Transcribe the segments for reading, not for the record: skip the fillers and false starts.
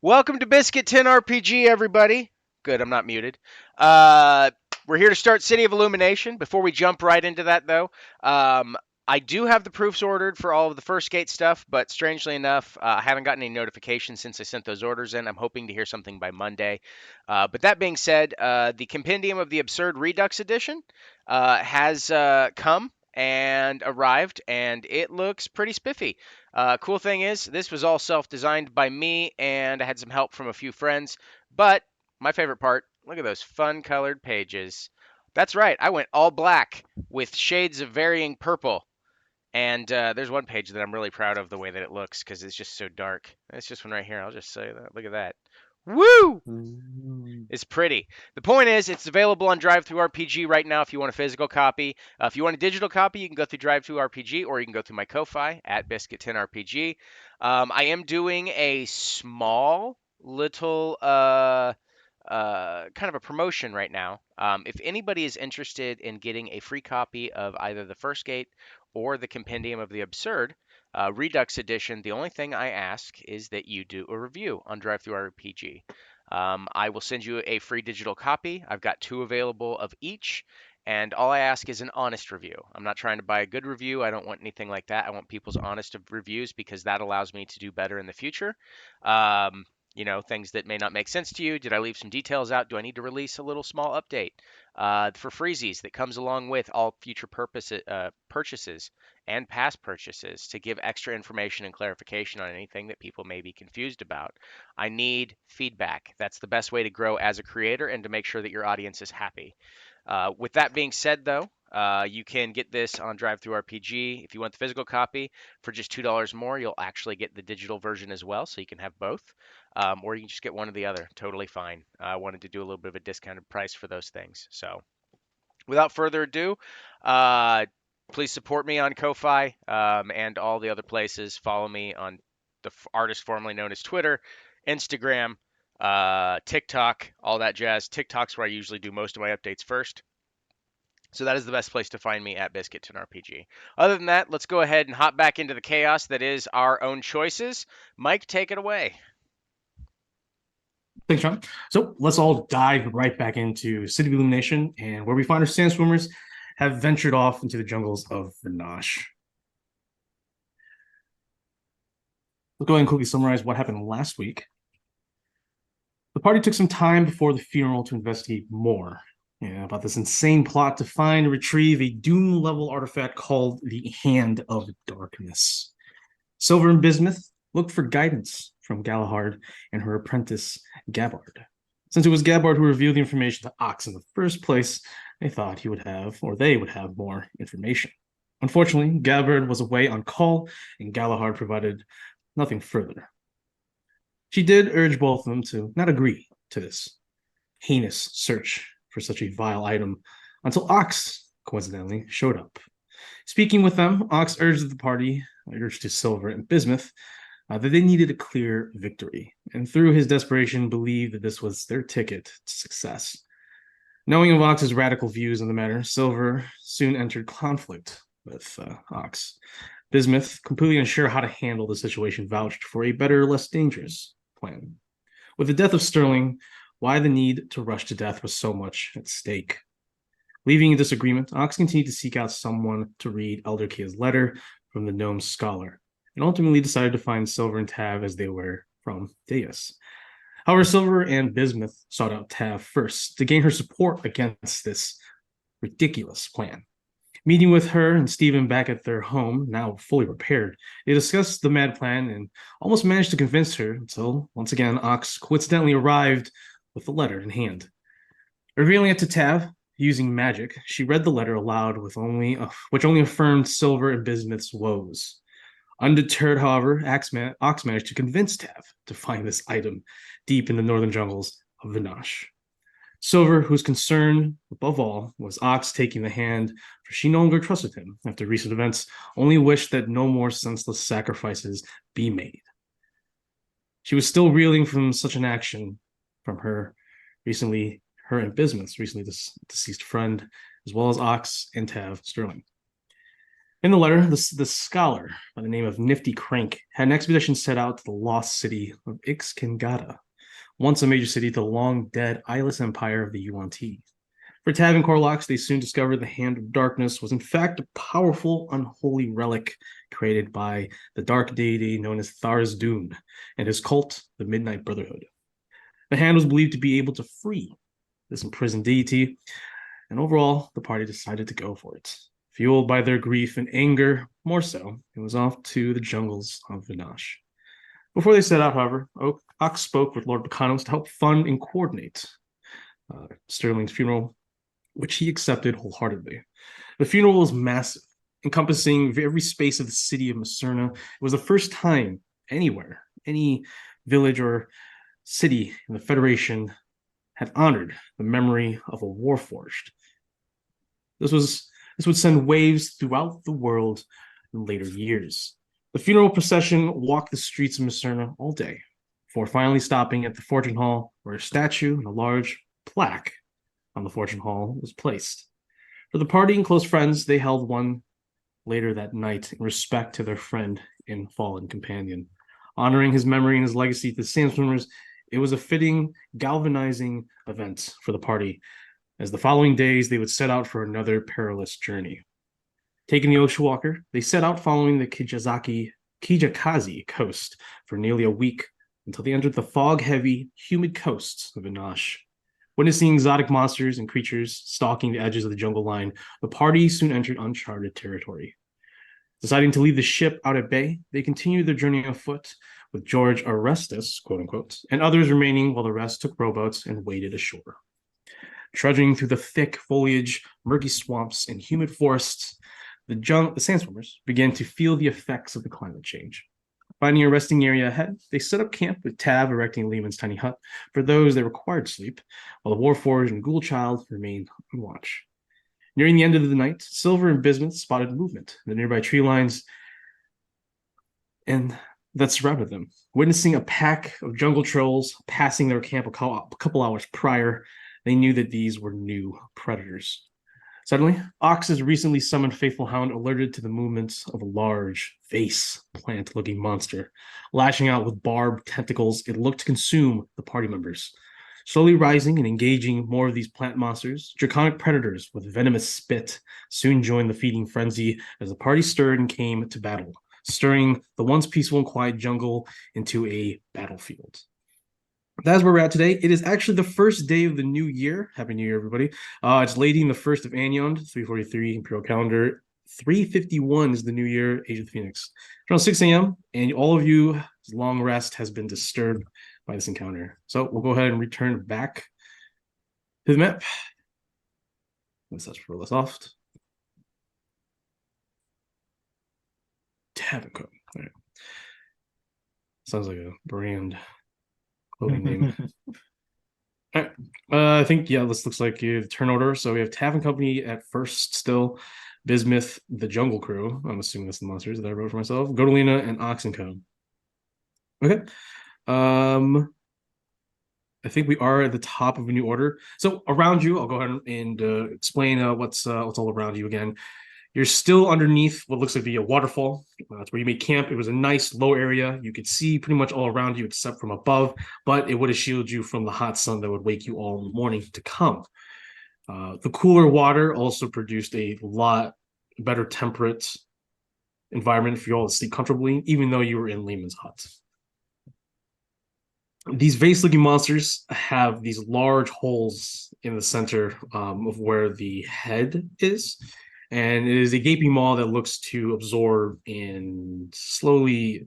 Welcome to Biscuit Tin RPG, everybody. Good, I'm not muted. Uh, we're here to start City of Illumination. Before we jump right into that, though, I do have the proofs ordered for all of the first gate stuff, but strangely enough, I haven't gotten any notifications since I sent those orders in. I'm hoping to hear something by Monday. But that being said, the Compendium of the Absurd Redux Edition has come and arrived, and it looks pretty spiffy. Cool thing is, this was all self-designed by me, and I had some help from a few friends. But my favorite part, look at those fun-colored pages. That's right, I went all black with shades of varying purple. And there's one page that I'm really proud of the way that it looks because it's just so dark. It's just one right here. I'll just say that. Look at that. Woo! Mm. It's pretty. The point is, it's available on DriveThru RPG right now if you want a physical copy. If you want a digital copy, you can go through DriveThru RPG or you can go through my Ko-Fi at Biscuit10RPG. I am doing a small little kind of a promotion right now. If anybody is interested in getting a free copy of either the First Gate or the Compendium of the Absurd Redux Edition, the only thing I ask is that you do a review on DriveThru RPG. I will send you a free digital copy. I've got two available of each, and all I ask is an honest review. I'm not trying to buy a good review. I don't want anything like that. I want people's honest reviews because that allows me to do better in the future. Things that may not make sense to you. Did I leave some details out? Do I need to release a little small update for freezies that comes along with all future purchases and past purchases to give extra information and clarification on anything that people may be confused about? I need feedback. That's the best way to grow as a creator and to make sure that your audience is happy. With that being said, though, you can get this on DriveThru RPG. If you want the physical copy for just $2 more, you'll actually get the digital version as well, so you can have both. Or you can just get one or the other. Totally fine. I wanted to do a little bit of a discounted price for those things. So, without further ado, uh, please support me on Ko-Fi and all the other places. Follow me on the artist formerly known as Twitter, Instagram, TikTok, all that jazz. TikTok's where I usually do most of my updates first. So that is the best place to find me at Biscuit RPG. Other than that, let's go ahead and hop back into the chaos that is our own choices. Mike, take it away. Thanks, Sean. So let's all dive right back into City of Illumination and where we find our sand swimmers have ventured off into the jungles of Vanash. Let's go ahead and quickly summarize what happened last week. The party took some time before the funeral to investigate more about this insane plot to find and retrieve a Doom level artifact called the Hand of Darkness. Silver and Bismuth looked for guidance from Galahad and her apprentice, Gabbard. Since it was Gabbard who revealed the information to Ox in the first place, they thought he would have, or they would have, more information. Unfortunately, Gabbard was away on call, and Galahad provided nothing further. She did urge both of them to not agree to this heinous search for such a vile item until Ox, coincidentally, showed up. Speaking with them, Ox urged the party, urged to Silver and Bismuth, that they needed a clear victory, and through his desperation, believed that this was their ticket to success. Knowing of Ox's radical views on the matter, Silver soon entered conflict with Ox. Bismuth, completely unsure how to handle the situation, vouched for a better, less dangerous plan. With the death of Sterling, why the need to rush to death was so much at stake. Leaving in disagreement, Ox continued to seek out someone to read Elder Kia's letter from the gnome's scholar, and ultimately decided to find Silver and Tav as they were from Deus. However, Silver and Bismuth sought out Tav first to gain her support against this ridiculous plan. Meeting with her and Stephen back at their home, now fully repaired, they discussed the mad plan and almost managed to convince her until, once again, Ox coincidentally arrived with the letter in hand. Revealing it to Tav, using magic, she read the letter aloud which only affirmed Silver and Bismuth's woes. Undeterred, however, Ox managed to convince Tav to find this item deep in the northern jungles of Vanash. Silver, whose concern above all was Ox taking the hand, for she no longer trusted him after recent events, only wished that no more senseless sacrifices be made. She was still reeling from such an action from her and Bismuth's recently deceased friend, as well as Ox and Tav Sterling. In the letter, the scholar by the name of Nifty Crank had an expedition set out to the lost city of Ixkingada, once a major city to the long dead eyeless empire of the Yuan-Ti. For Tav and Corlox, they soon discovered the Hand of Darkness was in fact a powerful, unholy relic created by the dark deity known as Tharizdun and his cult, the Midnight Brotherhood. The Hand was believed to be able to free this imprisoned deity, and overall, the party decided to go for it. Fueled by their grief and anger, more so, it was off to the jungles of Vinash. Before they set out, however, Ox spoke with Lord Bacanos to help fund and coordinate Sterling's funeral, which he accepted wholeheartedly. The funeral was massive, encompassing every space of the city of Macerna. It was the first time anywhere, any village or city in the Federation had honored the memory of a warforged. This would send waves throughout the world in later years. The funeral procession walked the streets of Macerna all day, before finally stopping at the Fortune Hall, where a statue and a large plaque on the Fortune Hall was placed. For the party and close friends, they held one later that night in respect to their friend and fallen companion. Honoring his memory and his legacy to the Sandstormers, it was a fitting, galvanizing event for the party, as the following days they would set out for another perilous journey. Taking the Oshawalker, they set out following the Kijakazi coast for nearly a week until they entered the fog-heavy, humid coasts of Inash. Witnessing exotic monsters and creatures stalking the edges of the jungle line, the party soon entered uncharted territory. Deciding to leave the ship out at bay, they continued their journey afoot, with George Orestes, quote unquote, and others remaining while the rest took rowboats and waded ashore. Trudging through the thick foliage, murky swamps, and humid forests, the Sandstormers began to feel the effects of the climate change. Finding a resting area ahead, they set up camp with Tav erecting Lehman's tiny hut for those that required sleep, while the Warforged and Ghoul-Child remained on watch. Nearing the end of the night, Silver and Bismuth spotted movement in the nearby tree lines and that surrounded them. Witnessing a pack of jungle trolls passing their camp a couple hours prior, they knew that these were new predators. Suddenly, Ox's recently summoned Faithful Hound alerted to the movements of a large, vase plant-looking monster. Lashing out with barbed tentacles, it looked to consume the party members. Slowly rising and engaging more of these plant monsters, draconic predators with venomous spit soon joined the feeding frenzy as the party stirred and came to battle, stirring the once peaceful and quiet jungle into a battlefield. That's where we're at today. It is actually the first day of the new year. Happy New Year, everybody. It's Lading the 1st of Anyond, 343 Imperial Calendar. 351 is the new year, Age of the Phoenix. It's around 6 a.m., and all of you, long rest has been disturbed by this encounter. So we'll go ahead and return back to the map. Let's touch for Soft. Tavern Code. All right. Sounds like a brand clothing name. All right. I think, yeah, this looks like the turn order. So we have Tavern Company at first still. Bismuth, the Jungle Crew. I'm assuming that's the monsters that I wrote for myself. Godolina and Oxenco. Okay. I think we are at the top of a new order. So around you, I'll go ahead and explain what's all around you again. You're still underneath what looks like a waterfall. That's where you made camp. It was a nice low area. You could see pretty much all around you except from above, but it would have shielded you from the hot sun that would wake you all in the morning to come. The cooler water also produced a lot better temperate environment for you all to sleep comfortably, even though you were in Lehman's hut. These vase-looking monsters have these large holes in the center of where the head is, and it is a gaping maw that looks to absorb and slowly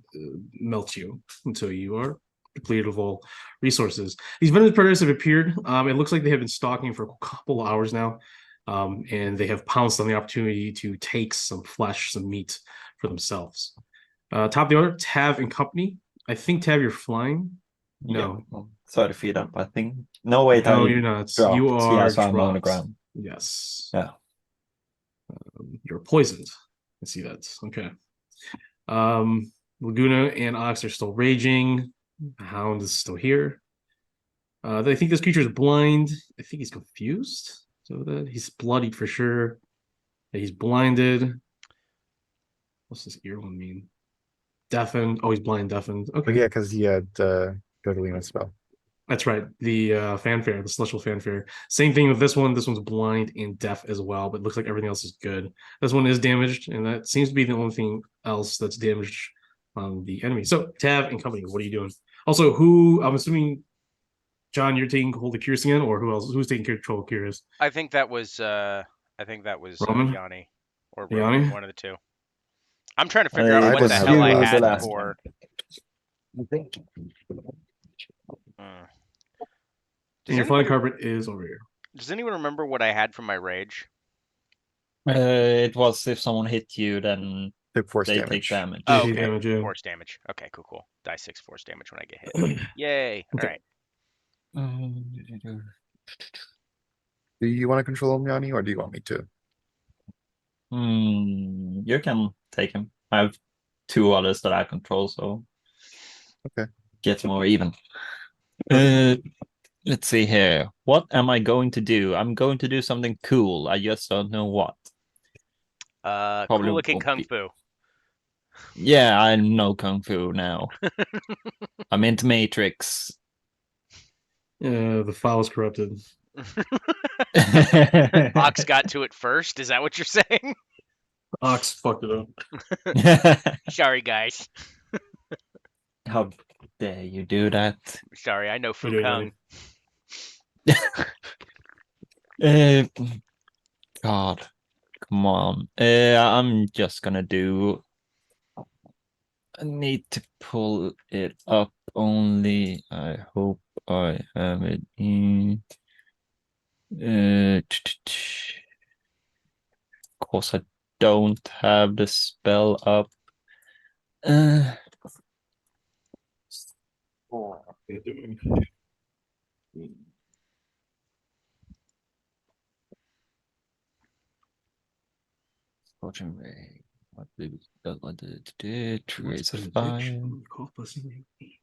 melt you until you are depleted of all resources. These venomous predators have appeared. It looks like they have been stalking for a couple of hours now, and they have pounced on the opportunity to take some flesh, some meat for themselves. Top of the order, Tav and Company. I think, Tav, you're flying. No. Yeah, 30 feet up, I think. No, wait, No, you're not. dropped. You are Yeah, so I'm on the dropped. ground. Yes. Yeah. You're poisoned. I see that. Okay. Laguna and Ox are still raging. The Hound is still here. I think this creature is blind. I think he's confused. So that he's bloodied for sure. He's blinded. What's this ear one mean? Deafened. Oh, he's blind, deafened. Oh Okay. yeah, because he had Dodolina spell. That's right. The fanfare, the celestial fanfare. Same thing with this one. This one's blind and deaf as well, but looks like everything else is good. This one is damaged, and that seems to be the only thing else that's damaged on the enemy. So Tav and company, what are you doing? Also, who I'm assuming John, you're taking hold of Curious again, or who else? Who's taking control of Curious? I think that was Roman? Yanni or Roman, Yanni? one of the two. I'm trying to figure out It what was the was you hell I the had last for. I think. Uh, And does your flying anyone carpet is over here. does anyone remember what I had for my rage? It was if someone hit you, then Took force they damage. take damage. Oh, DC okay. damage, yeah. Force damage. Okay, cool. Die 6 force damage when I get hit. Yay! All Okay. right. Do you want to control Omniani or do you want me to? You can take him. I have two others that I control, so Okay. get more even. Okay. Let's see here. What am I going to do? I'm going to do something cool. I just don't know what. Probably Cool looking won't kung be- fu. Yeah, I know Kung Fu now. I'm into Matrix. The file is corrupted. Ox got to it first. Is that what you're saying? Ox fucked it up. Sorry, guys. How dare you do that? Sorry, I know What Fu are you Kung. Uh, God, come on. I'm just gonna do. I need to pull it up only. I hope I have it in. Of course, I don't have the spell up. Uh, Scorching Ray. What did Trace of Fire.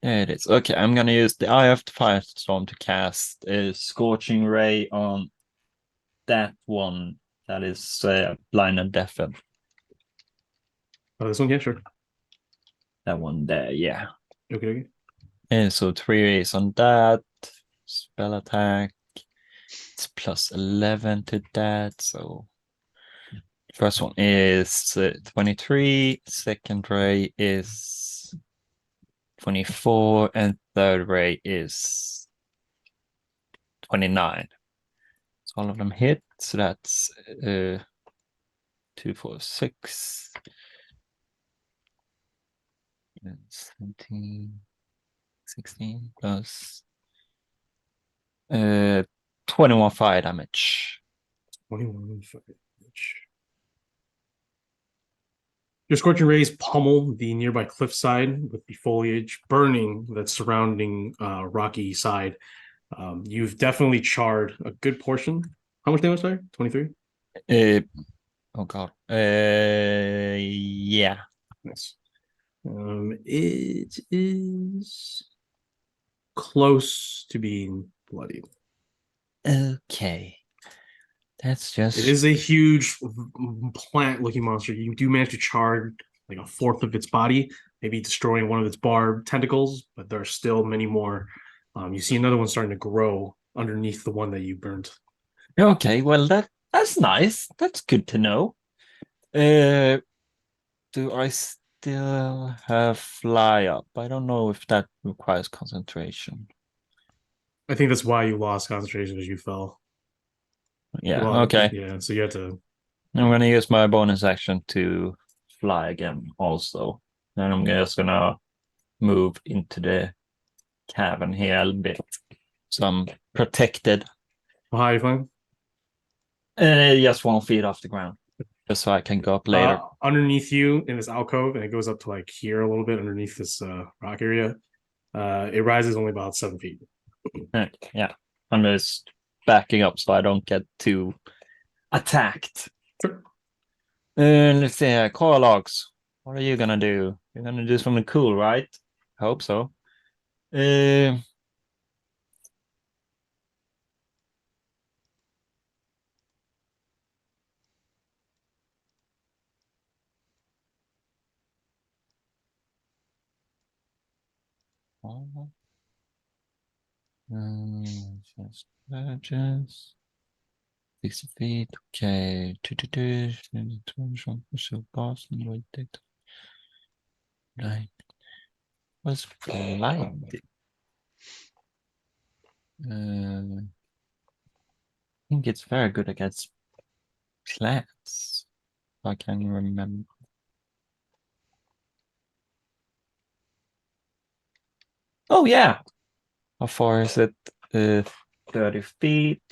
There it is. Okay, I'm gonna use the Eye of the Firestorm to cast a Scorching Ray on that one that is blind and deafened. Oh, this one, yeah, sure. That one there, yeah. Okay. And so 3 rays on that. Spell attack. It's plus 11 to that. So first one is 23. Second ray is 24. And third ray is 29. So all of them hit. So that's 2, 4, 6. And 17, 16 plus 21 fire damage. 21 fire damage. Your scorching rays pummel the nearby cliffside with the foliage burning that's surrounding rocky side. You've definitely charred a good portion. How much damage, sorry? 23? Oh god. Yeah. Nice. It is close to being bloodied. Okay. That's just. It is a huge plant-looking monster. You do manage to char like a fourth of its body, maybe destroying one of its barbed tentacles, but there are still many more. You see another one starting to grow underneath the one that you burned. Okay, well that's nice. That's good to know. Do I still have fly up? I don't know if that requires concentration. I think that's why you lost concentration as you fell. Yeah, Well, okay. Yeah, so you had to. I'm gonna use my bonus action to fly again also. And I'm just gonna move into the cavern here a little bit. So I'm protected. How high are you flying? Just 1 feet off the ground. Just so I can go up later. Underneath you in this alcove, and it goes up to like here a little bit underneath this rock area. It rises only about 7 feet. Yeah. I'm just backing up so I don't get too attacked. Sure. Let's see here. Coral logs. What are you gonna do? You're gonna do something cool, right? I hope so. all. Just purchase. 60 feet. Okay. So Boston right there. Right. What's blind? I think it's very good against plants. I can remember. Oh yeah. How far is it? 30 feet.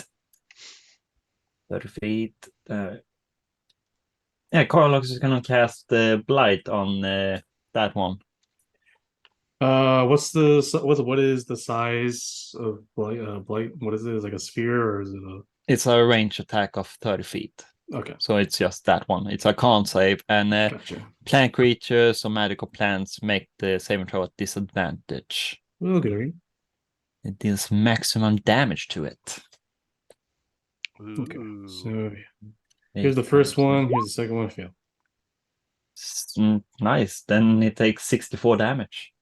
30 feet. Yeah, Carlos is gonna cast the blight on that one. What is the size of blight? What is it? Is it like a sphere or is it a? It's a range attack of 30 feet. Okay, So it's just that one. It's a con save, and gotcha. plant creatures or magical plants make the saving throw at disadvantage. Well, good. It deals maximum damage to it. Okay, Ooh. so here's the first one. Here's the second one. Fail. Nice. Then it takes 64 damage.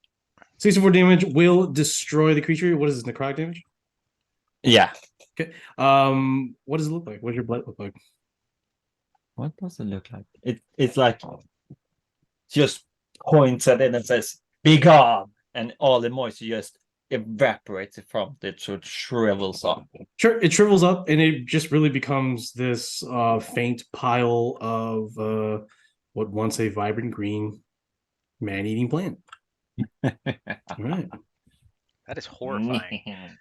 64 damage will destroy the creature. What is this, necrotic damage? Yeah. Okay. What does it look like? What does your blight look like? What does it look like? It's like just points at it and says, "Be gone," and all the moisture just evaporates from it, so it shrivels up. Sure, it shrivels up and it just really becomes this faint pile of what once a vibrant green man-eating plant. All right. That is horrifying.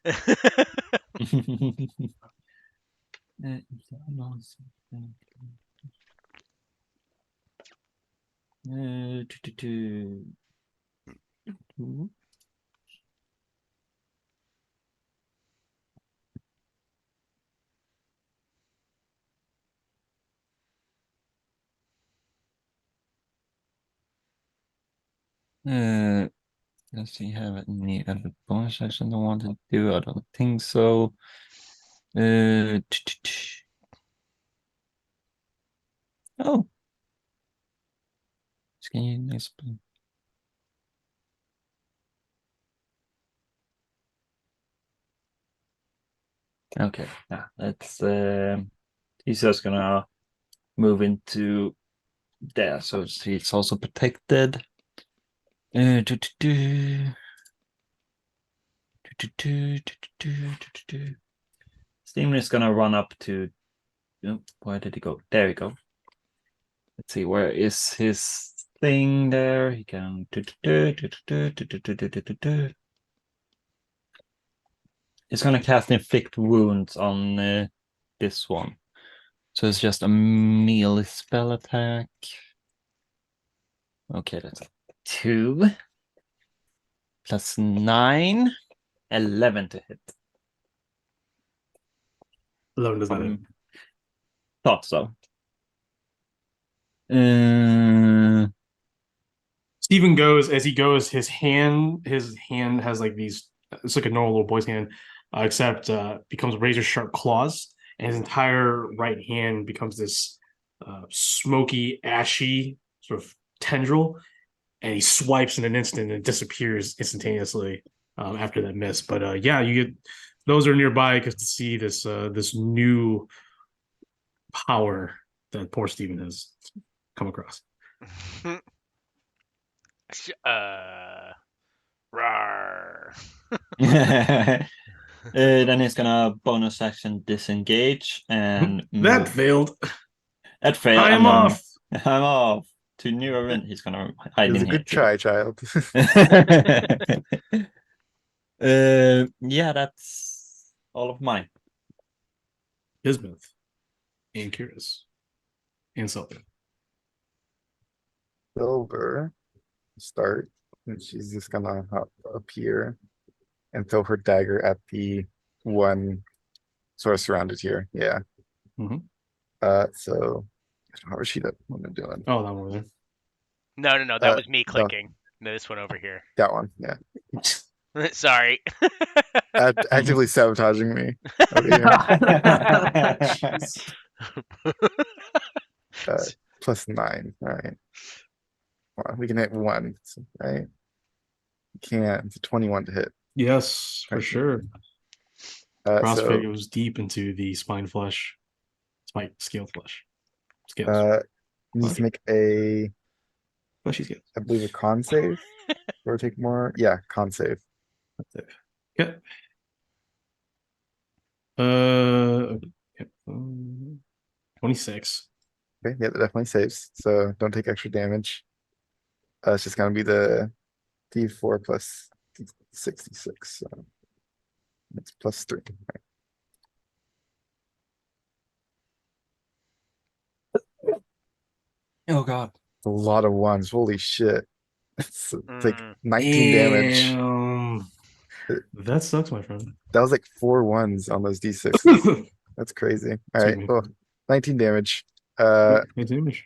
Does he have any other bonus action I want to do? I don't think so. Oh. Can you explain? Okay, yeah, that's he's just gonna move into there, so it's also protected. Steam is gonna run up to. Oh, where did he go? There we go. Let's see, where is his thing there? He can. It's gonna cast inflict wounds on this one. So it's just a melee spell attack. Okay, that's 2 plus 9, 11 to hit. 11 does not hit. Thought so. Steven goes as he goes. His hand has like these. It's like a normal little boy's hand, except becomes razor sharp claws, and his entire right hand becomes this smoky, ashy sort of tendril, and he swipes in an instant and disappears instantaneously after that miss. But yeah, you get those are nearby because to see this this new power that poor Steven has come across. Rawr. Then he's gonna bonus action disengage and That failed. That failed. I am off. I'm off to new event. He's gonna hide It was in a good here. try, child. Yeah, that's all of mine. Bismuth and Curious and Silver. Silver start, and she's just gonna hop up here and throw her dagger at the one sort of surrounded here. Yeah. Mhm. So how is she that one doing? Oh, that one there. No. That was me no. clicking. No, this one over here. That one, yeah. Sorry. Actively sabotaging me over here. +9. All right. Well, we can hit 1, right? Can't. It's a 21 to hit. Yes, for 19. sure. So Crossfit goes deep into the spine flesh. Scale flesh. Scales. needs to make a, Fleshy scales. I believe, a con save or take more. Yeah, con save. Okay. Okay. 26. Okay, yeah, that definitely saves. So don't take extra damage. It's just gonna be the D4 plus 66. So it's plus 3. Oh god. A lot of ones. Holy shit. It's like Mm. 19 damage. Damn. That sucks, my friend. That was like 4 ones on those D6s. That's crazy. All Excuse right. me. Well, 19 damage. Hey, damage.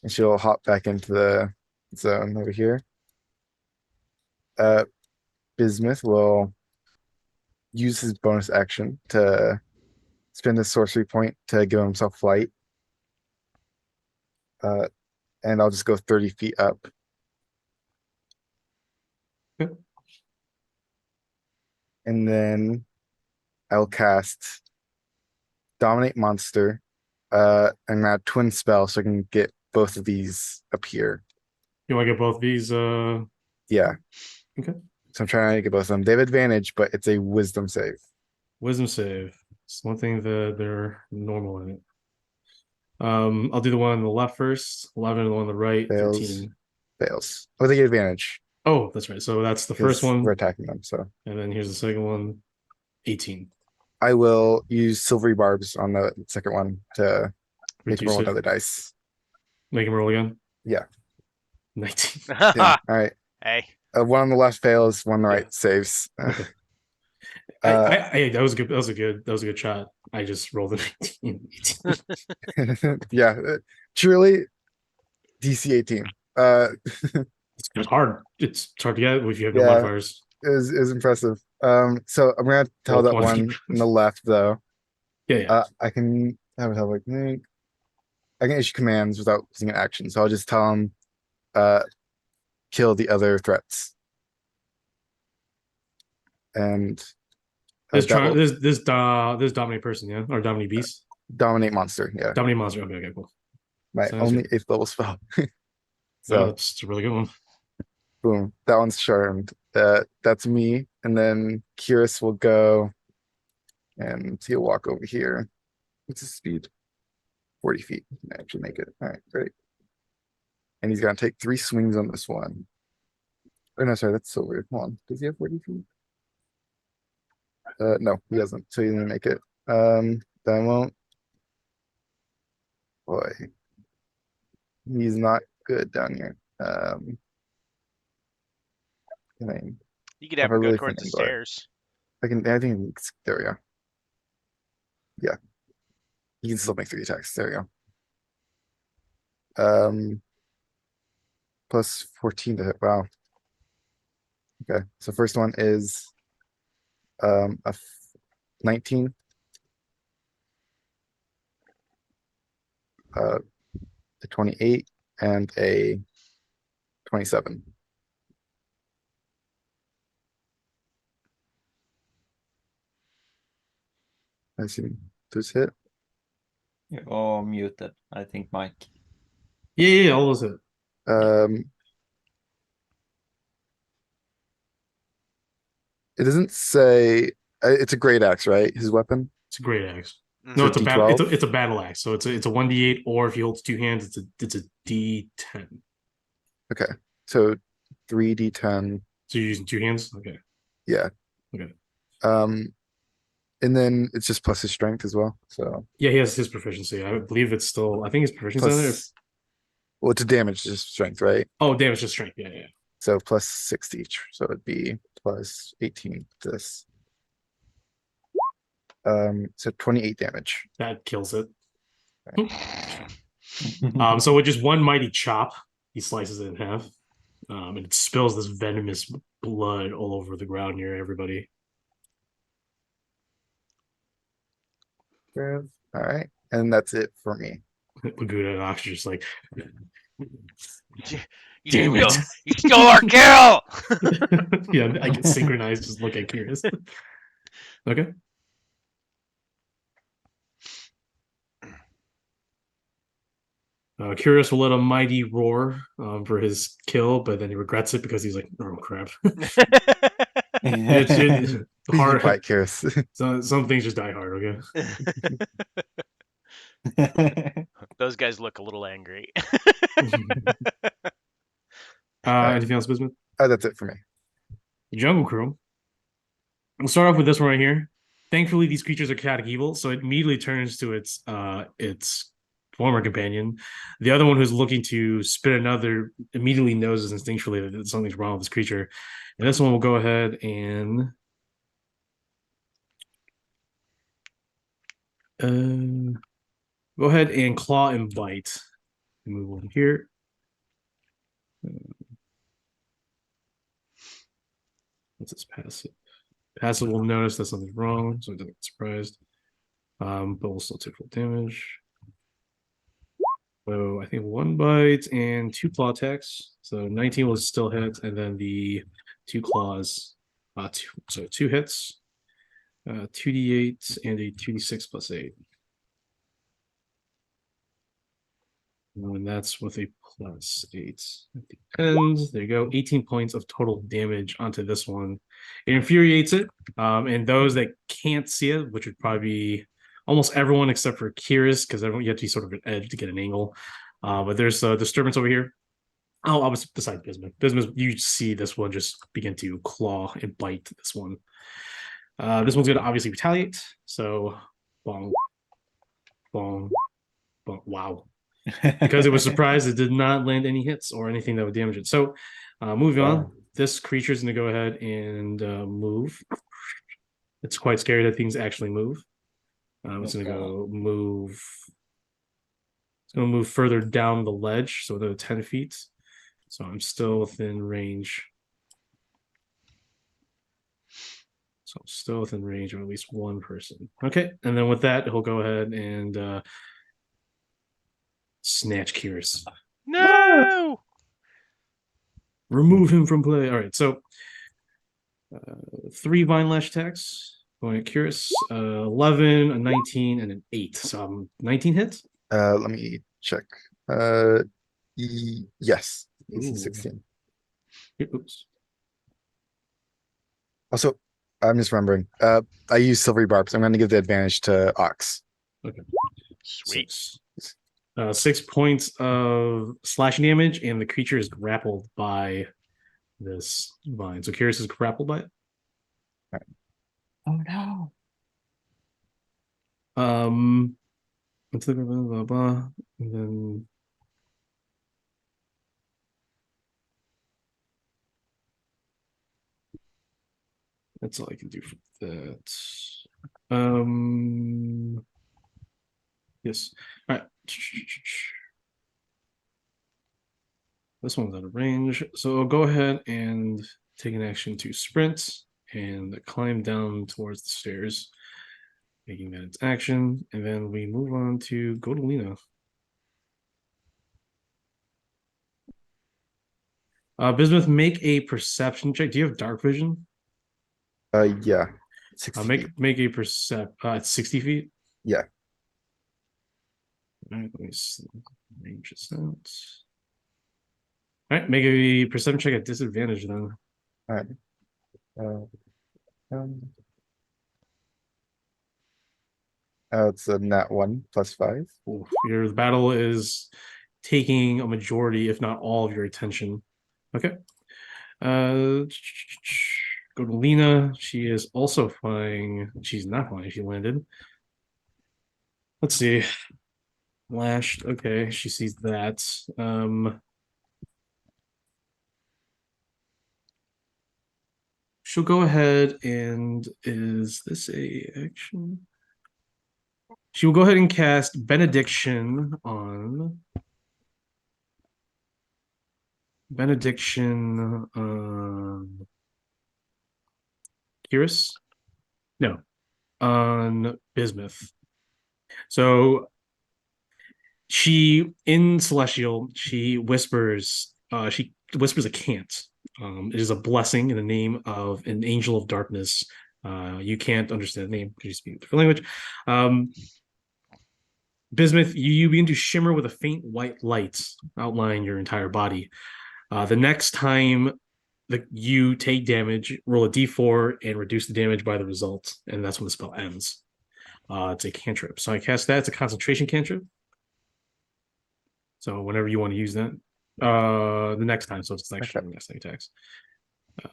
And she'll hop back into the zone over here. Bismuth will use his bonus action to spend his sorcery point to give himself flight. And I'll just go 30 feet up. Okay. And then I'll cast Dominate Monster, and add Twin Spell so I can get both of these up here. You want to get both these? Yeah. Okay. So I'm trying to get both of them. They have advantage, but it's a Wisdom save. Wisdom save. It's one thing that they're normal in it. I'll do the one on the left first. 11 and the one on the right. Fails. 13. Fails. Oh, they get advantage Oh, that's right. So that's the first because one, we're attacking them. So and then here's the second one. 18. I will use Silvery Barbs on the second one to make him Reduce roll it. another dice. Make him roll again. Yeah. 19. Yeah. All right. Hey. One on the left fails, one on the Yeah. right saves. Okay. That was a good shot. I just rolled a 19. 18. Yeah. Truly, DC 18. It's hard. It's hard to get if you have no Yeah. modifiers. It was impressive. So I'm gonna tell Roll that 20. one on the left though. Yeah. I can have like I can issue commands without using an action. So I'll just tell him kill the other threats. And This that will this dominate person, yeah, or dominate beast, dominate monster. Yeah. dominate monster. Okay, cool. My Sounds only good. 8th level spell. No, So that's a really good one. boom. That one's charmed. That's me. And then Curious will go and he'll walk over here. What's his speed? 40 feet. Can actually make it. All right, great. And he's gonna take 3 swings on this one. Oh no, sorry, that's Silver. Hold on. Does he have 40 feet? No, he doesn't. So he's gonna make it. That won't. Boy. He's not good down here. I mean, You could if have I him go really towards the think about it. stairs. I think there we go. Yeah. He can still make 3 attacks. There we go. Plus 14 to hit. Wow. Okay. So first one is a 19. A 28 and a 27. I assume those hit. Oh, muted. I think Mike. Yeah, all those hit. It doesn't say it's a great axe, right? His weapon. It's a great axe. Mhm. No, So it's a battle. D12? It's a battle axe. So it's a 1d8, or if he holds 2 hands, it's a d10. Okay. So 3d10. So you're using 2 hands. Okay. Yeah. Okay. And then it's just plus his strength as well. So Yeah, he has his proficiency. I believe it's still. I think his proficiency on there. plus, well, it's a damage, just strength, right? Oh, damage to strength. Yeah. So plus 6 each. So it'd be plus 18 to this. So 28 damage. That kills it. So with just one mighty chop, he slices it in half. And it spills this venomous blood all over the ground near everybody. All right. And that's it for me. Lagoon and Ox are just like, You Damn it. You stole our kill. Yeah, I get synchronized. Just look at Curious. Okay. Curious will let a mighty roar for his kill, but then he regrets it because he's like, "Oh crap!" it's Be hard. quiet, Curious. Some things just die hard. Okay. Those guys look a little angry. Alright. Anything else, Bismuth? That's it for me. Jungle Crew. We'll start off with this one right here. Thankfully, these creatures are chaotic evil, so it immediately turns to its former companion. The other one who's looking to spit another immediately knows instinctually that something's wrong with this creature. And this one will go ahead and go ahead and claw and bite. Move over here. What's this passive? Passive will notice that something's wrong, so it doesn't get surprised. But we'll still take full damage. So I think 1 bite and 2 claw attacks. So 19 will still hit, and then the 2 claws, so 2 hits, 2d8 and a 2d6 plus 8. And that's with a plus 8 at the end. There you go. 18 points of total damage onto this one. It infuriates it. And those that can't see it, which would probably be almost everyone except for Kyrus, because everyone you have to be sort of an edge to get an angle. But there's a disturbance over here. Oh, I was beside Bismuth. Bismuth, you see this one just begin to claw and bite this one. This one's going to obviously retaliate. So, bong, bong, bong. Wow. Because it was surprised, it did not land any hits or anything that would damage it. So, moving on, this creature is going to go ahead and move. It's quite scary that things actually move. It's going to go move. It's going to move further down the ledge, so another 10 feet. So I'm still within range. So I'm still within range of at least one person. Okay, and then with that, he'll go ahead and snatch Kyrus. No! Remove him from play. All right, so 3 Vine Lash attacks. Going at Kyrus. 11, a 19, and an 8. So 19 hits. Let me check. Yes, AC 16. Oops. Also, I'm just remembering. I use silvery barbs. I'm going to give the advantage to Ox. Okay. Sweet. 6 points of slashing damage, and the creature is grappled by this vine. So Kyrus is grappled by it. Right. Oh no. Let's look at blah blah blah. And then that's all I can do for that. Yes. All right. This one's out of range. So I'll go ahead and take an action to sprint and climb down towards the stairs, making that its action. And then we move on to Godolina. Bismuth, make a perception check. Do you have dark vision? Yeah. 60 feet. Make a at 60 feet. Yeah. All right, let me range this out. All right, make a perception check at disadvantage then. All right. It's a nat 1 plus 5. Oof. Your battle is taking a majority, if not all, of your attention. Okay. Go to Lena. She is also flying. She's not flying. She landed. Let's see. Lashed. Okay, she sees that. She'll go ahead and is this a action? She will go ahead and cast Benediction on Kyrus? No, on Bismuth. So She in Celestial, she whispers a cant. It is a blessing in the name of an angel of darkness. You can't understand the name because you speak a different language. Bismuth, you begin to shimmer with a faint white light outlining your entire body. The next time that you take damage, roll a d4 and reduce the damage by the result, and that's when the spell ends. It's a cantrip. So I cast that. It's a concentration cantrip. So whenever you want to use that, the next time, so it's actually next time attacks.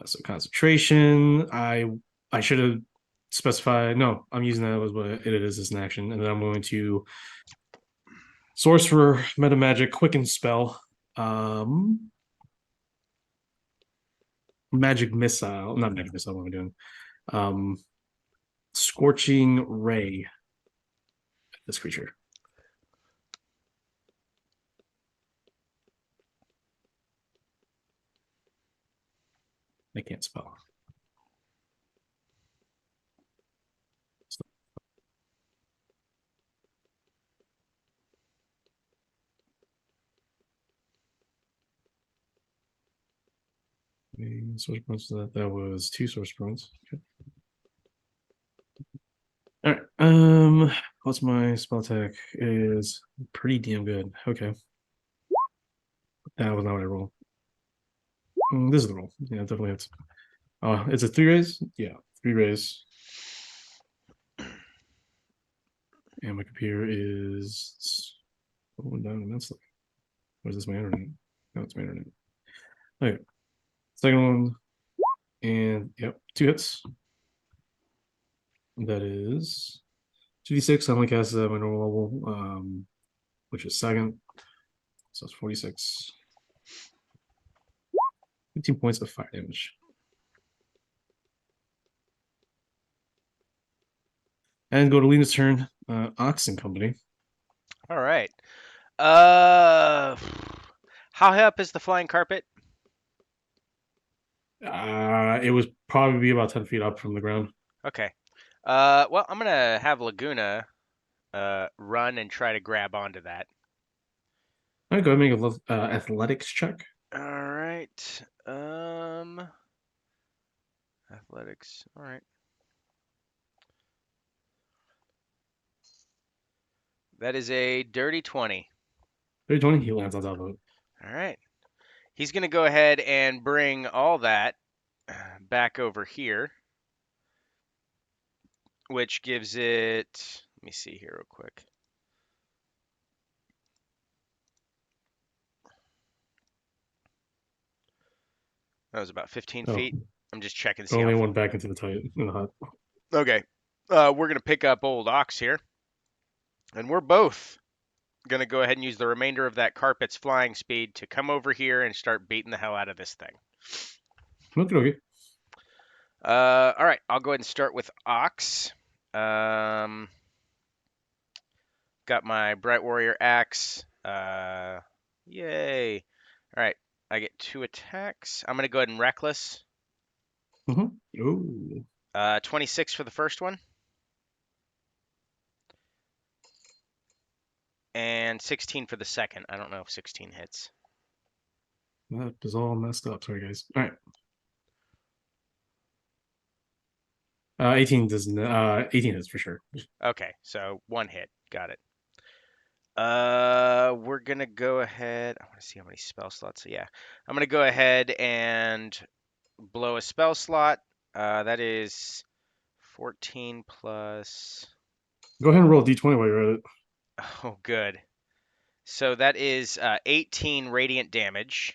So concentration. I should have specified. No, I'm using that as what it is as an action, and then I'm going to Sorcerer, Meta Magic, Quicken Spell, Magic Missile, not Magic Missile, what am I doing? Scorching Ray. This creature. I can't spell. Source points that was 2 source points. Okay. All right. What's my spell attack? Is pretty damn good. Okay. That was not what I rolled. This is the roll. Yeah, definitely hits. It's a 3 raise? Yeah, 3 raise. And my computer is going down immensely. Where's this my internet? No, it's my internet. Okay. Second one. And yep, 2 hits. That is 2d6. I only cast my normal level, which is second. So it's 46. 15 points of fire damage. And go to Lena's turn. Oxen Company. All right. How high up is the flying carpet? It was probably about 10 feet up from the ground. Okay. Well, I'm gonna have Laguna run and try to grab onto that. All right, go ahead and make a athletics check. All right. Athletics. All right. That is a dirty 20. Dirty 20, he lands on top of it. All right. He's gonna go ahead and bring all that back over here, which gives it. Let me see here real quick. That was about 15 feet. I'm just checking to see only how one back into the hut. Okay. We're gonna pick up old Ox here, and we're both gonna go ahead and use the remainder of that carpet's flying speed to come over here and start beating the hell out of this thing. Okay. All right. I'll go ahead and start with Ox. Got my Bright Warrior Axe. Yay. All right. I get 2 attacks. I'm going to go ahead and Reckless. Ooh. 26 for the first one. And 16 for the second. I don't know if 16 hits. That is all messed up. Sorry, guys. All right. 18 doesn't. 18 hits for sure. Okay, so 1 hit. Got it. We're gonna go ahead. I want to see how many spell slots. So yeah, I'm gonna go ahead and blow a spell slot. That is 14 plus. Go ahead and roll a d20 while you're at it. Oh, good. So that is 18 radiant damage.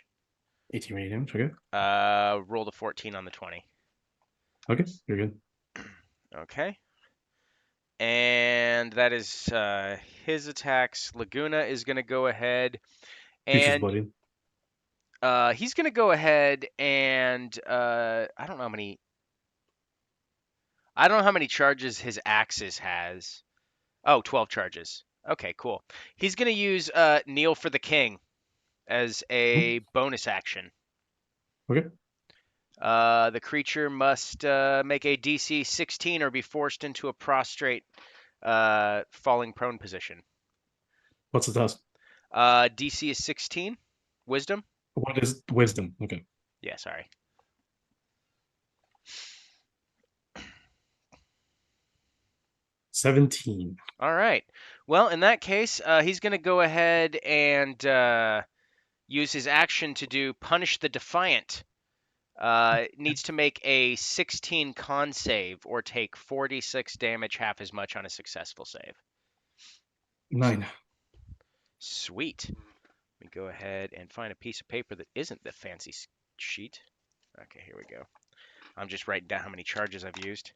18 radiant damage. Okay. Rolled a 14 on the 20. Okay, you're good. Okay. And that is his attacks. Laguna is going to go ahead and he's going to go ahead and I don't know how many charges his axes has. Oh, 12 charges. Okay, cool. He's going to use Kneel for the King as a bonus action. Okay. The creature must make a DC 16 or be forced into a prostrate falling prone position. What's the test? DC is 16. Wisdom? What is wisdom? Okay. Yeah, sorry. $17. All right. Well, in that case, he's going to go ahead and use his action to do Punish the Defiant. Needs to make a 16 con save or take 46 damage, half as much on a successful save. 9. Sweet. Let me go ahead and find a piece of paper that isn't the fancy sheet. Okay, here we go. I'm just writing down how many charges I've used.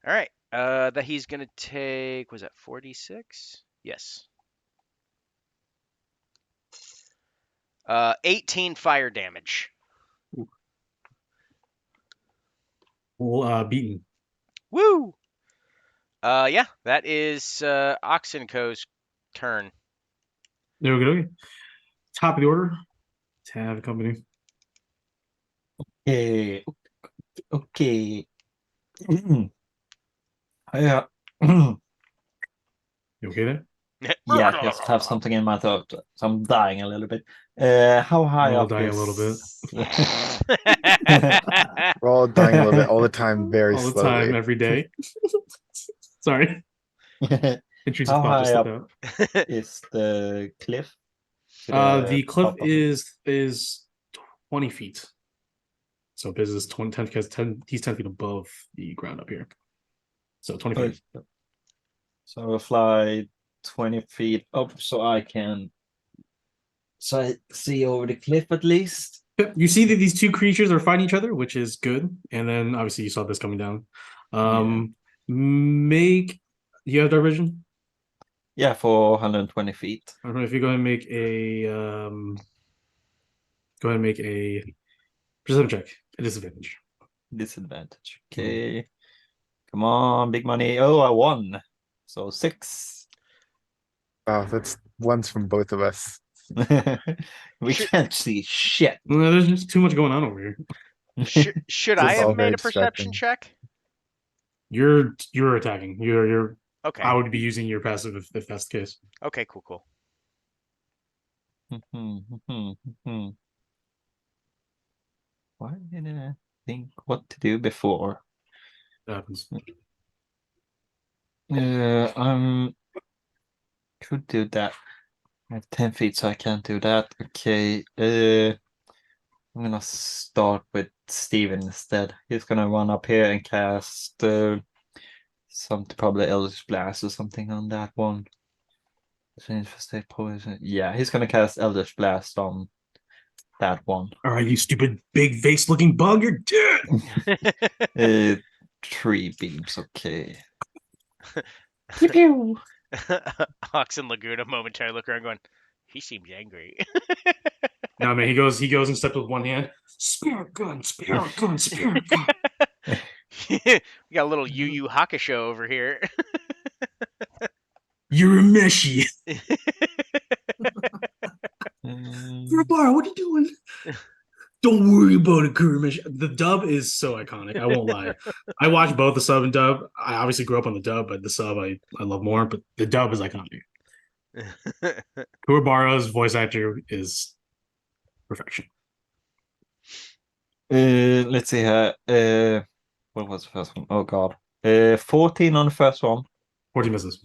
All right. That he's going to take, was that 46? Yes. 18 fire damage. Well, beaten. Woo! Yeah, that is Oxenco's turn. There we go. Top of the order. Tab company. Okay. Yeah. You okay there? Yeah, I just have something in my throat, so I'm dying a little bit. How high We're all up dying a is... little bit. We're all dying a little bit all the time, very All the slowly. time, every day. Sorry. Intrusive How thought just high slipped up out. is the cliff? To The cliff top of it? is 20 feet. So Biz is 10 because 10 he's 10 feet above the ground up here. So 20 feet. So I'll fly 20 feet up so I can see over the cliff at least. Yep, you see that these two creatures are fighting each other, which is good. And then obviously you saw this coming down. Make you have dark vision? Yeah, for 120 feet. I don't know if you go ahead and make a perception check at disadvantage. Disadvantage. Okay. Come on, big money. Oh, I won. So 6. Oh, that's ones from both of us. We Should- can't see shit. No, there's just too much going on over here. Should This I is have all made very a perception distracting. check? You're attacking. You're Okay. I would be using your passive if that's the case. Okay, cool. Why didn't I think what to do before? That happens. Could do that. I have 10 feet, so I can't do that. Okay. I'm gonna start with Steven instead. He's gonna run up here and cast something, probably Eldritch Blast or something on that one. Yeah, he's gonna cast Eldritch Blast on that one. All right, you stupid big face looking bug, you're dead. 3 beams, okay. Pew pew. Oxen Laguna momentarily look around going, he seems angry. No man, he goes and steps with one hand. Spirit gun, spirit gun, spirit gun. We got a little Yu Yu Hakusho over here. You're a meshy. Bar, what are you doing? Don't worry about it, Kurmish. The dub is so iconic. I won't lie. I watch both the sub and dub. I obviously grew up on the dub, but the sub I love more. But the dub is iconic. Kuwabara's voice actor is perfection. Let's see here. What was the first one? Oh god. 14 on the first one. 14 misses.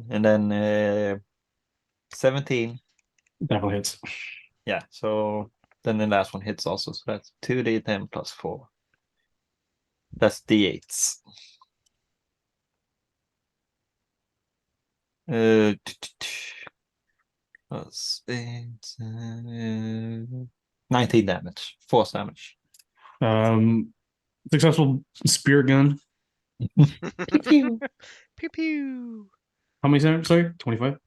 And then 17. Definitely hits. Yeah, so then the last one hits also. So that's 2d10 plus 4. That's d8s. 19 damage. Force damage. Successful spirit gun. Pew pew. How many damage? Sorry, 25?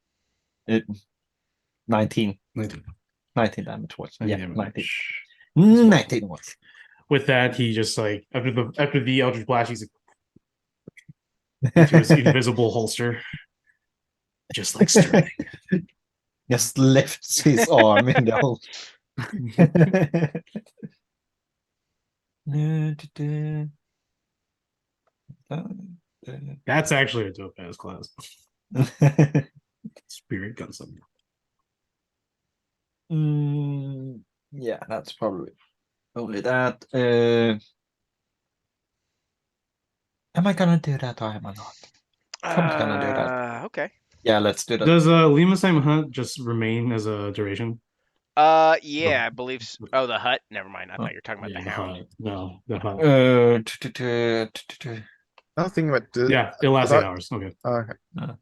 19. 19. 19 damage was. Yeah, damage. 19. 19 was. With that, he just like after the Eldritch Blast, he's like, into his invisible holster. Just like Sterling. Just lifts his arm in the hole. That's actually a dope ass class. Spirit gun something. Yeah, that's probably that. Am I gonna do that or am I not? Probably gonna do that. Okay. Yeah, let's do that. Does Limesheim Hunt just remain as a duration? Yeah, I believe. Oh, the hut. Never mind. I thought you were talking about Yeah, the the hound. Hunt. No, the Hunt. I was thinking about Yeah, it lasts I 8 thought- hours. Okay. okay. So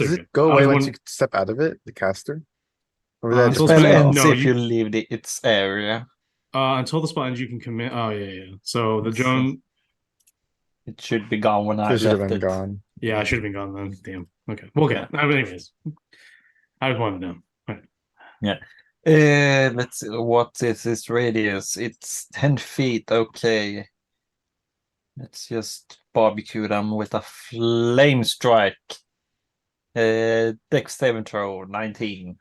Does you're it good. go I away was once wondering- you step out of it, the caster? Or would Uh, that until just Spell spell- ends no, if you- you leave its area. Until the spot ends, you can commit. Oh yeah. So the It's, drone. It should be gone when I should have left been it. gone. Yeah, I should have been gone then. Damn. Okay. Well, okay. Anyways, I just wanted to know. All right. Let's see, what is this radius? It's 10 feet. Okay. Let's just barbecue them with a flame strike. Dex saving throw 19.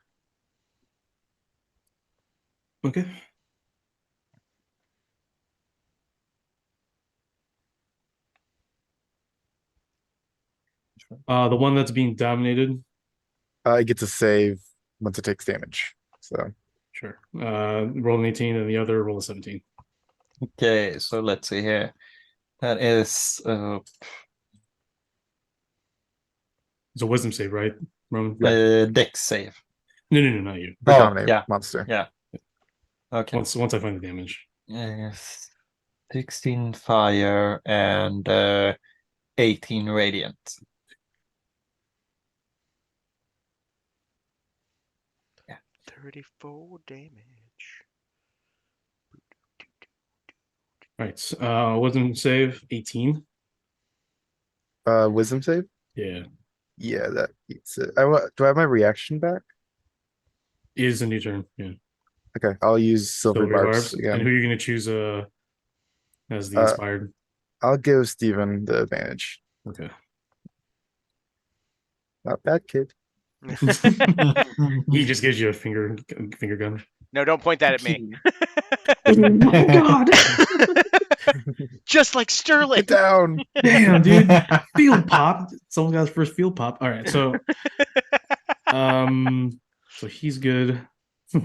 Okay. The one that's being dominated. I get to save once it takes damage. So Sure. Roll an 18 and the other roll a 17. Okay, so let's see here. That is It's a wisdom save, right, Roman? Dex save. No, not you. the Oh, dominate yeah. monster. Yeah. Okay. Once I find the damage. Yes. 16 fire and 18 radiant. Yeah. 34 damage. All right. Wisdom save 18. Wisdom save? Yeah. Yeah, that beats it. Do I have my reaction back? Is a new turn. Yeah. Okay, I'll use silver Silver barbs And again. who are you gonna choose as the Uh, inspired? I'll give Steven the advantage. Okay. Not bad, kid. He just gives you a finger gun. No, don't point that at me. Oh God! Just like Sterling. Get down. Damn, dude. Field pop. Someone got his first field pop. All right, so so he's good.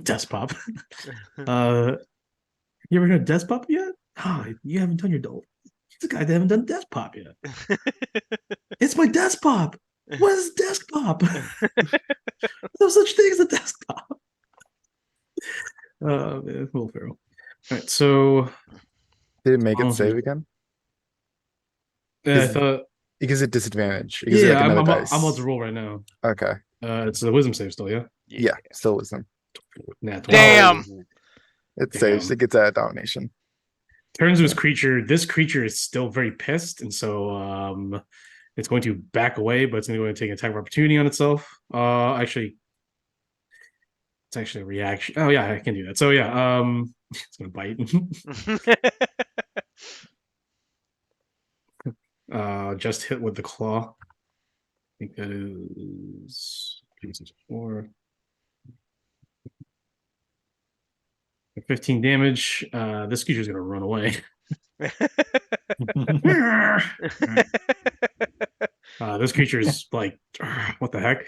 Desk pop. You ever heard of desk pop yet? Oh, you haven't done your dope. He's the guy that haven't done desk pop yet. It's my desk pop. What is desk pop? No such thing as a desk pop. Man, Will Ferrell. All right, so Did it make it Oh, save again? yeah, I Is- thought It gives it disadvantage. It gives it yeah, like I'm another about dice. to roll right now. Okay. It's a wisdom save still, yeah. Yeah, still wisdom. Nat 20. Damn. It saves. Damn. It gets that domination. Turns to his creature. This creature is still very pissed, and so it's going to back away, but it's going to go and take an attack of opportunity on itself. Actually, it's actually a reaction. Oh yeah, I can do that. So yeah, it's going to bite. Just hit with the claw. I think that is 4. 15 damage. This creature's going to run away. This creature is like, what the heck?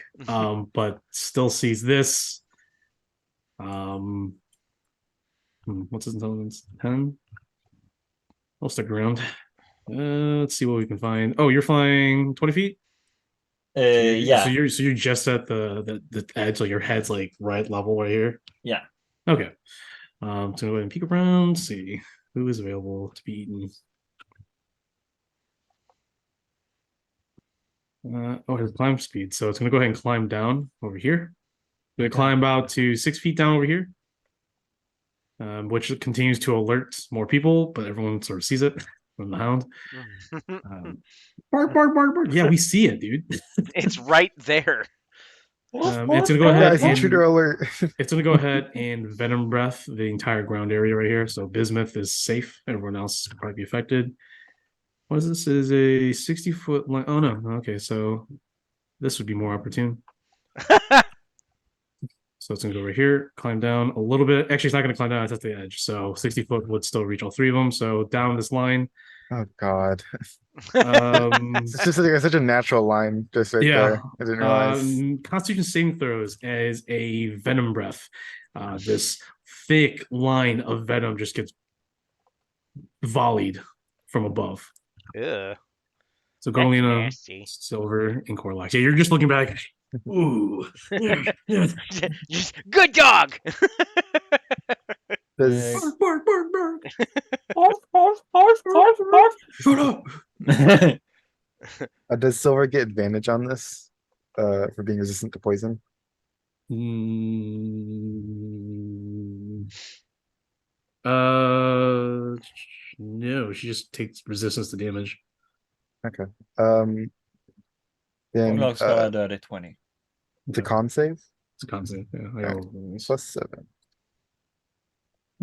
But still sees this. What's his intelligence? 10. I'll stick around. Let's see what we can find. Oh, you're flying 20 feet? Yeah. So you're just at the edge, so your head's like right level right here. Yeah. Okay. So go ahead and peek around, see who is available to be eaten. Oh, it has climb speed, so it's gonna go ahead and climb down over here. Gonna climb out to 6 feet down over here. Which continues to alert more people, but everyone sort of sees it from the hound. Bark, bark, bark, bark. Yeah, we see it, dude. It's right there. It's gonna go ahead Guys, intruder alert. It's gonna go ahead and venom breath the entire ground area right here. So Bismuth is safe. Everyone else could probably be affected. What is this? Is a 60-foot line? Oh no. Okay, so this would be more opportune. So it's gonna go right here, climb down a little bit. Actually, it's not gonna climb down, it's at the edge. So 60 foot would still reach all 3 of them. So down this line, Oh God. Um, It's just like such a natural line just right yeah. there. I didn't realize. Constitution saving throws as a venom breath. This thick line of venom just gets volleyed from above. Ugh, So that's Gorlina, nasty. Silver, and Corlox. Yeah, you're just looking back. Ooh. Just good dog. Does Bark, bark, bark, bark. Shut up. does Silver get advantage on this? For being resistant to poison? Mm, no, she just takes resistance to damage. Okay. Um, then Warlock's got a dirty 20. the con save It's a constant. Yeah, I got Alright. all of these. +7.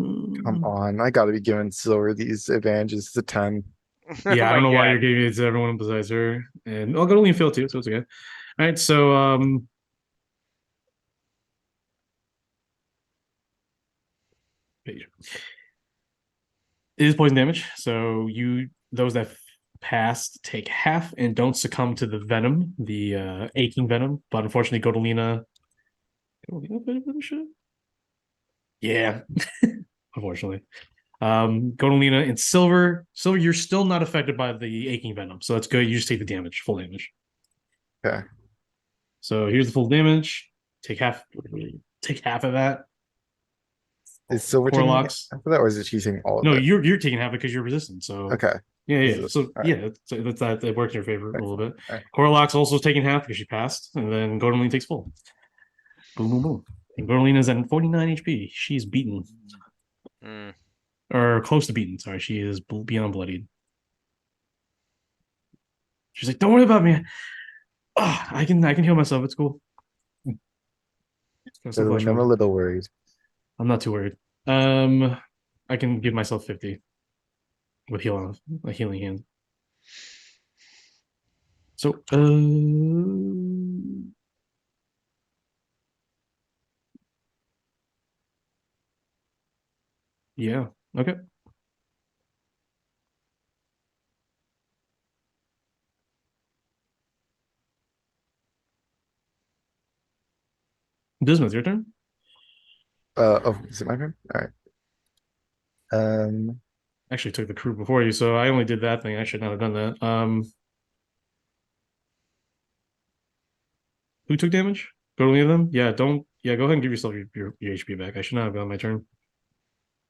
Come Mm. on, I gotta be giving Silver these advantages. It's a 10. Yeah, Oh I don't my know why God. you're giving it to everyone besides her. And I'll go to Phil too, so it's okay. All right, so page. It is poison damage. So those that passed take half and don't succumb to the venom, the aching venom. But unfortunately, Godolina. Yeah, unfortunately. Godolina and Silver. Silver, you're still not affected by the aching venom, so that's good. You just take the damage, full damage. Okay. So here's the full damage. Take half. Take half of that. Is Silver taking Corlox. half of that, or is it she taking all of No, it? you're taking half because you're resistant. So Okay. yeah. So All right. yeah, that's that. It works in your favor a little bit. All right. Corlox also taking half because she passed, and then Godolina takes full. Boom, boom, boom. And Godolina's at 49 HP. She's beaten. Mm. Or close to beaten. Sorry, she is beyond bloodied. She's like, "Don't worry about me. Oh, I can heal myself. It's cool." So I'm a little worried. I'm not too worried. I can give myself 50 with a healing hand. So yeah, okay. Dismouth, your turn. Oh, is it my turn? All right. Actually took the crew before you, so I only did that thing. I should not have done that. Who took damage? Go to any of them? Yeah, don't. Yeah, go ahead and give yourself your HP back. I should not have gone my turn.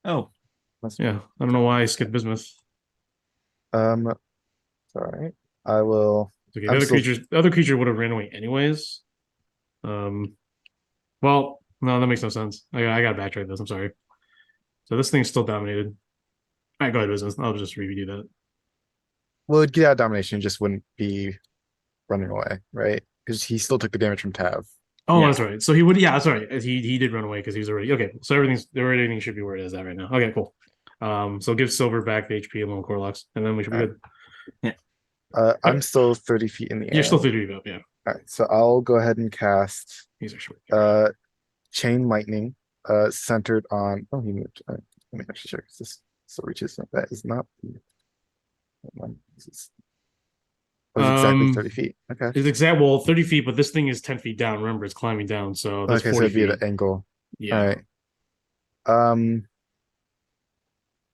Oh, Yeah, I don't know why I skipped bismuth. It's all right. I will. It's okay. I'm still- The other creature would have ran away anyways. Well, no, that makes no sense. I got to backtrack this. I'm sorry. So this thing's still dominated. All right, go ahead, business. I'll just redo that. Well, it'd get out of domination, just wouldn't be running away, right? Because he still took the damage from Tav. Oh, Yeah. that's right. So he would. Yeah, sorry. He did run away because he was already okay. So everything should be where it is at right now. Okay, cool. So give Silver back the HP along Corlox, and then we should be Alright. good. I'm still 30 feet in the air. You're still 30 up, yeah. All right, so I'll go ahead and cast These are short. Chain Lightning, centered on. Oh, he moved. All right, let me actually check. This still reaches. That is not. This is, exactly 30 feet. Okay. It's exact. Well, 30 feet, but this thing is 10 feet down. Remember, it's climbing down, so that's Okay, so 40 it'd be feet. at an angle. Yeah. All right.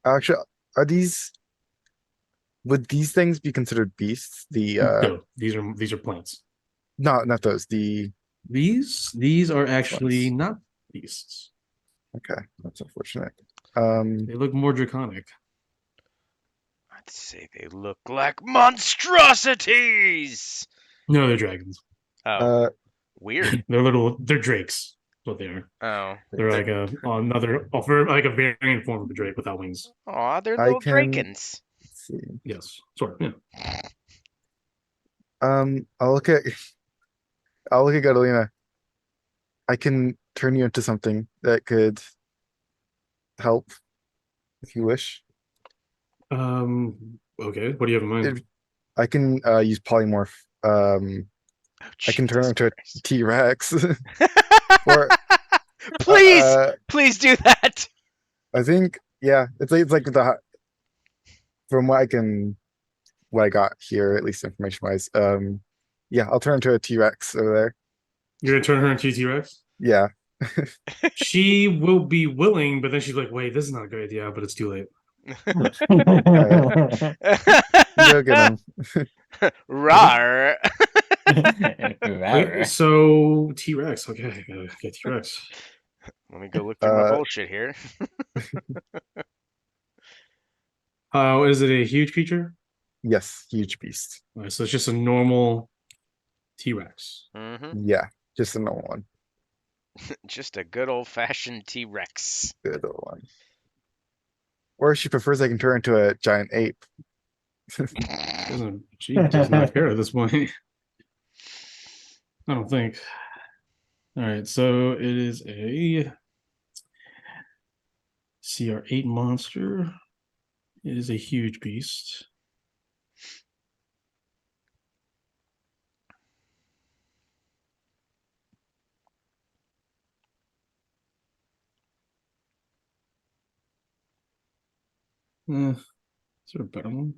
Actually, are these? Would these things be considered beasts? The No, these are plants. no, not those. These are actually not beasts. Okay, that's unfortunate. They look more draconic. I'd say they look like monstrosities. No, they're dragons. Oh, weird. They're drakes. That's what they are. Oh, They're like a variant form of a drake without wings. aw, they're I little can- drakens. Let's see. Yes, sort of. Yeah. I'll look at Catalina. I can turn you into something that could help if you wish. Okay. What do you have in mind? I can use polymorph. Oh, I can turn Jesus into a Christ. T-Rex. Or Please do that. I think, yeah, it's like the from what I got here, at least information wise, yeah, I'll turn into a T-Rex over there. You're gonna turn her into a T-Rex? Yeah. She will be willing, but then she's like, wait, this is not a good idea, but it's too late. Go get him. Rawr. Wait, so T-Rex, okay, I gotta get T-Rex. Let me go look through my bullshit here. Is it a huge creature? Yes, huge beast. All right, so it's just a normal T-Rex. Yeah, just a normal one. Just a good old fashioned T-Rex. Good old one. Or if she prefers, I can turn into a giant ape. She does not care at this point. I don't think. All right, so it is a CR8 monster. It is a huge beast. Is there a better one?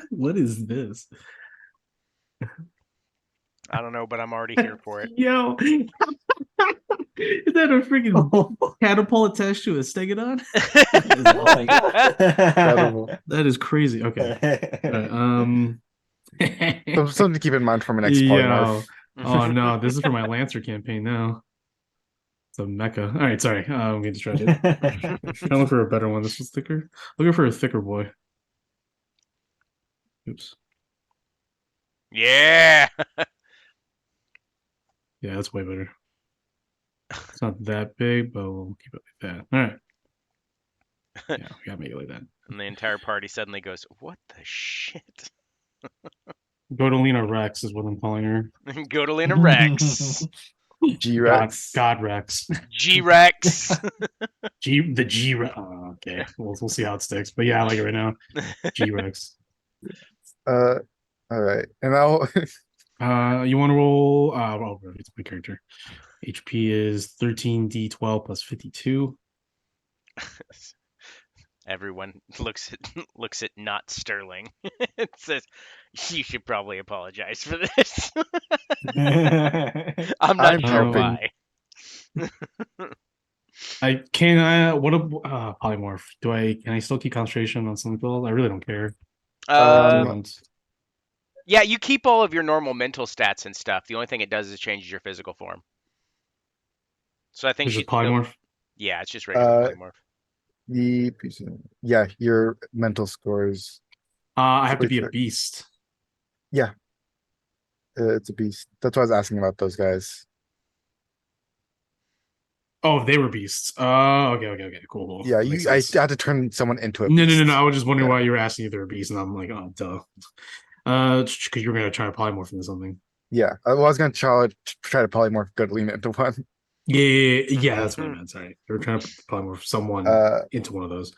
What is this? I don't know, but I'm already here for it. Yo, is that a freaking catapult attached to a stegodon? That is crazy. Okay. Right, Something to keep in mind for my next polymorph. Oh no, this is for my Lancer campaign now. It's a mecha. All right, sorry. I'm getting distracted. I'm looking for a better one. This was thicker. Looking for a thicker boy. Oops. Yeah. Yeah, that's way better. It's not that big, but we'll keep it like that. All right. Yeah, we gotta make it like that. And the entire party suddenly goes, "What the shit?" Godolina Rex is what I'm calling her. Godolina Rex. G-Rex. God Rex. G-Rex. The G Rex. Oh, okay. We'll see how it sticks. But yeah, I like it right now. G Rex. All right. And I'll You want to roll? Well, it's my character. HP is 13d12 plus 52. Everyone looks at not Sterling. It says, "You should probably apologize for this." I'm not sure why. What a polymorph. Can I still keep concentration on some build? I really don't care. Yeah, you keep all of your normal mental stats and stuff. The only thing it does is changes your physical form. So I think she's polymorph. Yeah, it's just regular polymorph. Yeah, your mental scores. I have to be a beast. Yeah. It's a beast. That's why I was asking about those guys. Oh, they were beasts. Okay, cool. Yeah, I had to turn someone into a No. beast. I was just wondering why you were asking if they're a beast, and I'm like, oh, duh. Because you were gonna try to polymorph into something. Yeah, I was gonna try to polymorph Godolina into one. Yeah, that's what I meant. Sorry, they were trying to polymorph someone into one of those.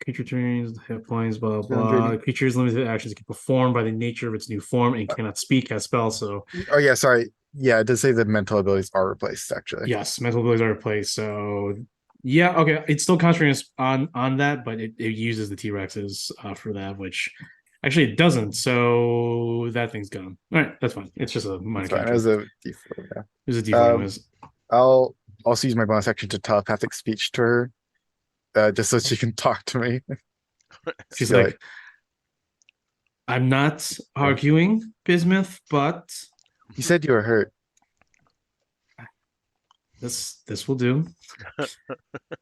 Creature turns, hit points, blah blah. Creature's limited actions can perform by the nature of its new form and cannot speak, cast spells. So. Oh yeah, sorry. Yeah, it does say the mental abilities are replaced. Actually. Yes, mental abilities are replaced. So. Yeah, okay. It's still concentrating on that, but it uses the T-Rexes for that, which actually it doesn't. So that thing's gone. All right, that's fine. It's just a minor. It was a D4. Yeah. It was a D4. I'll also use my bonus action to telepathic speech to her, just so she can talk to me. She's like, "I'm not arguing, Bismuth, but you said you were hurt. This will do."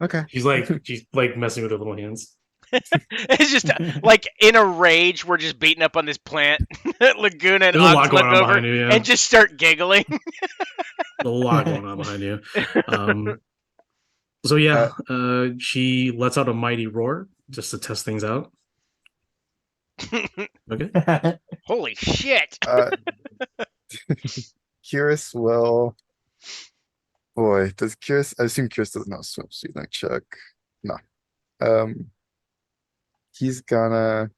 Okay. She's like messing with her little hands. It's just like in a rage, we're just beating up on this plant. Laguna and Ox look over and just start giggling. There's a lot going on behind you. So yeah, she lets out a mighty roar just to test things out. Okay. Holy shit. Curious will. Boy, does Curious? I assume Curious doesn't know swimsuit like Chuck. No. He's gonna.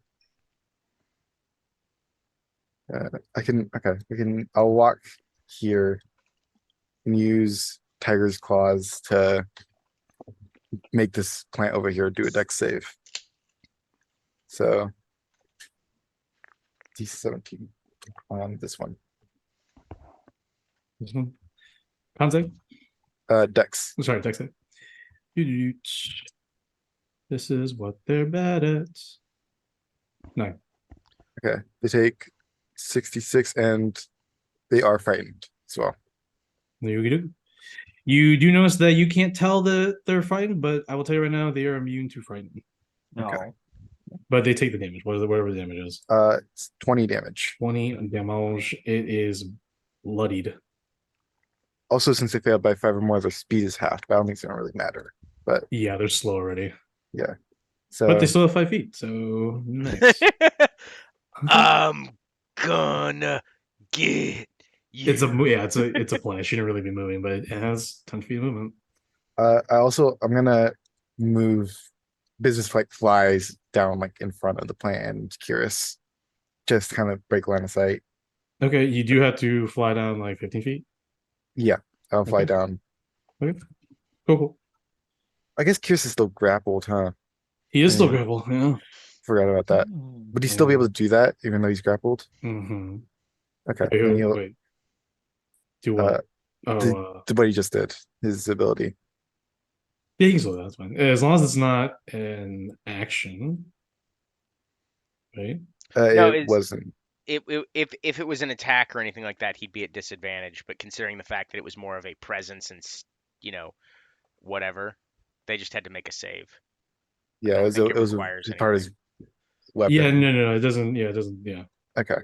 I'll walk here and use Tiger's Claws to make this plant over here do a dex save. So DC 17 on this one. Contact. Dex. Sorry, text it. This is what they're bad at. No. Okay. They take 66 and they are frightened as well. You do notice that you can't tell that they're frightened, but I will tell you right now, they are immune to frightening. No. But they take the damage, whatever the damage is. It's 20 damage. 20 damage. It is bloodied. Also, since they failed by 5 or more, their speed is halved, but I don't think it's gonna really matter. But Yeah, they're slow already. yeah. So But they still have 5 feet, so nice. I'm gonna get you. It's a plant. It shouldn't really be moving, but it has 10 feet of movement. I'm gonna move business like flies down like in front of the plant and curious. Just kind of break line of sight. Okay, you do have to fly down like 15 feet. Yeah, I'll fly Okay. down. Okay. Cool. I guess Curious is still grappled, huh? He is still Yeah. grappled, yeah. Forgot about that. Would he still be able to do that even though he's grappled? Mm-hmm. Okay. Then he'll, Wait. Do what? what he just did, his ability. Yeah, he can still do that, that's fine. As long as it's not an action. Right? No, It wasn't. if it was an attack or anything like that, he'd be at disadvantage. But considering the fact that it was more of a presence and whatever, they just had to make a save. Yeah, don't it was think it it was requires part of his weapon. Yeah, no, it doesn't. Yeah, it doesn't. Yeah. Okay.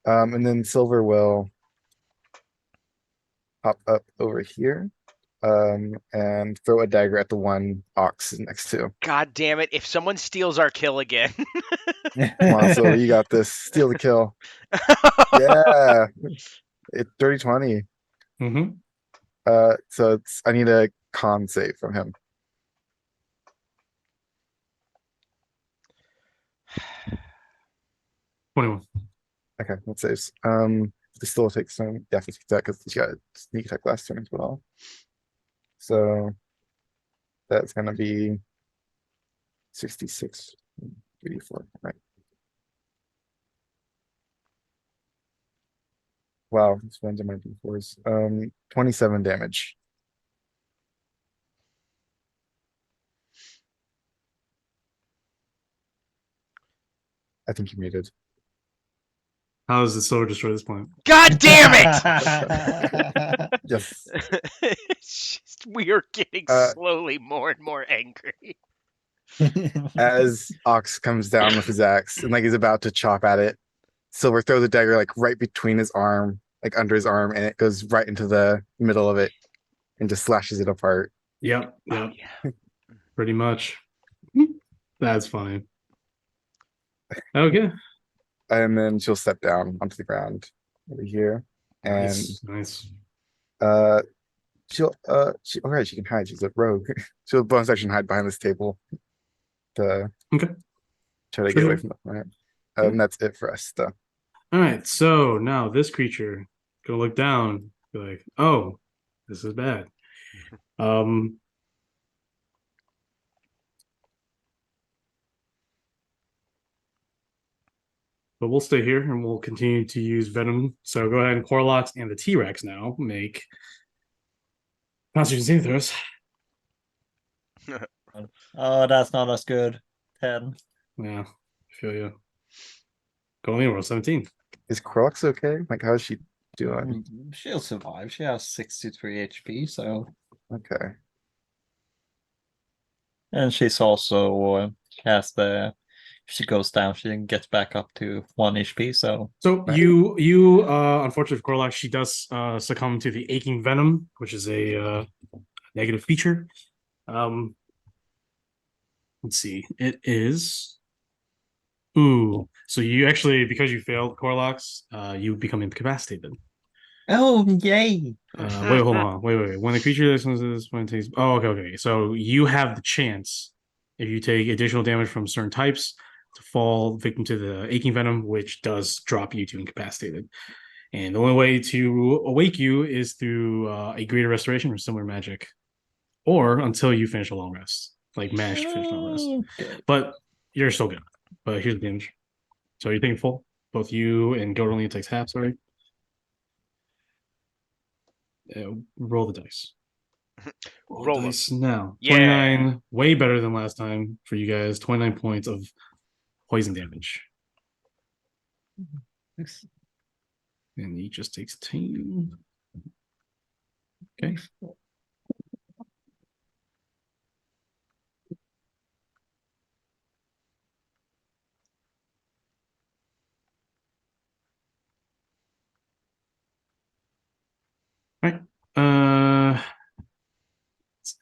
And then Silver will pop up over here. And throw a dagger at the one Ox is next to. God damn it! If someone steals our kill again. Come on, Silver, you got this. Steal the kill. Yeah. It's 30-20. Mm-hmm. So I need a con save from him. $21. Okay, that saves. They still take some definitely that because he's got sneak attack last turn as well. So that's gonna be 66, 84, right? Wow, this one's on my D4s. 27 damage. I think you muted. How does the Silver destroy this plant? God damn it! Yes. It's just we are getting slowly more and more angry. As Ox comes down with his axe and like he's about to chop at it, Silver throws a dagger like right between his arm, like under his arm, and it goes right into the middle of it and just slashes it apart. Yep. Oh, yeah. Pretty much. That's funny. Okay. And then she'll step down onto the ground over here. And Nice. she can hide. She's a rogue. She'll bonus action hide behind this table to try to get away from the plant. And that's it for us though. All right, so now this creature gonna look down, be like, "Oh, this is bad." But we'll stay here and we'll continue to use Venom. So go ahead and Corlox and the T-Rex now make Constitution saving throws. Oh, that's not as good. 10. Yeah, I feel you. Go on, roll 17. Is Crocs okay? Like, how's she doing? She'll survive. She has 63 HP, so. Okay. And she's also has the. If she goes down, she gets back up to 1 HP. So. You unfortunately for Corlox, she does succumb to the aching venom, which is a negative feature. Let's see. It is. Ooh, so you actually, because you failed Corlox, you become incapacitated. Oh, yay! Wait, hold on. Wait. When the creature listens to this, when it takes. Oh, okay. So you have the chance, if you take additional damage from certain types, to fall victim to the aching venom, which does drop you to incapacitated. And the only way to awake you is through a greater restoration or similar magic. or until you finish a long rest, like manage to finish a long rest. Okay. But you're still good. But here's the damage. So you're taking full. Both you and Goderlina takes half. Sorry. Roll the dice. Roll 'em. dice now. Yeah. 29, way better than last time for you guys. 29 points of poison damage. And he just takes 10. Okay. All right.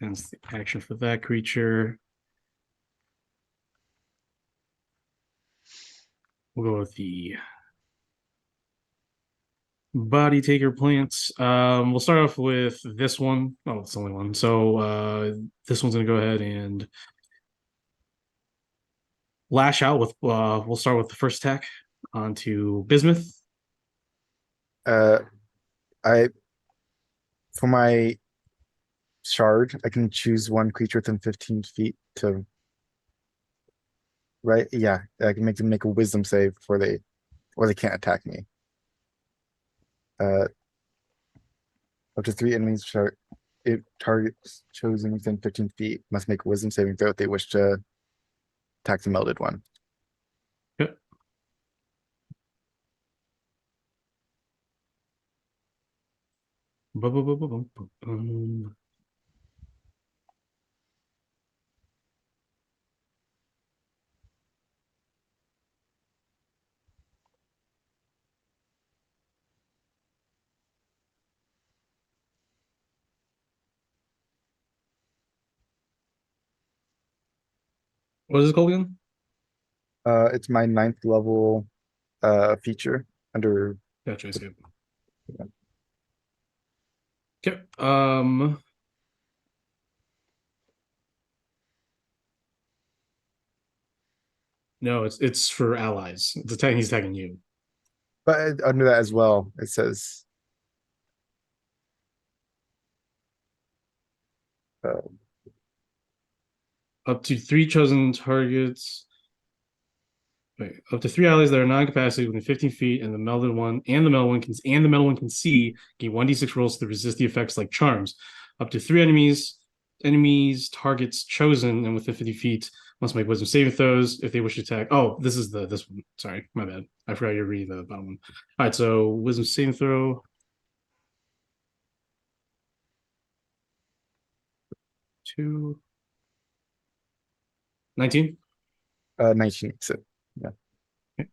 Ends the action for that creature. We'll go with the body taker plants. We'll start off with this one. Oh, it's the only one. So this one's gonna go ahead and lash out with we'll start with the first attack onto Bismuth. I for my shard, I can choose one creature within 15 feet to. Right? Yeah, I can make them make a wisdom save before they, or they can't attack me. Up to 3 enemies it targets chosen within 15 feet must make a wisdom saving throw if they wish to attack the melded one. Yep. What is it called again? It's my 9th level feature under. Gotcha. I see it. Yeah. Okay. No, it's for allies. It's attacking. He's attacking you. But under that as well, it says Up to 3 chosen targets. Wait, up to 3 allies that are non-capacitated within 15 feet, and the melded one can see gain 1d6 rolls to resist the effects like charms. Up to 3 enemies targets chosen and within 50 feet must make wisdom saving throws if they wish to attack. Oh, this is this one. Sorry, my bad. I forgot you read the bottom one. All right, so wisdom saving throw. 2. 19. 19. So yeah. Okay.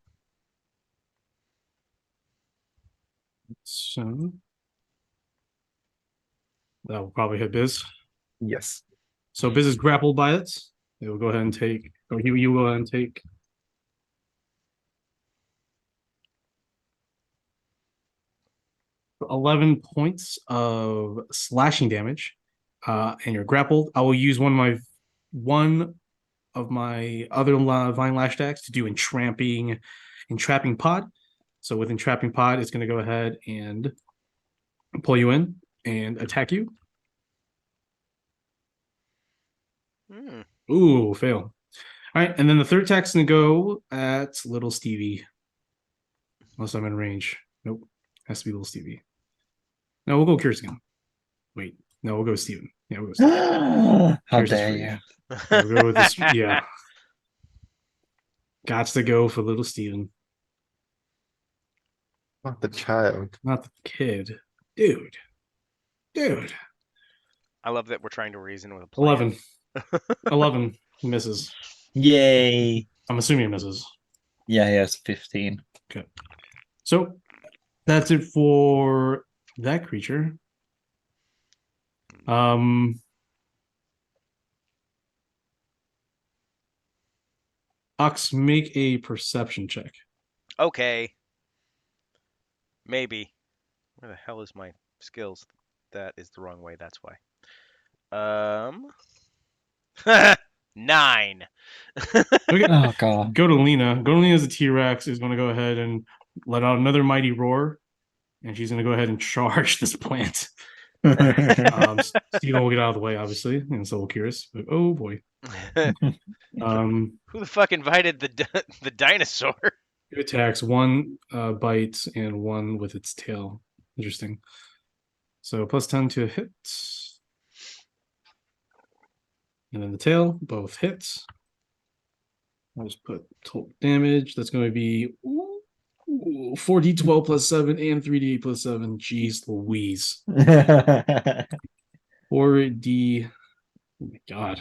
So that will probably hit Biz. Yes. So Biz is grappled by it. They will go ahead and take, or you will go ahead and take 11 points of slashing damage. And you're grappled. I will use one of my other Vine Lash attacks to do entrapping pod. So with entrapping pod, it's going to go ahead and pull you in and attack you. Ooh, fail. All right, and then the third attack's going to go at little Stevie. Unless I'm in range. Nope, has to be little Stevie. No, we'll go Curious again. Wait, no, we'll go Steven. Yeah, we'll go Steven. How dare you? We'll go with this. Yeah. Gots to go for little Steven. Not the child. Not the kid. Dude. I love that we're trying to reason with a plan. 11 misses. Yay. I'm assuming it misses. Yeah, he has 15. Okay. So that's it for that creature. Ox, make a perception check. Okay. Maybe. Where the hell is my skills? That is the wrong way, that's why. 9. Okay. Oh god. Goderlina. Goderlina's a T-Rex is going to go ahead and let out another mighty roar, and she's going to go ahead and charge this plant. Steven will get out of the way, obviously, and so we'll curious. But, oh boy. Um, Who the fuck invited the dinosaur? 2 attacks, 1 bite and 1 with its tail. Interesting. So +10 to hit. And then the tail, both hits. I'll just put total damage. That's going to be 4d12 +7 and 3d8 +7. Jeez Louise. 4d. Oh my god.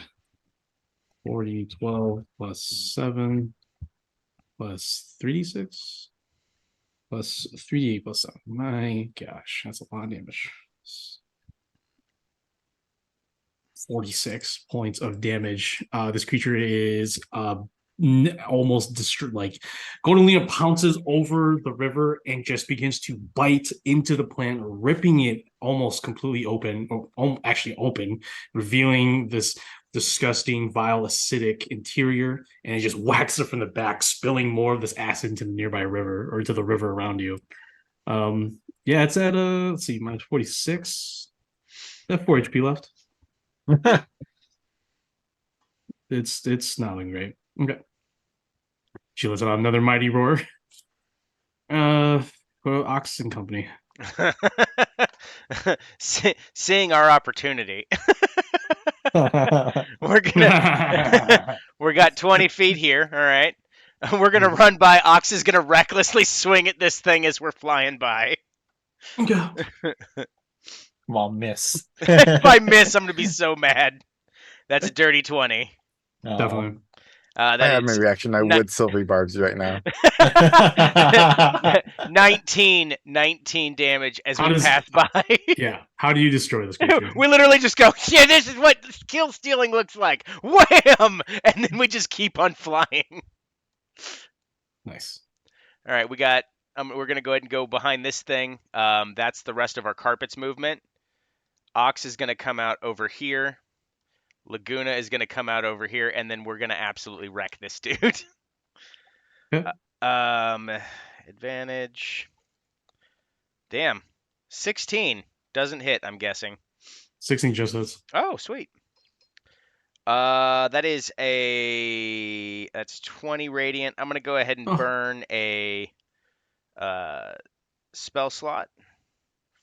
4d12 +7 +3d6 +3d8 +7. My gosh, that's a lot of damage. 46 points of damage. This creature is almost destroyed. Like Golden pounces over the river and just begins to bite into the plant, ripping it almost completely open, or actually open, revealing this disgusting, vile, acidic interior, and it just whacks it from the back, spilling more of this acid into the nearby river or into the river around you. Yeah, it's at let's see, minus 46. That 4 HP left. It's not looking great. Okay. She lets out another mighty roar. Well, Ox and Company. Seeing our opportunity. We're gonna we got 20 feet here, all right. We're gonna run by. Ox is gonna recklessly swing at this thing as we're flying by. Okay. Well, miss. If I miss, I'm gonna be so mad. That's a dirty 20. Oh. Definitely. I That have my is reaction. I would silvery barbs right now. 19 damage as How we does- pass by. Yeah. How do you destroy this creature? We literally just go, yeah, this is what kill stealing looks like. Wham! And then we just keep on flying. Nice. All right, we got. We're gonna go ahead and go behind this thing. That's the rest of our carpets movement. Ox is gonna come out over here. Laguna is gonna come out over here, and then we're gonna absolutely wreck this dude. Okay. Advantage. Damn, 16 doesn't hit. I'm guessing. 16 just hits. Oh, sweet. That's 20 radiant. I'm gonna go ahead and burn a spell slot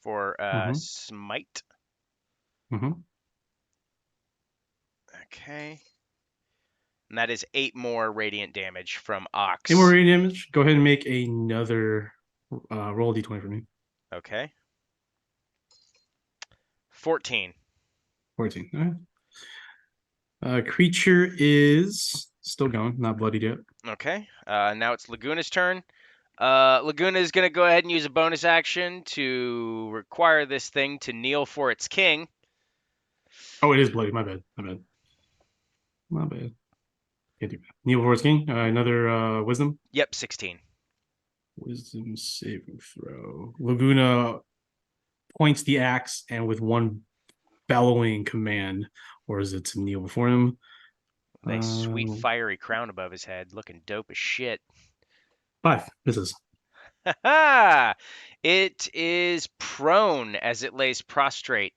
for smite. Okay. And that is 8 more radiant damage from Ox. 8 more radiant damage. Go ahead and make another roll d20 for me. Okay. 14. 14. All right. Creature is still going, not bloodied yet. Okay. Now it's Laguna's turn. Laguna is going to go ahead and use a bonus action to require this thing to kneel for its king. Oh, it is bloody. My bad. Can't do that. Kneel for its king. Another wisdom. Yep, 16. Wisdom saving throw. Laguna points the axe and with one bellowing command, or is it to kneel before him? Nice sweet fiery crown above his head, looking dope as shit. 5 misses. It is prone as it lays prostrate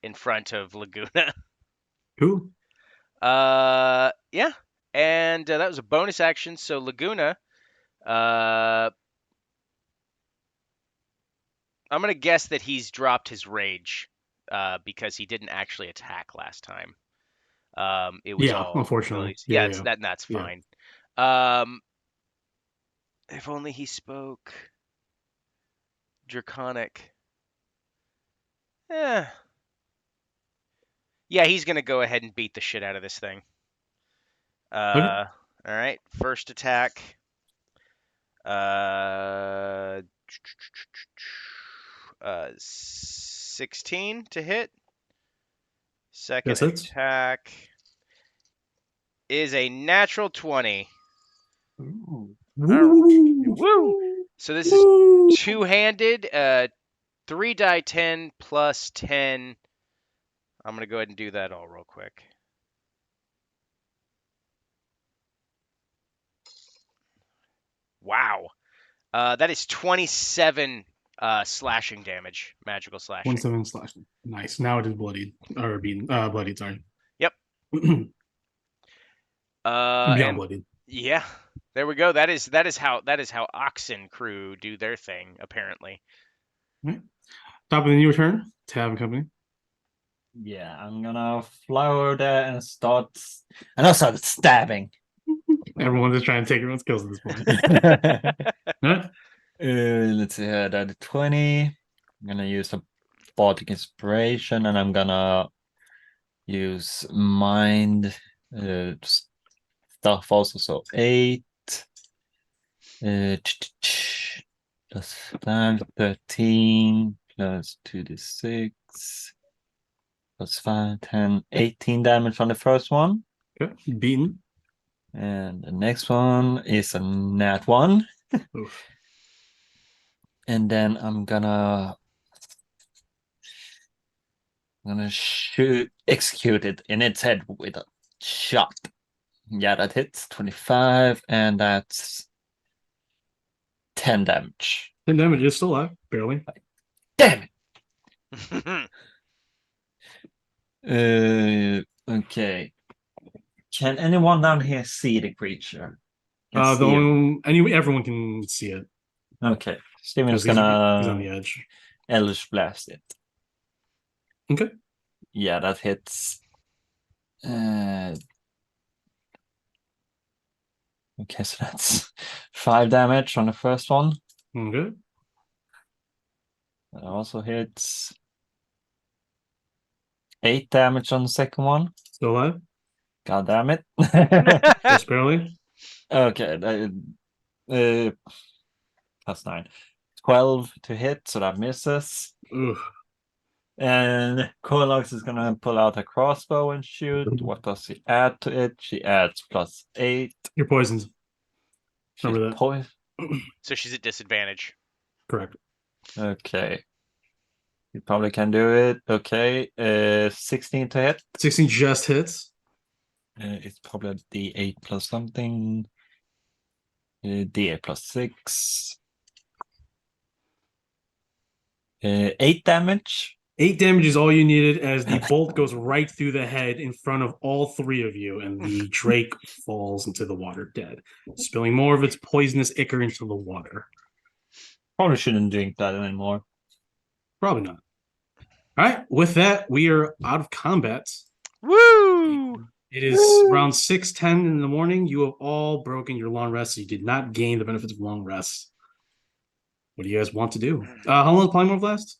in front of Laguna. Who? Yeah. And that was a bonus action. So Laguna, I'm gonna guess that he's dropped his rage, because he didn't actually attack last time. It was all unfortunately. abilities. Yeah, that's fine. If only he spoke Draconic. Yeah, he's gonna go ahead and beat the shit out of this thing. Okay. All right, first attack. 16 to hit. Second attack is a natural 20. Ooh. Woo! So this is two-handed. 3 die 10 plus 10. I'm gonna go ahead and do that all real quick. Wow. That is 27 Slashing damage, magical slashing. 27 slashing. Nice. Now it is bloodied or being bloodied. Sorry. Yep. Beyond And bloodied. yeah, there we go. That is how Oxen crew do their thing, apparently. Top of the new turn. Tavern Company. Yeah, I'm gonna fly over there and start stabbing. Everyone is trying to take everyone's kills at this point. Alright. Let's see here. That 20. I'm gonna use a bardic inspiration, and I'm gonna use mind stuff also. So 8 plus 5, 13 plus 2d6 plus 5, 10, 18 damage on the first one. Okay. Beaten. And the next one is a nat 1. Oof. And then I'm gonna execute it in its head with a shot. Yeah, that hits 25, and that's 10 damage. 10 damage is still alive, barely. Damn it. Okay. Can anyone down here see the creature? Can see him? Everyone can see it. Okay. Steven's 'Cause he's on gonna the edge. Eldritch Blast it. Okay. Yeah, that hits. Okay, so that's 5 damage on the first one. Okay. That also hits 8 damage on the second one. Still alive, God damn it. just barely. Okay, plus 9. 12 to hit, so that misses. Ugh. And Kolox is gonna pull out a crossbow and shoot. What does she add to it? She adds plus 8. You're poisoned. She's Remember that. So she's at disadvantage. Correct. Okay. You probably can do it. Okay. 16 to hit. 16 just hits. It's probably a D8 plus something. D8 plus 6. 8 damage. 8 damage is all you needed as the bolt goes right through the head in front of all three of you, and the Drake falls into the water dead, spilling more of its poisonous ichor into the water. Probably shouldn't drink that anymore. Probably not. All right, with that, we are out of combat. Woo! It is around 6:10 in the morning. You have all broken your long rest, so you did not gain the benefits of long rest. What do you guys want to do? How long does Polymorph last?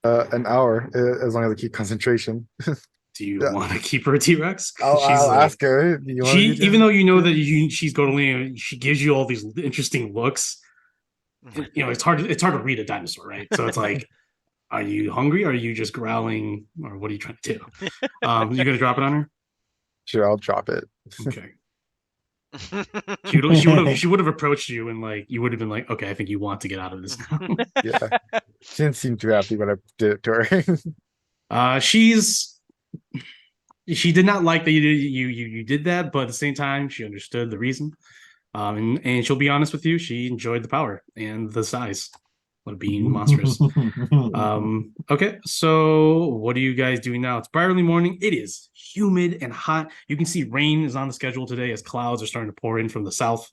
An hour, as long as I keep concentration. Do you want to keep her a T-Rex? I'll ask her. Do you want me to? Even though you know that she's totally, she gives you all these interesting looks. You know, it's hard to read a dinosaur, right? So it's like, are you hungry? Or are you just growling? Or what are you trying to do? You gonna drop it on her? Sure, I'll drop it. Okay. She would have approached you and like you would have been like, okay, I think you want to get out of this now. Yeah, she didn't seem too happy when I did it to her. She did not like that you did that, but at the same time, she understood the reason. And she'll be honest with you, she enjoyed the power and the size of being monstrous. Okay, so what are you guys doing now? It's bright early morning. It is humid and hot. You can see rain is on the schedule today as clouds are starting to pour in from the south,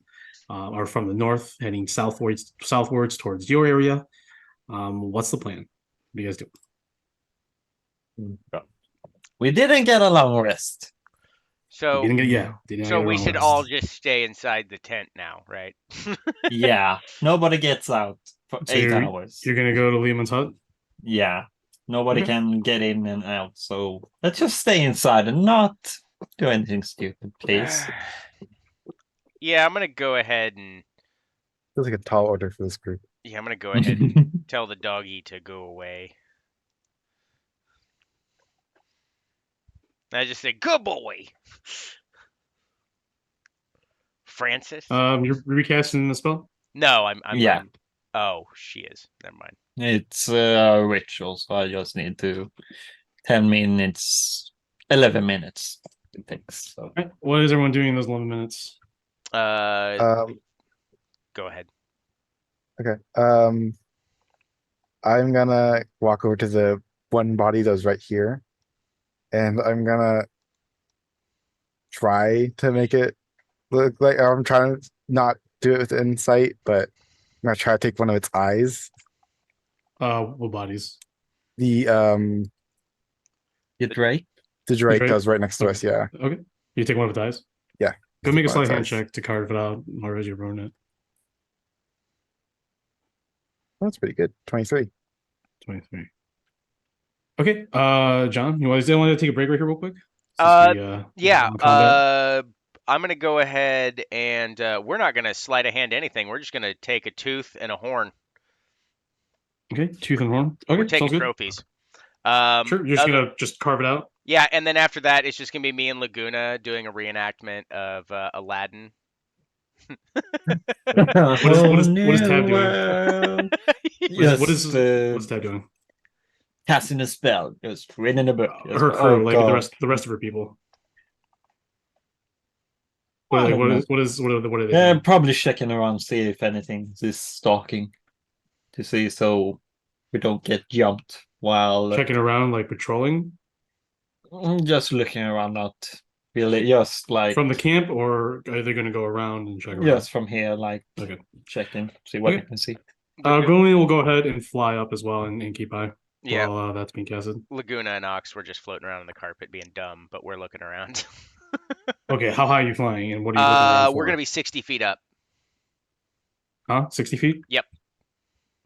or from the north, heading southwards towards your area. What's the plan? What do you guys do? We didn't get a long rest. So we should all just stay inside the tent now, right? Yeah, nobody gets out for 8 hours. You're gonna go to Lehman's hut? Yeah, nobody can get in and out, so let's just stay inside and not do anything stupid, please. Yeah, I'm gonna go ahead and. Feels like a tall order for this group. Yeah, I'm gonna go ahead and tell the doggy to go away. I just say, "Good boy, Francis." You're recasting the spell? No, I'm. Yeah. Oh, she is. Never mind. It's a ritual, so I just need to 10 minutes, 11 minutes it takes. So. Right. What is everyone doing in those 11 minutes? Go ahead. Okay. I'm gonna walk over to the one body that was right here. And I'm gonna try to make it look like I'm trying to not do it with insight, but I'm gonna try to take one of its eyes. What bodies? The The Drake. the Drake Drake? that was right next to Okay. us, yeah. Okay. You take one of its eyes? Yeah. Go make a Take one of sleight hand its eyes. check to carve it out, or as you ruin it. That's pretty good. 23. 23. Okay, John, you want to take a break right here real quick? Uh, Since Yeah. combat? I'm gonna go ahead and we're not gonna sleight of hand anything. We're just gonna take a tooth and a horn. Okay, tooth and horn. We're Okay, taking sounds good. trophies. Sure, you're just gonna just carve it out. Yeah, and then after that, it's just gonna be me and Laguna doing a reenactment of Aladdin. What is Tab doing? world. What Yes, what's Tab doing? casting a spell. Just written in a book. Just- Her crew, oh, like God. the rest of her people. I don't know. What are they doing? Probably checking around, see if anything is stalking, to see so we don't get jumped while Checking around, like patrolling just looking around, not really, just like from the camp, or are they gonna go around and check around? just from here, like Okay. checking, see what Okay. we can see. Gomlin will go ahead and fly up as well and keep eye Yeah, while that's being casted. Laguna and Ox were just floating around on the carpet being dumb, but we're looking around. Okay, how high are you flying, and what are you looking around for? We're gonna be 60 feet up. Huh? 60 feet? Yep.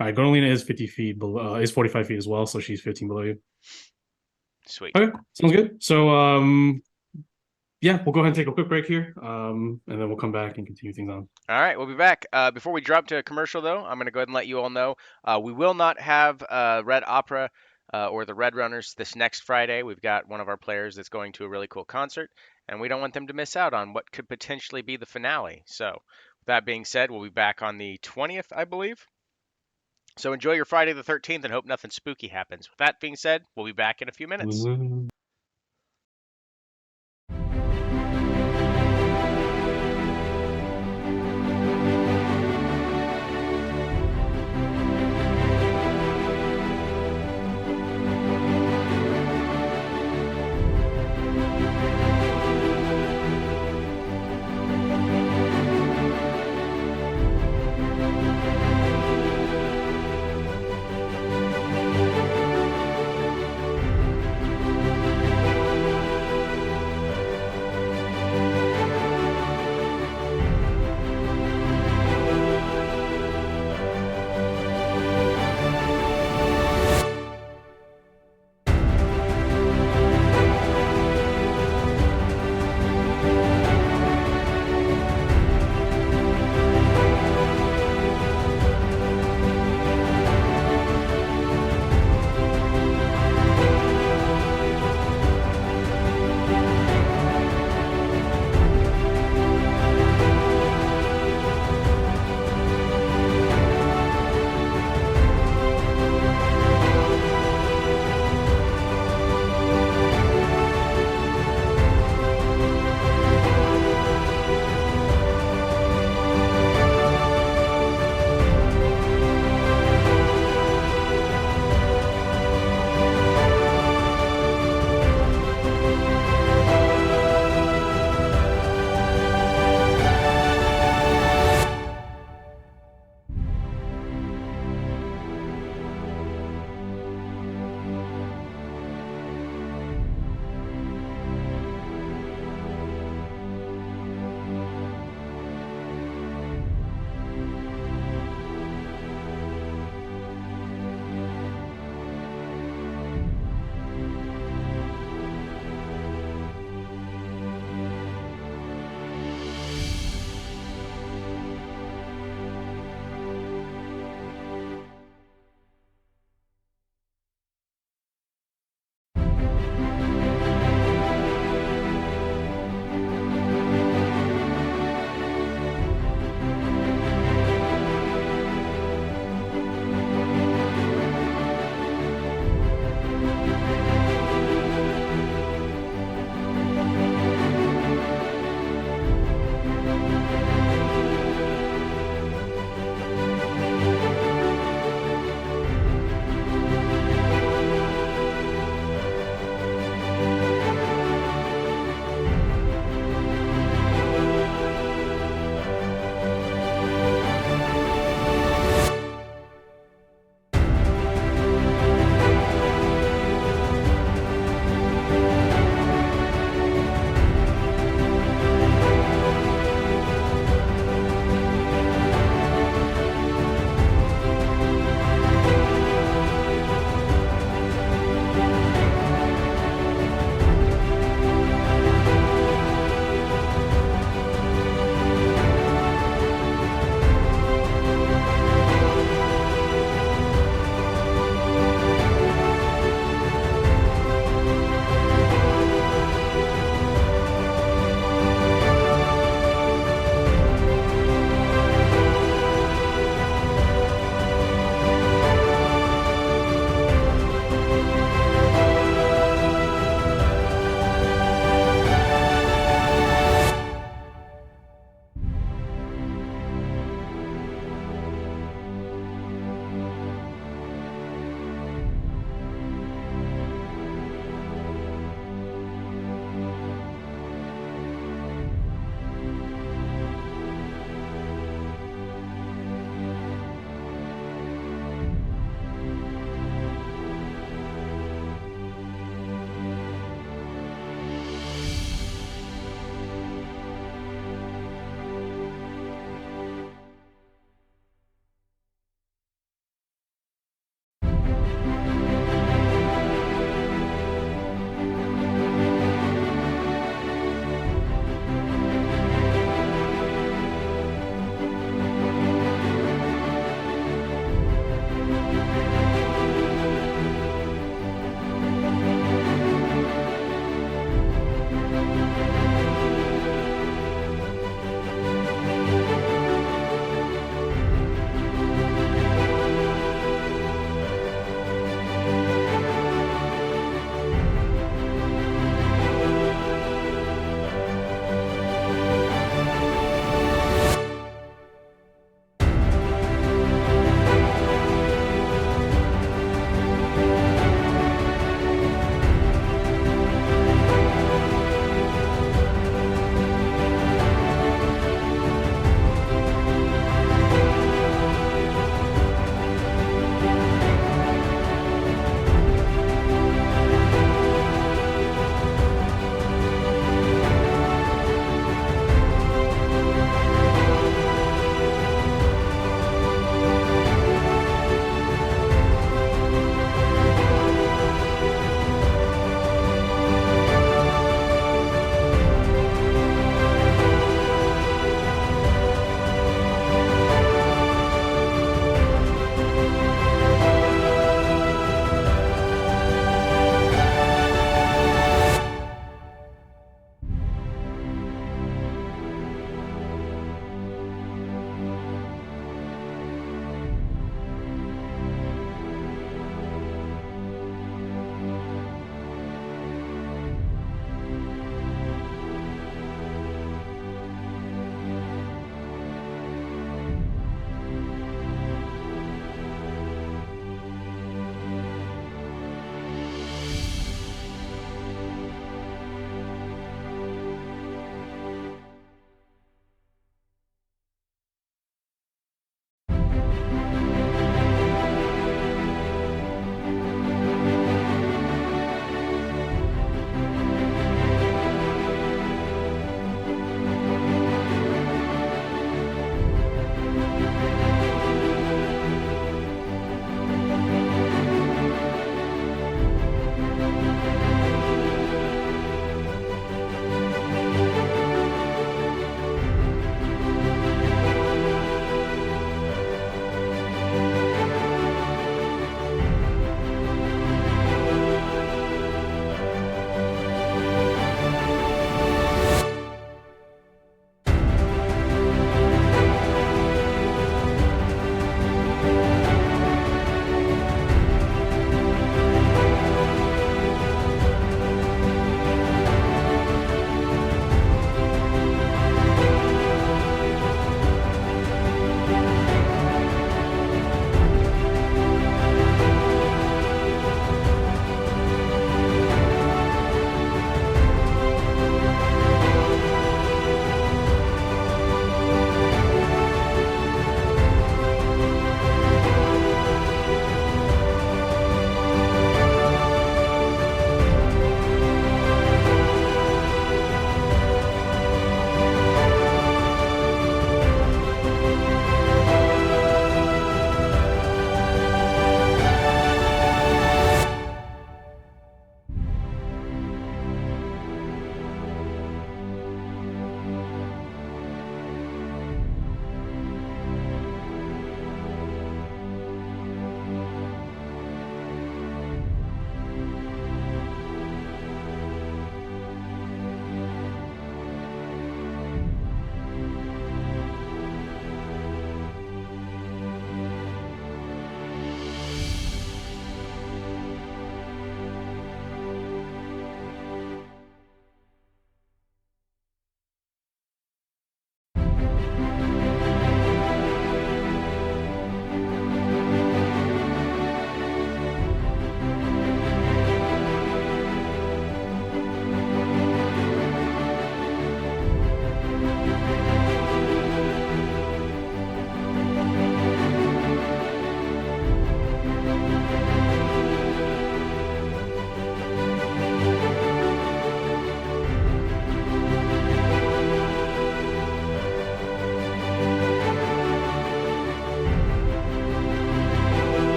All right, Gorlina is 50 feet below, is 45 feet as well, so she's 15 below you. Sweet. Okay, sounds good. So, yeah, we'll go ahead and take a quick break here, and then we'll come back and continue things on. All right, we'll be back. Before we drop to a commercial, though, I'm going to go ahead and let you all know we will not have Red Opera or the Red Runners this next Friday. We've got one of our players that's going to a really cool concert, and we don't want them to miss out on what could potentially be the finale. So, with that being said, we'll be back on the 20th, I believe. So enjoy your Friday the 13th and hope nothing spooky happens. With that being said, we'll be back in a few minutes.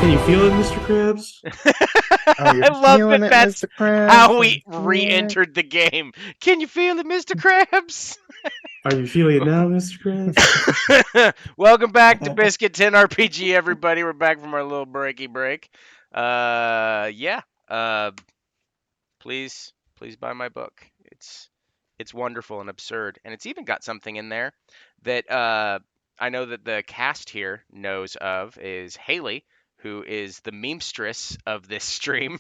Can you feel it, Mr. Krabs? Are you I love feeling that it, that's Mr. Krabs? how Are we you feeling it? re-entered the game. Can you feel it, Mr. Krabs? Are you feeling it now, Mr. Krabs? Welcome back to Biscuit 10 RPG, everybody. We're back from our little breaky break. Yeah. Please buy my book. It's wonderful and absurd, and it's even got something in there that I know that the cast here knows of is Haley, who is the memestress of this stream.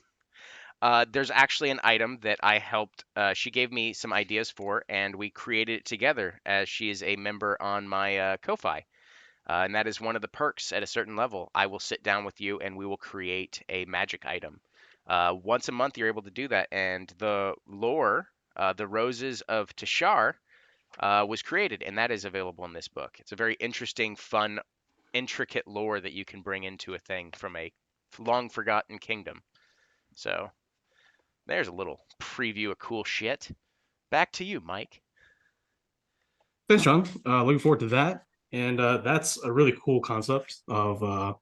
There's actually an item that I helped. She gave me some ideas for, and we created it together as she is a member on my Ko-Fi. And that is one of the perks at a certain level. I will sit down with you and we will create a magic item. Once a month, you're able to do that. And the lore, the Roses of Tashar, was created, and that is available in this book. It's a very interesting, fun, intricate lore that you can bring into a thing from a long forgotten kingdom. So there's a little preview of cool shit. Back to you, Mike. Thanks, Sean. Looking forward to that. And that's a really cool concept of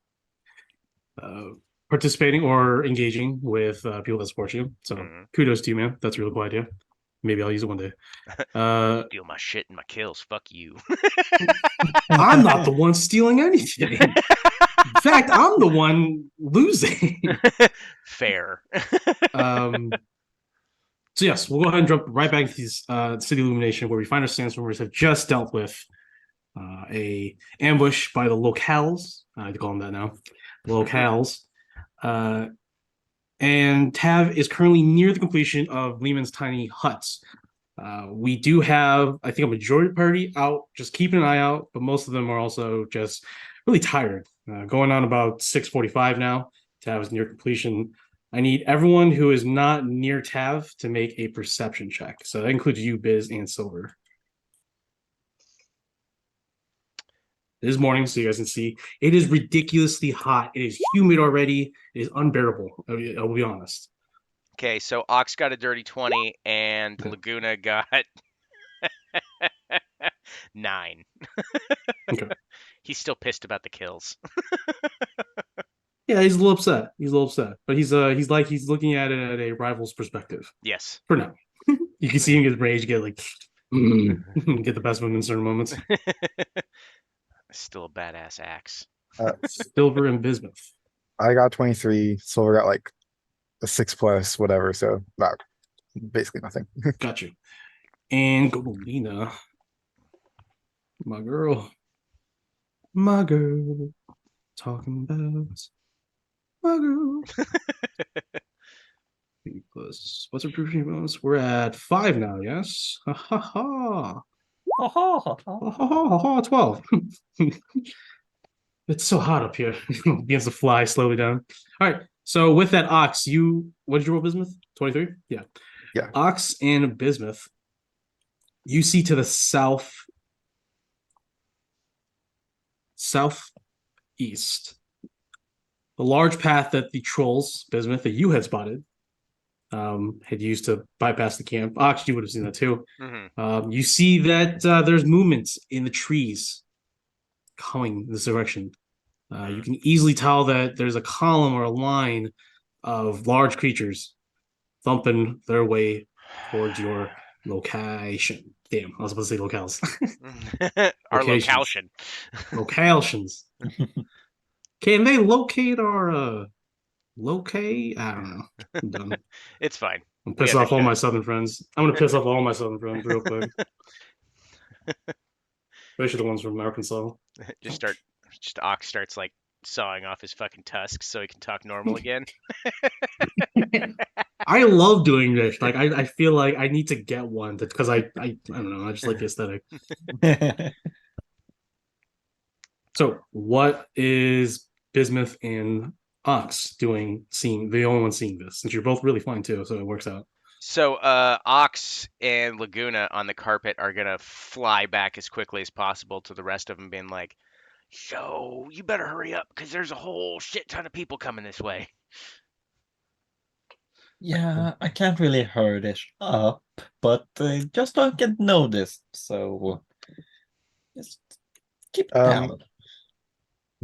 participating or engaging with people that support you. So kudos to you, man. That's a really cool idea. Maybe I'll use it one day. Steal my shit and my kills. Fuck you. I'm not the one stealing anything. In fact, I'm the one losing. Fair. So yes, we'll go ahead and jump right back to these City Illumination, where we find our Sandstormers have just dealt with a ambush by the locales. I call them that now. The locales. And Tav is currently near the completion of Lehman's tiny huts. We do have, I think, a majority party out, just keeping an eye out, but most of them are also just really tired. Going on about 6:45 now. Tav is near completion. I need everyone who is not near Tav to make a perception check. So that includes you, Biz, and Silver. It is morning, so you guys can see. It is ridiculously hot. It is humid already. It is unbearable. I will be honest. Okay, so Ox got a dirty 20, and Laguna got 9. Okay. He's still pissed about the kills. Yeah, he's a little upset. But he's looking at it at a rival's perspective. Yes. For now. You can see him get rage, get like get the best of him in certain moments. Still a badass axe. Silver and bismuth. I got 23. Silver got like a 6+, whatever. So not basically nothing. Got you. And Gobelina. My girl. Talking about my girl. Plus, what's our proofing bonus? We're at 5 now, yes? Ha ha ha. Ha ha ha ha. 12. It's so hot up here. It begins to fly slowly down. All right. So with that, Ox, what did you roll, bismuth? 23? Yeah. Yeah. Ox and bismuth. You see to the southeast, the large path that the trolls, bismuth, that you had spotted, had used to bypass the camp. Ox, you would have seen that too. You see that there's movements in the trees coming this direction. You can easily tell that there's a column or a line of large creatures thumping their way towards your location. Damn, I was supposed to say locales. Our location. Locations. Can they locate our locate? I don't know. I'm done. It's fine. I'm pissed off all my southern friends. I'm gonna piss off all my southern friends real quick. Especially the ones from Arkansas. Just Ox starts like sawing off his fucking tusks so he can talk normal again. I love doing this. Like I feel like I need to get one because I don't know. I just like the aesthetic. So what is bismuth and Ox doing? Seeing the only one seeing this, since you're both really fine too, so it works out. So Ox and Laguna on the carpet are gonna fly back as quickly as possible to the rest of them, being like, "So you better hurry up because there's a whole shit ton of people coming this way." Yeah, I can't really hurry this up, but just don't get noticed. So just keep it down.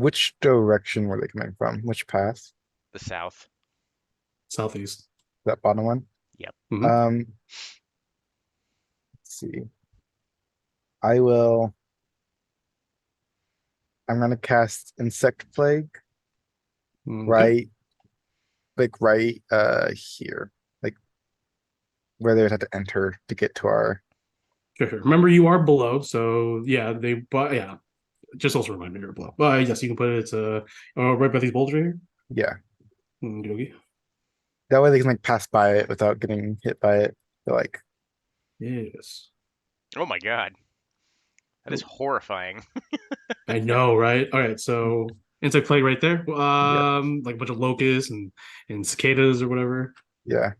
Which direction were they coming from? Which path? The south. Southeast. That bottom one? Yep. Mhm. Let's see. I will. I'm gonna cast Insect Plague Okay. right, like right here, like where they would have to enter to get to our. Sure. Remember, you are below, so yeah, but yeah, just also remind me you're below. Yes, you can put it right by these boulders right here. Yeah, Okay. that way they can like pass by it without getting hit by it. They're like, Yes. Oh my god. That is horrifying. I know, right? All right, so insect plague right there. Like a bunch of locusts and cicadas or whatever. yeah.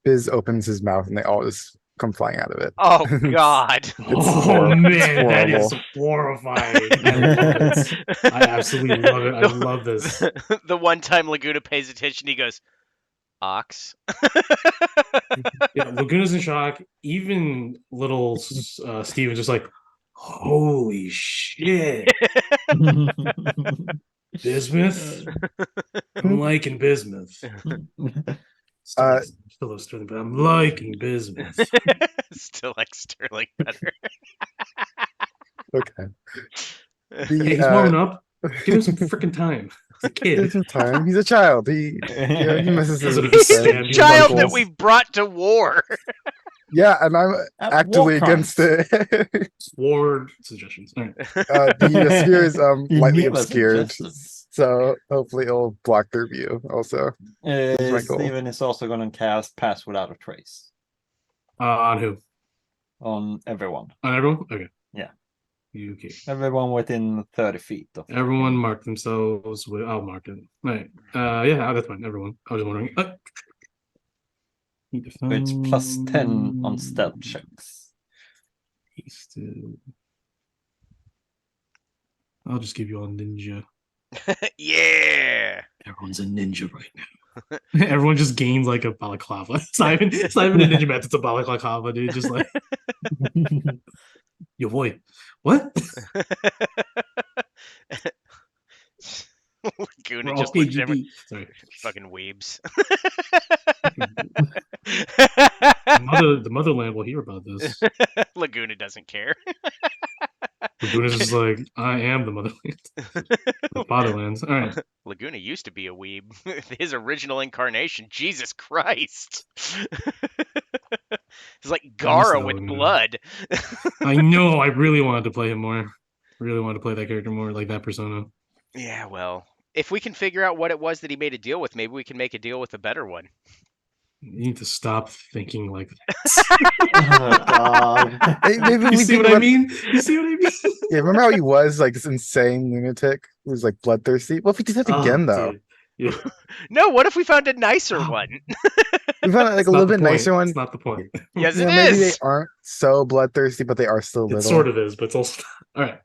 Biz opens his mouth and they all just come flying out of it. Oh god. Oh man, that is horrible. horrifying. I love it. I absolutely love it. I love this. The one time Laguna pays attention, he goes, Ox. Yeah, Laguna's in shock. Even little Steven's just like, holy shit. Bismuth? I'm liking bismuth. Still love Sterling, but I'm liking bismuth. Still like Sterling better. Okay. Hey, he's warming up. Give him some freaking time. He's a Give kid. him time. He's a child. He messes That's with what his he He's said. a He's child that Michael. we've brought to war. Yeah, and I'm actively against it. Sword suggestions. All right. The sphere is You lightly never obscured, suggested. so hopefully it'll block their view. Also, my goal. Steven is also going to cast Pass Without a Trace On who? on everyone. On everyone? Okay. Yeah. Okay. Everyone within 30 feet of Everyone mark themselves with. I'll mark it. Right. Yeah, that's fine. Everyone. I was just wondering. So it's plus 10 on stealth checks. I'll just give you all ninja. Yeah. Everyone's a ninja right now. Everyone just gains like a balaclava. It's not even a ninja match, it's a balaclava, dude. Just like yo boy. What? Laguna We're just all looked at everyone. KGB. Sorry. Fucking weebs. The motherland will hear about this. Laguna doesn't care. Laguna's just like, I am the motherland. The fatherlands. All right. Laguna used to be a weeb. His original incarnation. Jesus Christ. It's like Gara that with Laguna. blood. I know. I really wanted to play him more. Really wanted to play that character more, like that persona. Yeah, well, if we can figure out what it was that he made a deal with, maybe we can make a deal with a better one. You need to stop thinking like Oh, God. Hey, maybe You we see can what I mean? You see what I mean? Yeah, remember how he was like this insane lunatic who was like bloodthirsty? What if we did that again though? Dude. Yeah. No, what if we found a nicer one? We found like It's a not little the bit point. nicer one. It's not the point. Yes, You it know, maybe they is. aren't so bloodthirsty, but they are still It little. sort of is, but it's also all right.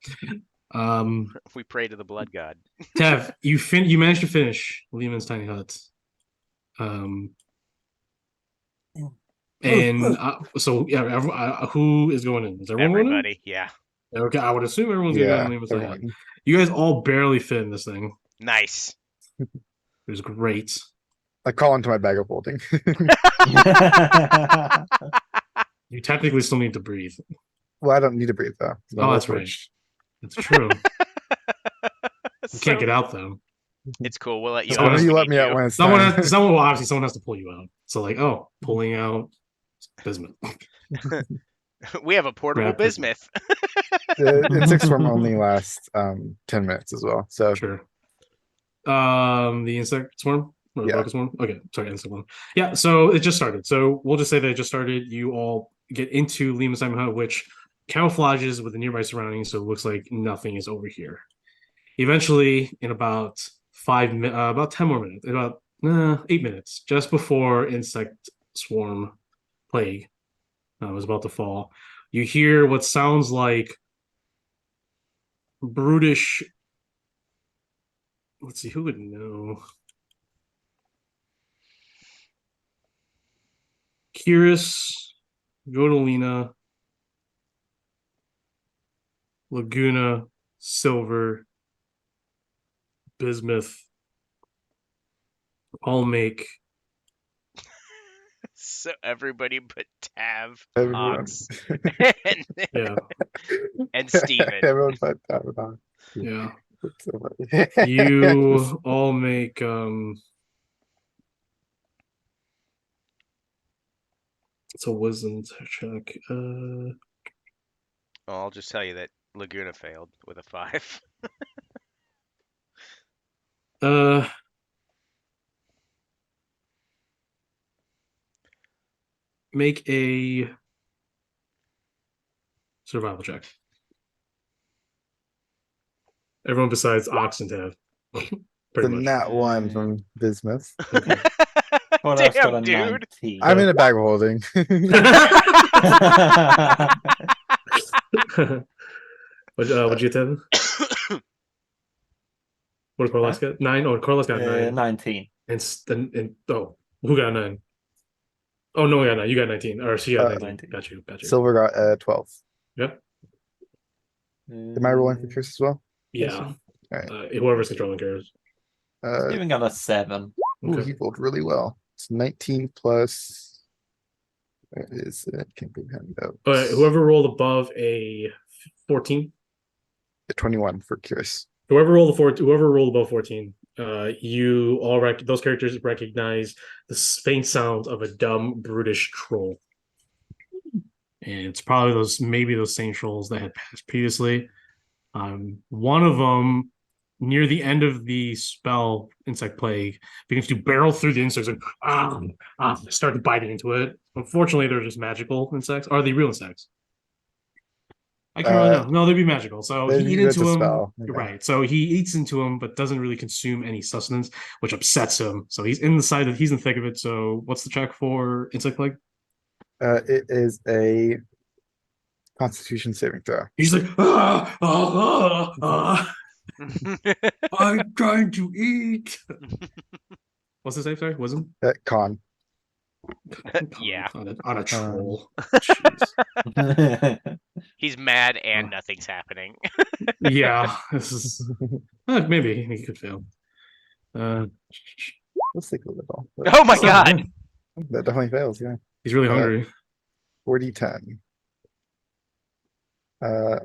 We pray to the blood god. Tav, you managed to finish Lehman's tiny hut. And so yeah, who is going in? Is everyone going in? Everybody, yeah. Okay, I would assume everyone's gonna go in Yeah, Lehman's tiny hut. everyone. You guys all barely fit in this thing. Nice. It was great. I call into my bag of holding. You technically still need to breathe. Well, I don't need to breathe though. Oh, that's right. That's true. You can't get out though. It's cool. We'll let you Someone out. has if You we let need me out to. when it's Someone time. has, someone well, obviously someone has to pull you out. So like, oh, pulling out bismuth. We have a portable Grab bismuth. bismuth. The insect swarm only lasts 10 minutes as well. So Sure. The insect swarm or the Yeah. locust swarm. Okay, sorry, insect swarm. Yeah, so it just started. So we'll just say that it just started. You all get into Lehman's Tiny Hut, which camouflages with the nearby surroundings, so it looks like nothing is over here. Eventually, in about 10 more minutes, about 8 minutes, just before insect swarm plague was about to fall, you hear what sounds like brutish. Let's see, who would know? Kiris, Godolina, Laguna, Silver, bismuth. I'll make So everybody but Tav, Everyone. Ox, and, yeah. and Steven. Everyone but that. Yeah. That's so funny. You all make it's a wisdom check. Well, I'll just tell you that Laguna failed with a 5. Uh make a survival check. Everyone besides Ox and Tav. The Pretty much. nat one from Bismuth. What else got Damn, a dude. 19? I'm in a bag of holding. What'd you get, Tav? What did Carlos get? 9? Oh, Carlos got 9. 19. And oh, who got 9? Oh no, we got 9. You got 19. Or she got 19. 19. Got you. Silver got 12. Yeah. Am I rolling for Chris as well? Yeah. Alright. Whoever's controlling cares. Steven got a 7. Ooh, Okay. he rolled really well. It's 19 plus. Where is it? Can't be handed out. Whoever rolled above a 14. 21 for Curious. Whoever rolled above 14, you all those characters recognize the faint sound of a dumb, brutish troll. And it's probably those same trolls that had passed previously. One of them, near the end of the spell, Insect Plague, begins to barrel through the insects and start biting into it. Unfortunately, they're just magical insects. Are they real insects? I can't really know. No, they'd be magical. So he eats into him. Spell. Okay. Right. So he eats into him, but doesn't really consume any sustenance, which upsets him. So he's in the thick of it. So what's the check for Insect Plague? It is a Constitution saving throw. He's like, I'm trying to eat. What's the save? Sorry, wisdom. Con. Yeah. On a troll. Jeez. He's mad and nothing's happening. Yeah, this is maybe he could fail. Let's take a little. Oh my god. That definitely fails, yeah. He's really hungry. 40-10. Not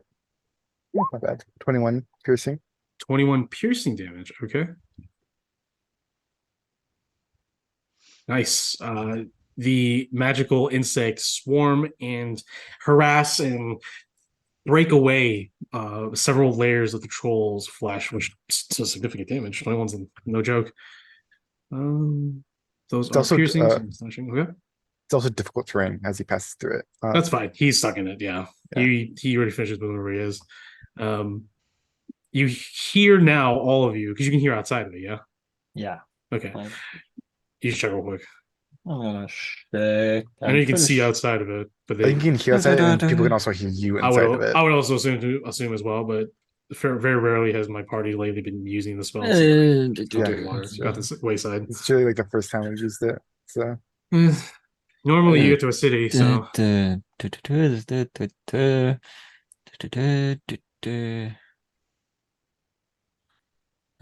bad. 21 piercing. 21 piercing damage. Okay. Nice. The magical insects swarm and harass and break away several layers of the troll's flesh, which does significant damage. 21's no joke. Those It's are also, piercings and slashing. Okay. It's also difficult terrain as he passes through it. That's fine. He's stuck in it. Yeah. He already finishes moving where he is. You hear now, all of you, because you can hear outside of it. Yeah. Yeah. Okay. Fine. You check real quick. I'm gonna check. I know you can see outside of it, but You can hear outside and people can also hear you inside of it. I would also assume as well, but very rarely has my party lately been using the spell. Got this wayside. It's really like the first time we used it. So normally you get to a city, so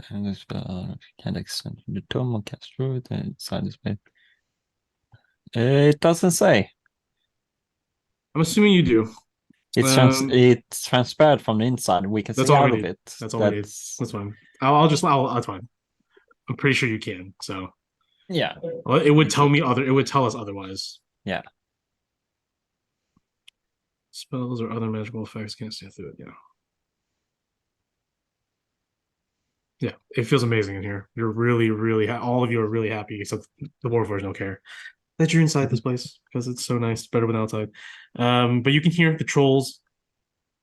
and the spell can't extend the dome or cast through it inside this bit. It doesn't say. I'm assuming you do. It's transparent from the inside. We can see out of it. That's all we need. That's fine. That's fine. I'm pretty sure you can. So yeah, well, it would tell us otherwise. Yeah. Spells or other magical effects can't see through it. Yeah. Yeah, it feels amazing in here. You're really, really all of you are really happy, except the Warforged don't care that you're inside this place because it's so nice, better than outside. But you can hear the trolls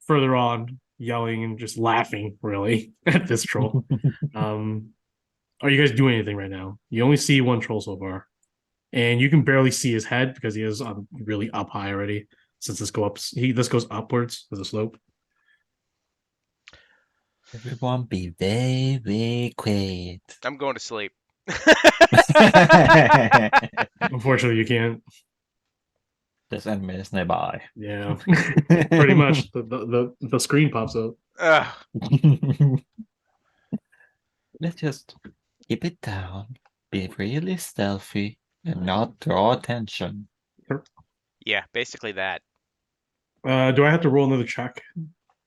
further on yelling and just laughing really at this troll. Are you guys doing anything right now? You only see one troll so far, and you can barely see his head because he is really up high already. Since this goes upwards as a slope. Everyone be very, very quiet. I'm going to sleep. Unfortunately, you can't. This enemy is nearby. Yeah, pretty much. The screen pops up. Ugh. Let's just keep it down, be really stealthy, and not draw attention. Yeah, basically that. Do I have to roll another check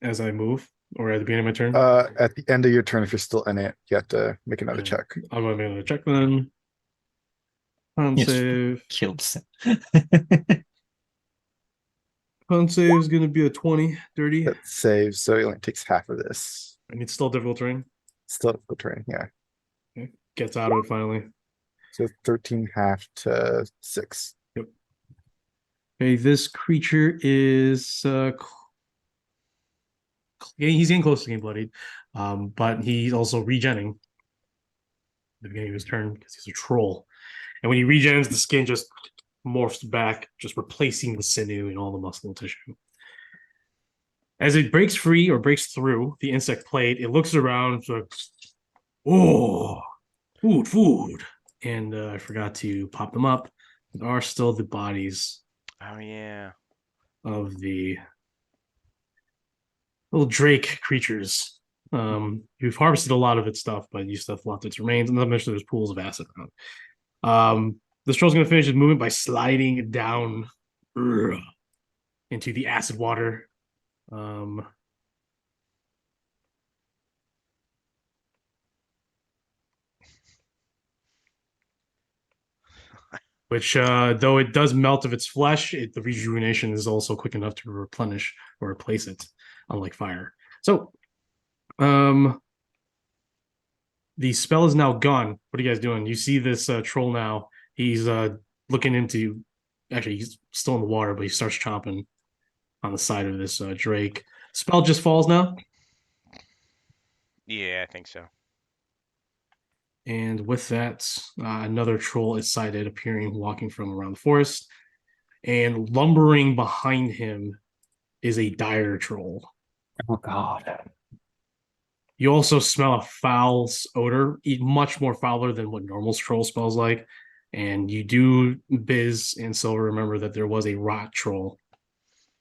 as I move, or at the beginning of my turn? At the end of your turn, if you're still in it, you have to make another Okay. check. I'm gonna make another check then. Con Yes. save. Killed Sim. Con save is gonna be a 20, dirty. That saves, so it only takes half of this. And it's still difficult terrain. Still the turn, yeah. Okay. Gets out of it finally. So 13 half to 6. Okay, this creature is he's getting close to getting bloodied. But he's also regenning at the beginning of his turn because he's a troll. And when he regens, the skin just morphs back, just replacing the sinew and all the muscle tissue. As it breaks free or breaks through the insect plate, it looks around, like, oh, food. And I forgot to pop them up. There are still the bodies Oh yeah. of the little drake creatures. You've harvested a lot of its stuff, but you still have left its remains. And not mention there's pools of acid around. This troll's going to finish his movement by sliding down into the acid water. Which, though it does melt of its flesh, the rejuvenation is also quick enough to replenish or replace it, unlike fire. So, the spell is now gone. What are you guys doing? You see this troll now. He's looking into. Actually, he's still in the water, but he starts chomping on the side of this drake. Spell just falls now. Yeah, I think so. And with that, another troll is sighted appearing, walking from around the forest. And lumbering behind him is a dire troll. Oh god. You also smell a foul odor, much more fouler than what normal troll smells like. And you do, Biz and Silver, remember that there was a rot troll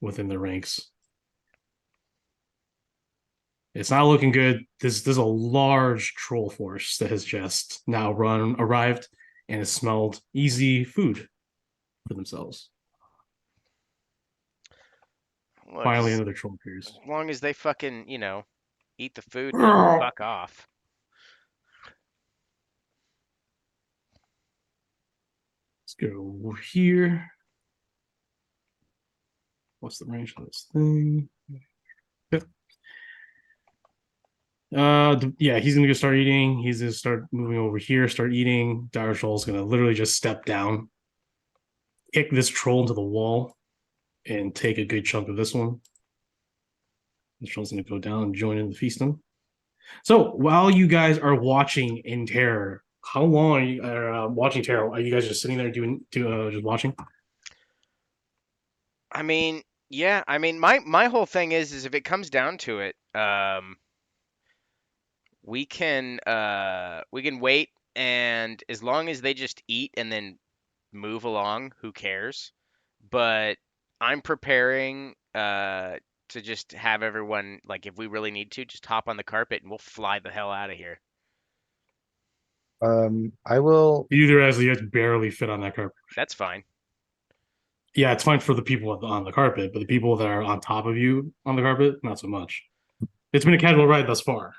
within the ranks. It's not looking good. There's a large troll force that has just now arrived and has smelled easy food for themselves. Look, Finally, another troll appears. as long as they fucking, eat the food and fuck off. Let's go over here. What's the range of this thing? Yep. Yeah, he's gonna start eating. He's gonna start moving over here, start eating. Dire Troll's gonna literally just step down, kick this troll into the wall, and take a good chunk of this one. The troll's gonna go down and join in the feasting. So while you guys are watching in terror, how long are you watching terror? Are you guys just sitting there just watching? I mean, yeah. I mean, my whole thing is if it comes down to it, we can wait, and as long as they just eat and then move along, who cares? But I'm preparing to just have everyone, like, if we really need to, just hop on the carpet and we'll fly the hell out of here. I will. Either as you guys barely fit on that carpet. That's fine. Yeah, it's fine for the people on the carpet, but the people that are on top of you on the carpet, not so much. It's been a casual ride thus far.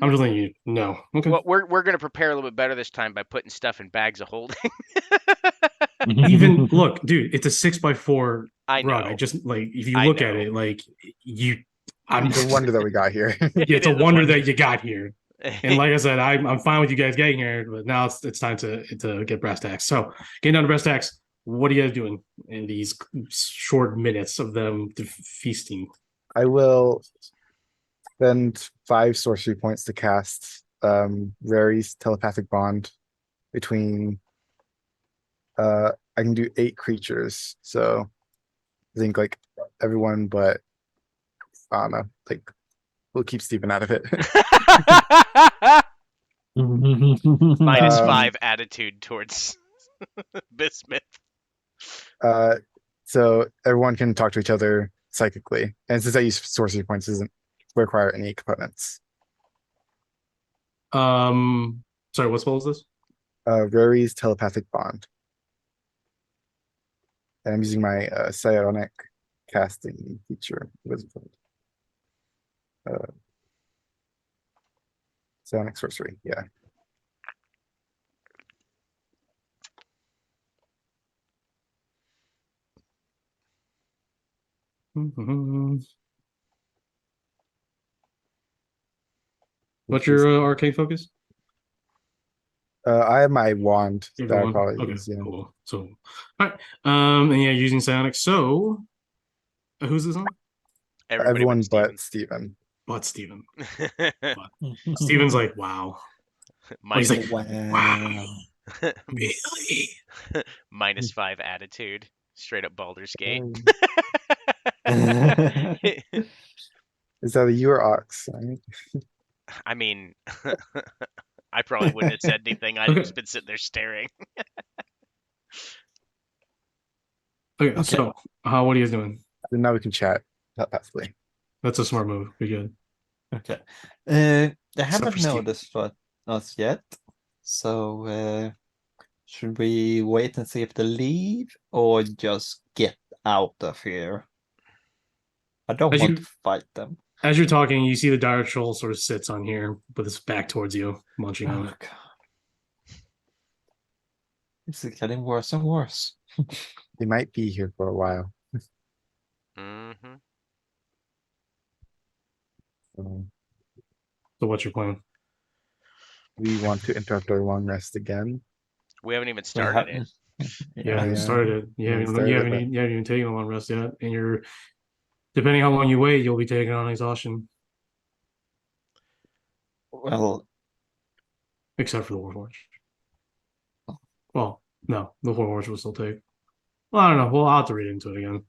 I'm just letting you know. Okay. Well, we're gonna prepare a little bit better this time by putting stuff in bags of holding. Even look, dude, it's a 6x4 I know. rug. I just like if you I look at know. it, like I'm It's a wonder that we got here. yeah, it's a It is wonder that you got here. And like I said, I'm fine with you guys getting here, but now it's time to get brass tacks. So getting down to brass tacks, what are you guys doing in these short minutes of them feasting? I will spend 5 sorcery points to cast Rary's telepathic bond between I can do 8 creatures, so I think like everyone but I don't know, like we'll keep Stephen out of it. Minus Um, 5 attitude towards Bismuth. So everyone can talk to each other psychically, and since I use sorcery points, doesn't require any components. Sorry, what spell is this? Rory's telepathic bond. And I'm using my psionic casting feature. What is it called? Psionic sorcery, yeah. What's your arcane focus? I have my wand You have that I one? probably Okay, use, yeah. cool. So, all right. And yeah, using psionic. So, who's this on? Everybody Everyone but Steven. but Steven. But Steven. Steven's like, wow. minus, like, Wow. Really? -5 attitude. Straight up Baldur's Gate. Is that a you or Ox? I mean, I probably wouldn't have said anything. I'd just been sitting there staring. Okay, so what are you guys doing? Then now we can chat telepathically. That's a smart move. Be good. Okay. They for haven't Steve. noticed us yet. So should we wait and see if they leave or just get out of here? I don't As want you- to fight them. As you're talking, you see the dire troll sort of sits on here with its back towards you, munching on Oh it. god. This is getting worse and worse. They might be here for a while. Mm-hmm. So So what's your plan? we want to interrupt our long rest again. We haven't even We started it. haven't- Yeah, you yeah. started it. You Yeah, haven't, started you it, haven't, you haven't even taken a long rest yet, and you're depending how long you wait, you'll be taking on exhaustion, Well, except for the Warforged. Well, no, the Warforged will still take. Well, I don't know. We'll have to read into it again,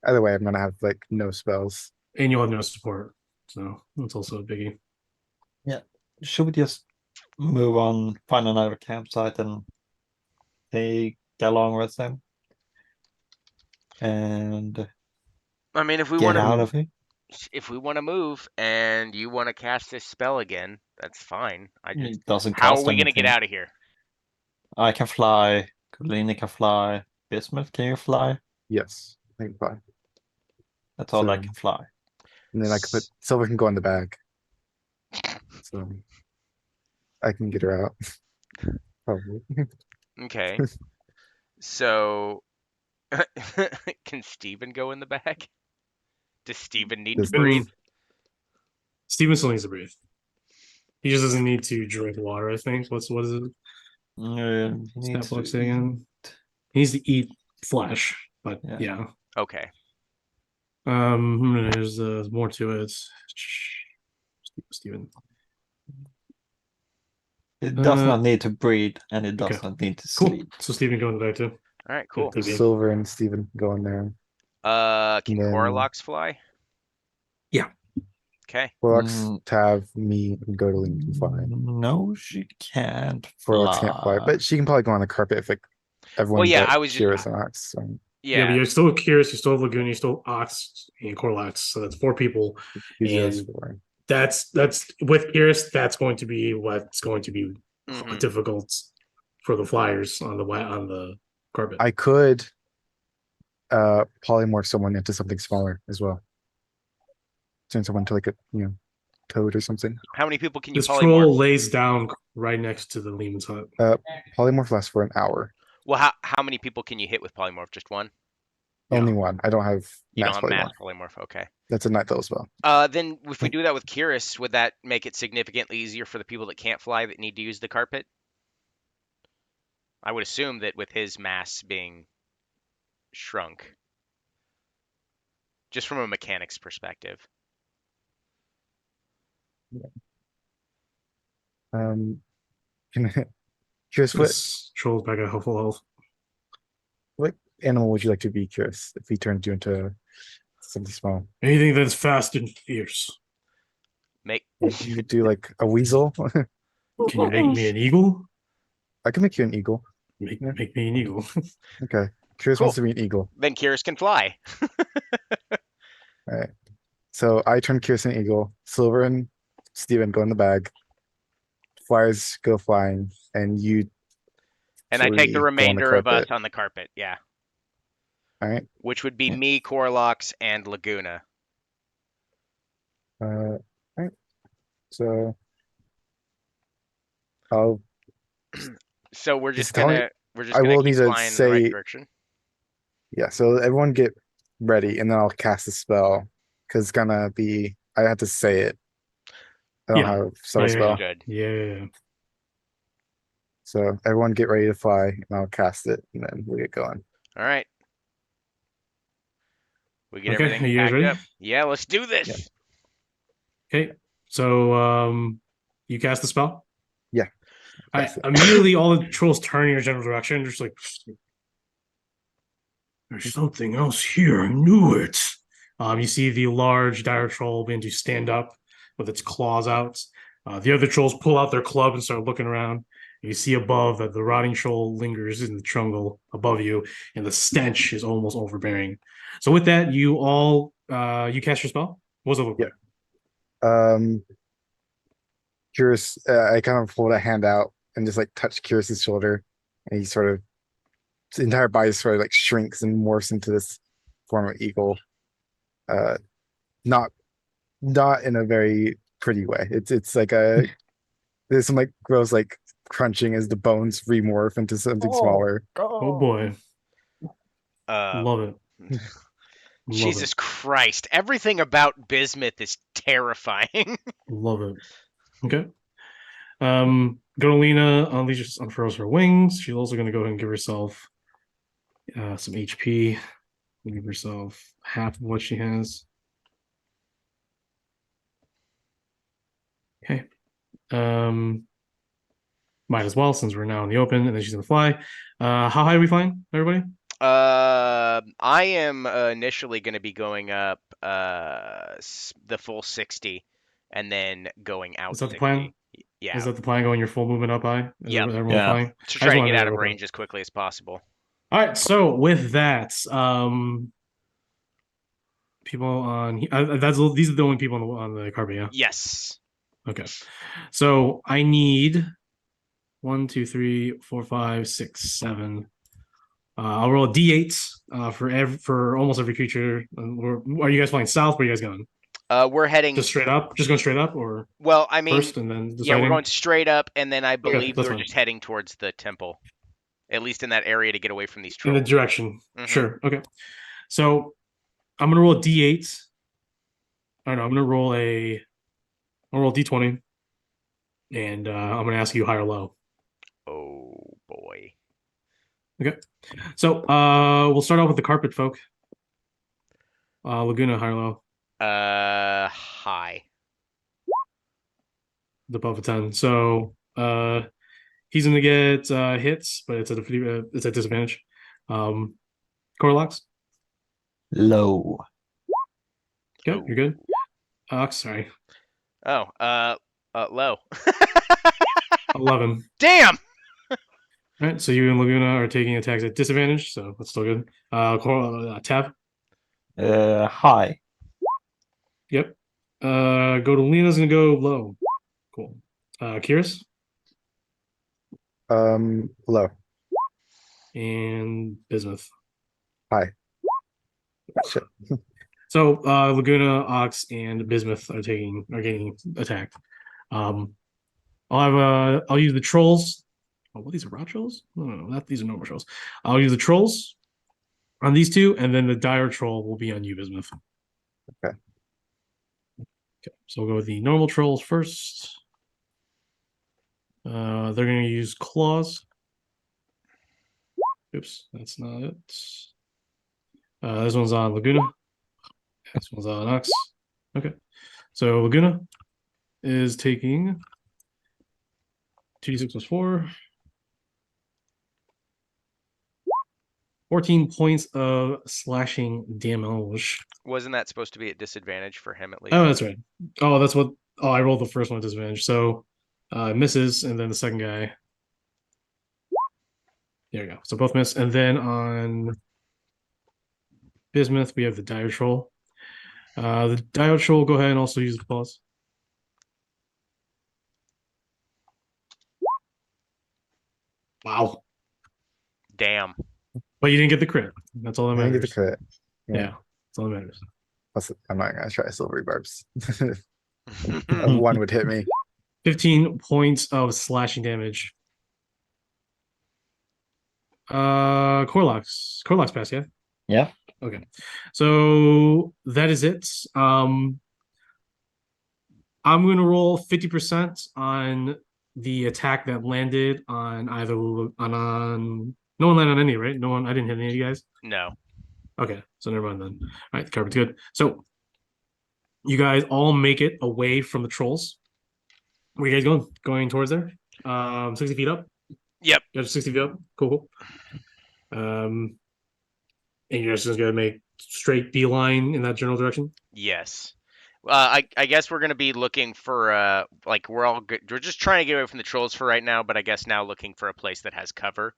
Either way, I'm gonna have like no spells. and you'll have no support, so that's also a biggie. should we just move on, find another campsite and take a long rest then? And I mean, if we get want out to, of here? if we want to move and you want to cast this spell again, that's fine. I just, It doesn't how are cost we gonna get anything. out of here? I can fly. Kulini can fly. Bismuth, can you fly? Yes, I can fly. That's all I So- can fly. And then I can put Silver can go in the bag. So I can get her out. Probably. Okay. So, can Steven go in the bag? Does Steven need to Does- breathe? Steven still needs to breathe. He just doesn't need to drink water. I think. What is it? What's that book say again? He needs to eat flesh, but Yeah. yeah. Okay. There's more to it. Steven. It does Uh, not need to breathe and it does okay. not need to Cool. sleep. So Steven going to die too. All right. Cool. Good. So Silver and Steven can go in there. Can And then- Coralox fly? Yeah. Okay. Forlox, Mm. Tav, me, and Godolin can fly. No, she can't Forlox can't fly, but she can probably go on the carpet if like everyone yeah, but I was just- Kyrus and Ox. So Yeah, but Yeah. you're still Curious, you still have Lagoon, you still Ox and Corlax. So that's 4 people. these are those And- 4. That's with Curious, that's going to be what's going to be Mhm. difficult for the Flyers on the carpet. I could polymorph someone into something smaller as well. Turn someone to like a toad or something. How many people can you This polymorph? troll lays down right next to the Lehman's hut. Polymorph lasts for an hour. Well, how many people can you hit with polymorph? Just one? Yeah. Only one. I don't have You mass don't have mass polymorph. polymorph. Okay. That's a night level spell. Then if we do that with Curious, would that make it significantly easier for the people that can't fly that need to use the carpet? I would assume that with his mass being shrunk, just from a mechanics perspective. Can Curious, what This troll's back at full health. animal would you like to be, Curious, if we turned you into something small? Anything that's fast and fierce. Make You could do like a weasel. Can you make me an eagle? I can make you an eagle. Make me an eagle. Okay. Curious Cool. wants to be an eagle. then Curious can fly. So I turn Curious an eagle. Silver and Steven go in the bag. flyers go flying, and you And I take the three go on the remainder of us carpet. on the carpet. Yeah. All right. Which would be Yeah. me, Corlox, and Laguna. All right. So I'll So we're just just tell me. I gonna will need keep to flying in the right say, direction. yeah. So everyone get ready, and then I'll cast a spell because it's gonna be. I have to say it. I don't Yeah. have start a Yeah, spell. Good. yeah. So everyone get ready to fly, and I'll cast it, and then we get going. All right. We get Okay, are everything you guys packed ready? up. Yeah, let's do this. Yeah. Okay, so you cast the spell. Yeah. I Cast it. immediately all the trolls turn in your general direction, just like there's something else here. I knew it. You see the large dire troll begin to stand up with its claws out. The other trolls pull out their club and start looking around. You see above that the rotting troll lingers in the jungle above you, and the stench is almost overbearing. So with that, you all you cast your spell. What does it look Yeah. like? Curious. I kind of hold a hand out and just like touch Curious's shoulder, and he sort of his entire body sort of like shrinks and morphs into this form of eagle. Uh, not in a very pretty way. It's like there's some like gross like crunching as the bones remorph into something smaller. Oh boy, Uh, love it. Love Jesus it. Christ. Everything about Bismuth is terrifying. Love it. Okay. Godolina unfurls her wings. She's also going to go ahead and give herself some HP. Give herself half of what she has. Okay. Might as well since we're now in the open, and then she's going to fly. How high are we flying, everybody? I am initially going to be going up the full 60 and then going out Is that the 60. plan? Yeah. Is that the plan? Going your full movement up high? Is Yep. everyone Yeah. flying? To I just try to wanted get out of know. range as quickly as possible. All right. So with that, people on these are the only people on the carpet, yeah. Yes. Okay. So I need 1, 2, 3, 4, 5, 6, 7. I'll roll a d8 for almost every creature. Are you guys flying south? Where are you guys going? We're heading Just straight up? Just going straight up, or well, I mean, first and then yeah, we're deciding? going straight up and then I believe that's we're fine. just heading towards the temple. At least in that area to get away from these In the trolls. direction. Mhm. Sure. Okay. So I'm gonna roll a d8. I don't know. I'm gonna roll d20, and I'm gonna ask you high or low. Oh boy. Okay. So we'll start off with the carpet folk. Laguna, high or low? High. Above a 10. So he's gonna get hits, but it's at disadvantage. Corlox? Low. Okay, you're good. Ox, sorry. Oh, low. 11. Damn. All right, so you and Laguna are taking attacks at disadvantage, so that's still good. Tab. High. Yep. Godolina's gonna go low. Cool. Kiris Low. and Bismuth. High. Shit. So Laguna, Ox, and Bismuth are getting attacked. I'll use the trolls. Oh, what, these are rot trolls? No, these are normal trolls. I'll use the trolls on these two, and then the dire troll will be on you, Bismuth. Okay. So we'll go with the normal trolls first. They're going to use claws. Oops, that's not it. This one's on Laguna. This one's on Ox. Okay. So Laguna is taking 2d6 plus 4. 14 points of slashing damage. Wasn't that supposed to be at disadvantage for him at least? Oh, that's right. Oh, that's what. Oh, I rolled the first one at disadvantage. So misses, and then the second guy. There we go. So both miss. And then on Bismuth, we have the Dire Troll. The Dire Troll, go ahead and also use the claws. Wow. Damn. But you didn't get the crit. That's all that I didn't get the matters. crit. Yeah. Yeah. That's all that matters. Plus, I'm not gonna try silvery barbs. One would hit me. 15 points of slashing damage. Corlock's pass, yeah? Yeah. Okay. So that is it. I'm gonna roll 50% on the attack that landed on either on no one landed on any, right? No one, I didn't hit any of you guys. No. Okay, so never mind then. All right, the carbon's good. So you guys all make it away from the trolls. Where you guys going? Going towards there? 60 feet up? Yep. You guys are 60 feet up? Cool. And you're just gonna make straight beeline in that general direction? Yes. I guess we're gonna be looking for like we're just trying to get away from the trolls for right now, but I guess now looking for a place that has cover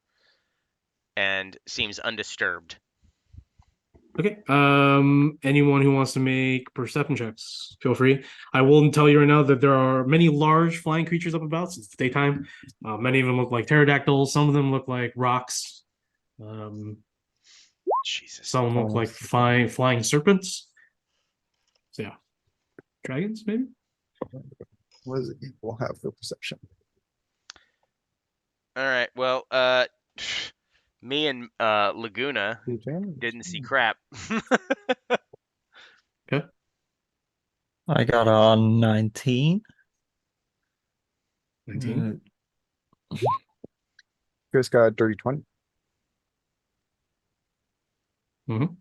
and seems undisturbed. Okay. Anyone who wants to make perception checks, feel free. I will tell you right now that there are many large flying creatures up about since it's daytime. Many of them look like pterodactyls. Some of them look like rocks. Jesus. Some look like flying serpents. So yeah, dragons maybe. What does it equal have for perception? All right. Well, me and Laguna didn't see crap. Okay. I got on 19. 19. Chris got a dirty 20. Mhm.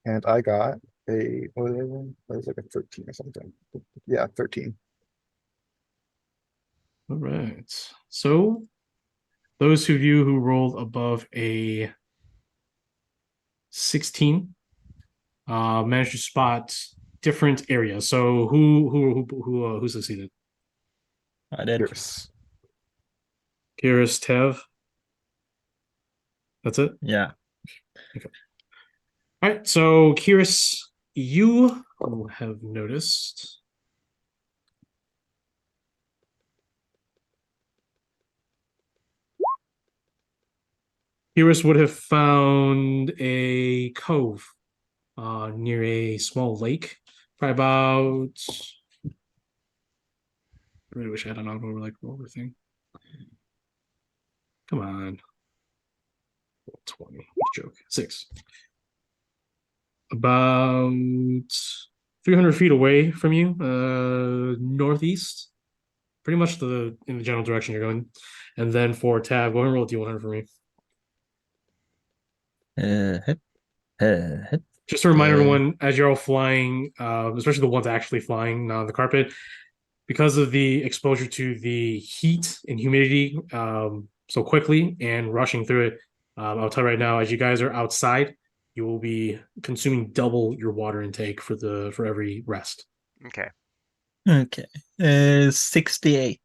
And I got what was it, like a 13 or something. Yeah, 13. All right. So those of you who rolled above a 16 managed to spot different areas. So who succeeded? I did. Yes. Kiris, Tev. That's it. Yeah. All right. So Kiris, you will have noticed. Kiris would have found a cove near a small lake, probably about. I really wish I had an over thing. Come on. 20. Joke. 6. About 300 feet away from you, northeast. Pretty much in the general direction you're going. And then for Tab, go ahead and roll D100 for me. Hit. Just to remind everyone, as you're all flying, especially the ones actually flying on the carpet, because of the exposure to the heat and humidity so quickly and rushing through it, I'll tell you right now, as you guys are outside, you will be consuming double your water intake for every rest. Okay. Okay. 68.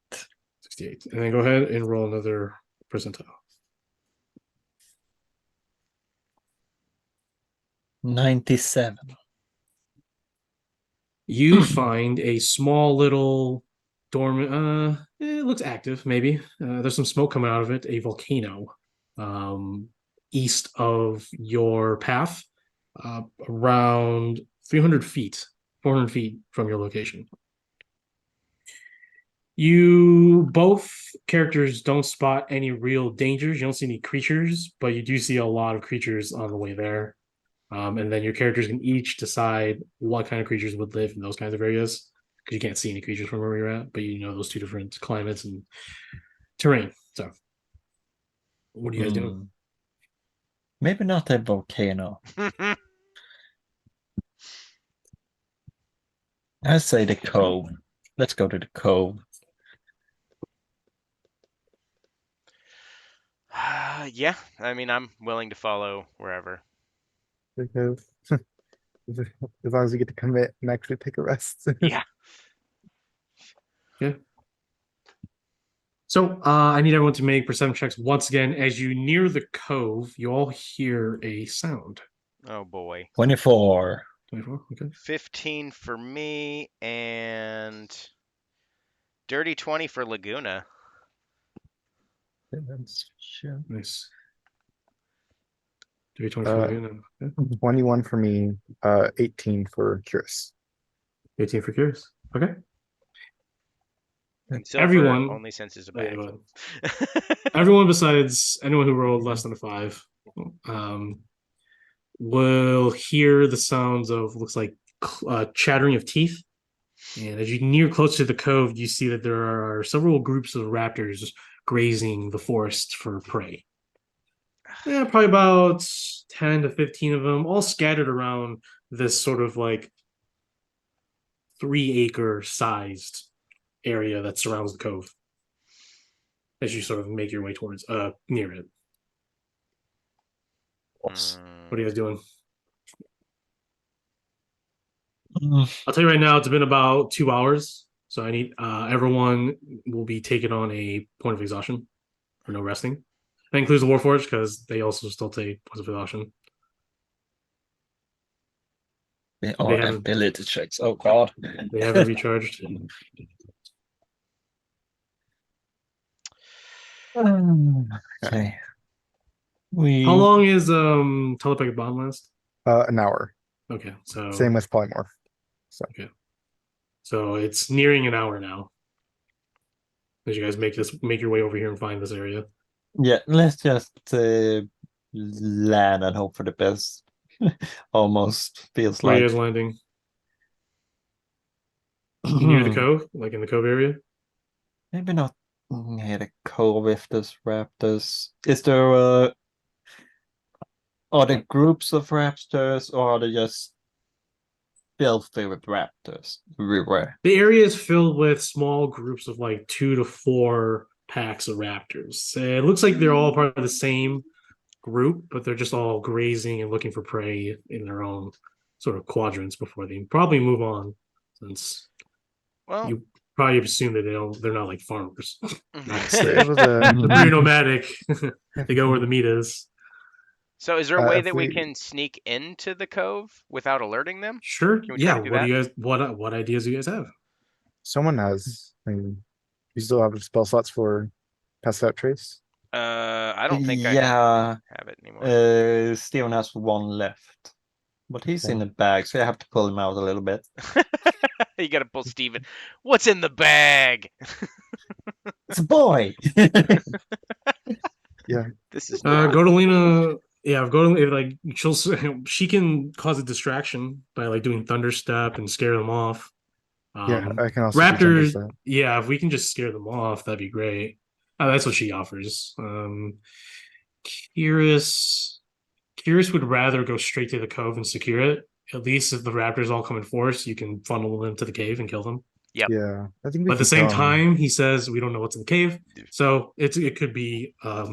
68. And then go ahead and roll another percentile. 97. You find a small little dormant, it looks active, maybe. There's some smoke coming out of it, a volcano east of your path, around 300 feet, 400 feet from your location. You both characters don't spot any real dangers. You don't see any creatures, but you do see a lot of creatures on the way there. And then your characters can each decide what kind of creatures would live in those kinds of areas because you can't see any creatures from where you're at, but you know those two different climates and terrain. So, what are you guys doing? Maybe not a volcano. I say the cove. Let's go to the cove. Yeah, I mean, I'm willing to follow wherever. Because as long as we get to commit and actually take a rest. Yeah. Yeah. So I need everyone to make perception checks once again. As you near the cove, you all hear a sound. Oh boy. 24. 24. Okay. 15 for me and dirty 20 for Laguna. That's sure. Nice. Do we 24 Uh, again? Yeah. 21 for me, 18 for Curious. 18 for Curious. Okay. And silver Everyone, only senses a oh, yeah, bag. go ahead. Everyone besides anyone who rolled less than a 5 will hear the sounds of, looks like, chattering of teeth. And as you near close to the cove, you see that there are several groups of raptors grazing the forest for prey. Yeah, probably about 10 to 15 of them, all scattered around this sort of like 3-acre sized area that surrounds the cove as you sort of make your way towards near it. What are you guys doing? I'll tell you right now, it's been about 2 hours. So I need everyone will be taken on a point of exhaustion for no resting. That includes the Warforged because they also still take points of exhaustion. They are haven't- ability checks. Oh god. They haven't recharged. Okay. How long is telepathic bomb last? An hour. Okay, so Same with Polymorph. so it's nearing an hour now. As you guys make your way over here and find this area. Yeah, let's just land and hope for the best. Almost feels Where are you like guys landing? Near the cove, like in the cove area. maybe not near the cove if there's raptors. Is there are there groups of raptors or are they just filthy with raptors everywhere? The area is filled with small groups of like 2 to 4 packs of raptors. It looks like they're all part of the same group, but they're just all grazing and looking for prey in their own sort of quadrants before they probably move on, since Well, you probably assume that they're not like farmers. They're able to. They're pretty nomadic. They go where the meat is. so is there a way if that we we- can sneak into the cove without alerting them? Sure. Can we try Yeah. to do What do that? you guys? What ideas do you guys have? Someone has. I mean, you still have spell slots for pass out trace. I don't think I Yeah, have it anymore. Steven has one left. But he's in Okay. the bag, so I have to pull him out a little bit. You gotta pull Steven. What's in the bag? It's a boy. This is Godolina. Yeah, Godolina. Like she can cause a distraction by like doing thunder step and scare them off. Yeah, I can also. Raptors. That. Yeah, if we can just scare them off, that'd be great. That's what she offers. Curious would rather go straight to the cove and secure it. At least if the raptors all come in force, you can funnel them to the cave and kill them. Yep. Yeah, I think. But at the same time, he says we don't know what's in the cave, so it could be a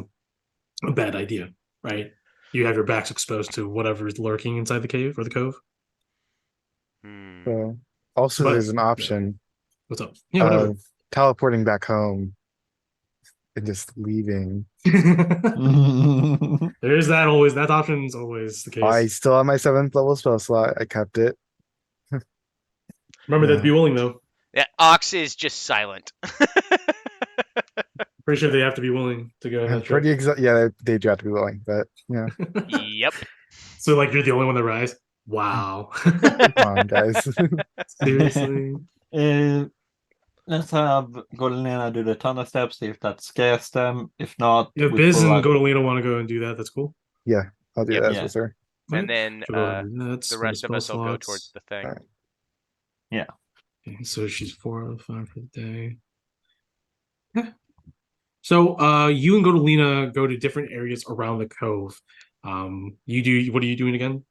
bad idea, right? You have your backs exposed to whatever is lurking inside the cave or the cove. Hmm. Also, But- there's an option What's up? Yeah, whatever. of teleporting back home and just leaving. There is that always. That option's always the case. I still have my 7th level spell slot. I kept it. Remember that yeah. to be willing though. Yeah, Ox is just silent. Pretty sure they have to be willing to go on I'm that trip. pretty yeah, they do have to be willing, but yeah. Yep. So like you're the only one that rise. Wow. Come on, guys. Seriously. Let's have Golina do the thunder steps, see if that scares them. If not, If we Biz pull and out- Godolina want to go and do that, that's cool. I'll do Yep. that Yeah. with her. And then That's the rest of us will go towards the thing. Alright. Okay, so she's 4 out of 5 for the day. Yeah. So you and Godolina go to different areas around the cove. You do what are you doing again?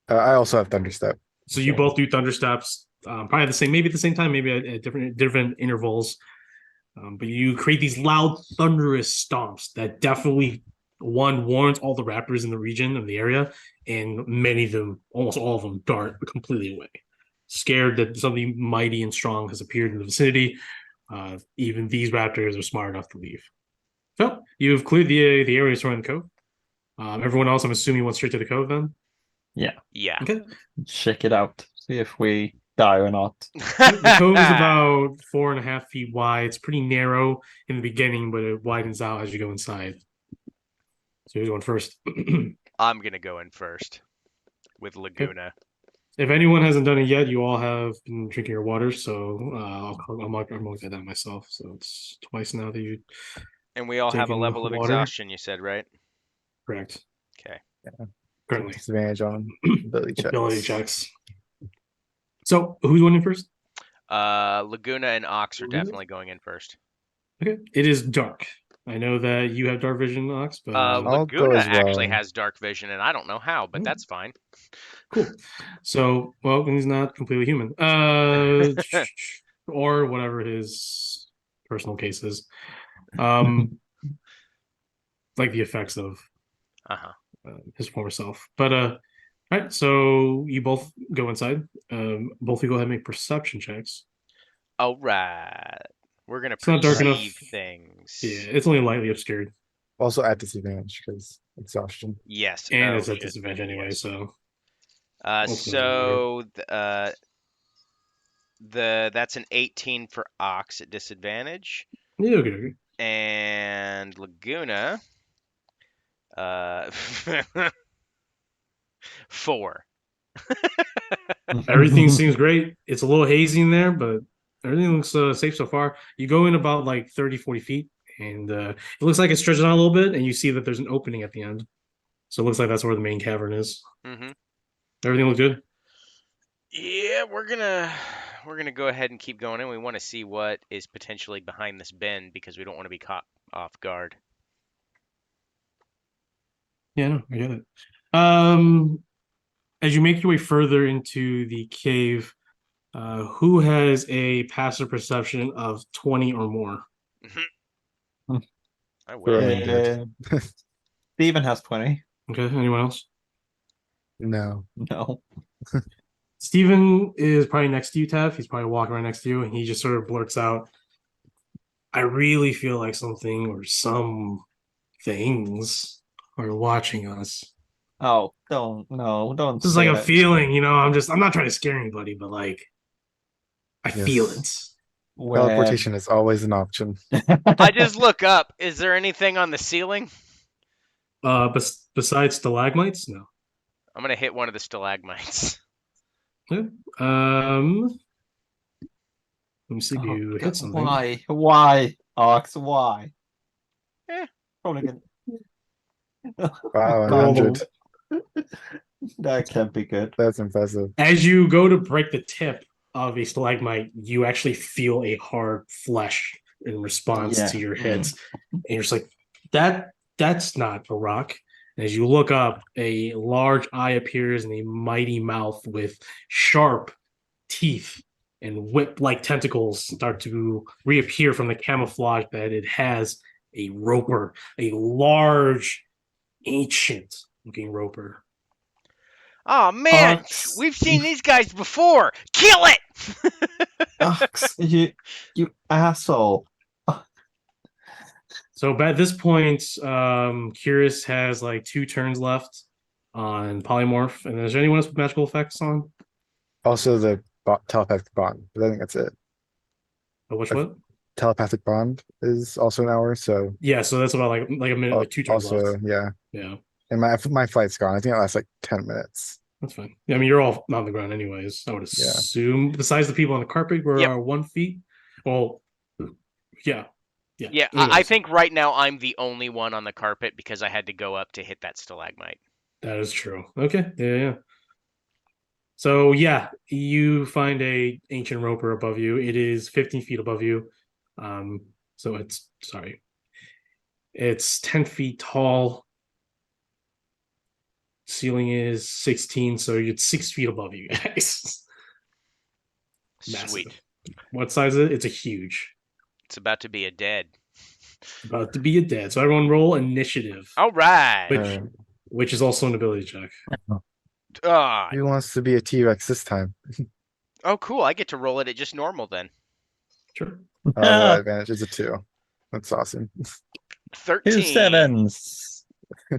I also have Thunderstep. So you both do thunder steps, probably maybe at the same time, maybe at different intervals. But you create these loud, thunderous stomps that definitely warns all the raptors in the region of the area, and many of them, almost all of them, dart completely away, scared that something mighty and strong has appeared in the vicinity. Even these raptors are smart enough to leave. So you've cleared the area surrounding the cove. Everyone else, I'm assuming, went straight to the cove then. Yeah. Okay. check it out. See if we die or not. The cove is about 4.5 feet wide. It's pretty narrow in the beginning, but it widens out as you go inside. So who's going first? I'm gonna go in first with Laguna. If anyone hasn't done it yet, you all have been drinking your water, so I'm looking at that myself. So it's twice now that you And we all have a taking level of water. exhaustion, you said, right? Correct. Okay. Currently. Disadvantage on ability checks. Ability checks. So who's winning first? Laguna and Ox are Laguna? definitely going in first. Okay. It is dark. I know that you have dark vision, Ox, but I'll go Laguna as well. actually has dark vision, and I don't know how, but that's fine. cool. So, well, he's not completely human. Or whatever his personal case is. Like the effects of Uh-huh. his former self. But all right, so you both go inside. Both of you go ahead and make perception checks. All right. We're gonna It's not dark enough. perceive things. Yeah, it's only lightly obscured, Also at disadvantage because exhaustion. Yes. and oh, it's at shit. disadvantage anyway. Yes. So So that's an 18 for Ox at disadvantage, yeah, okay. and Laguna, 4. Everything seems great. It's a little hazy in there, but everything looks safe so far. You go in about like 30, 40 feet, and it looks like it stretches out a little bit, and you see that there's an opening at the end. So it looks like that's where the main cavern is. Mm-hmm. Everything looks good. Yeah, we're gonna go ahead and keep going, and we want to see what is potentially behind this bend because we don't want to be caught off guard. Yeah, no, I get it. As you make your way further into the cave, who has a passive perception of 20 or more? I Sure. will. Yeah. Steven has 20. Okay, anyone else? No. No. Steven is probably next to you, Tav. He's probably walking right next to you, and he just sort of blurts out, I really feel like something or some things are watching us. Oh, don't This is say like a that. feeling, you know. I'm not trying to scare anybody, but like I feel it. When- Teleportation is always an option. I just look up. Is there anything on the ceiling? Besides stalagmites, no. I'm gonna hit one of the stalagmites. Yeah. Let me see if you hit something. Why? Ox, why? Eh. Probably good. Wow, Roll 100. That can't be good. That's impressive. As you go to break the tip of a stalagmite, you actually feel a hard flesh in response Yeah. to your hits. And you're just like, that's not a rock. And as you look up, a large eye appears in a mighty mouth with sharp teeth and whip-like tentacles start to reappear from the camouflage that it has a roper, a large, ancient-looking roper. Oh man, Ox. we've seen these guys before. Kill it! Ox, you asshole. So at this point, Curious has like 2 turns left on Polymorph. And is there anyone else with magical effects on? Also the telepathic bond, but I think that's it. Oh, which one? Telepathic bond is also an hour, so Yeah, so that's about like a minute, like 2 turns also left. yeah. Yeah, And my flight's gone. I think it lasts like 10 minutes. that's fine. Yeah, I mean, you're all on the ground anyways, I would Yeah. assume. Besides the people on the carpet who Yep. are 1 feet. Well, yeah. Yeah, I Anyways, think right now I'm the only one on the carpet because I had to go up to hit that stalagmite. that is true. Okay, yeah. So yeah, you find a ancient roper above you. It is 15 feet above you. So it's 10 feet tall. Ceiling is 16, so it's 6 feet above you guys. Massive. Sweet. What size is it? It's a huge. It's about to be a dead. It's about to be a dead. So everyone roll initiative, All right. Which- which is also an ability check. Ah, Who wants to be a T-Rex this time? oh, cool. I get to roll it at just normal then. Sure. The advantage is a 2. That's awesome. 13. 2 sevens. All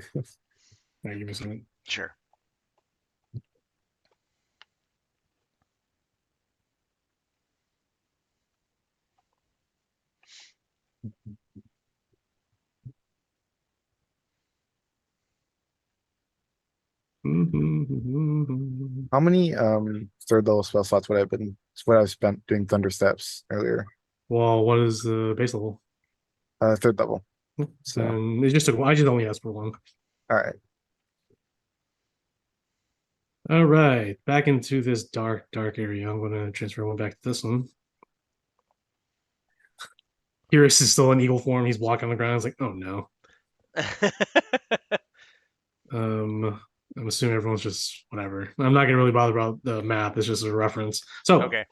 right, give me a second. Sure. How many third level spell slots would I have been? What I've spent doing Thunder Steps earlier. Well, what is the base level? Third level. So It just took. I just only asked for one. all right. All right, back into this dark area. I'm gonna transfer one back to this one. Curious is still in eagle form. He's walking on the ground. He's like, oh no. I'm assuming everyone's just whatever. I'm not gonna really bother about the map. It's just a reference. So, Okay.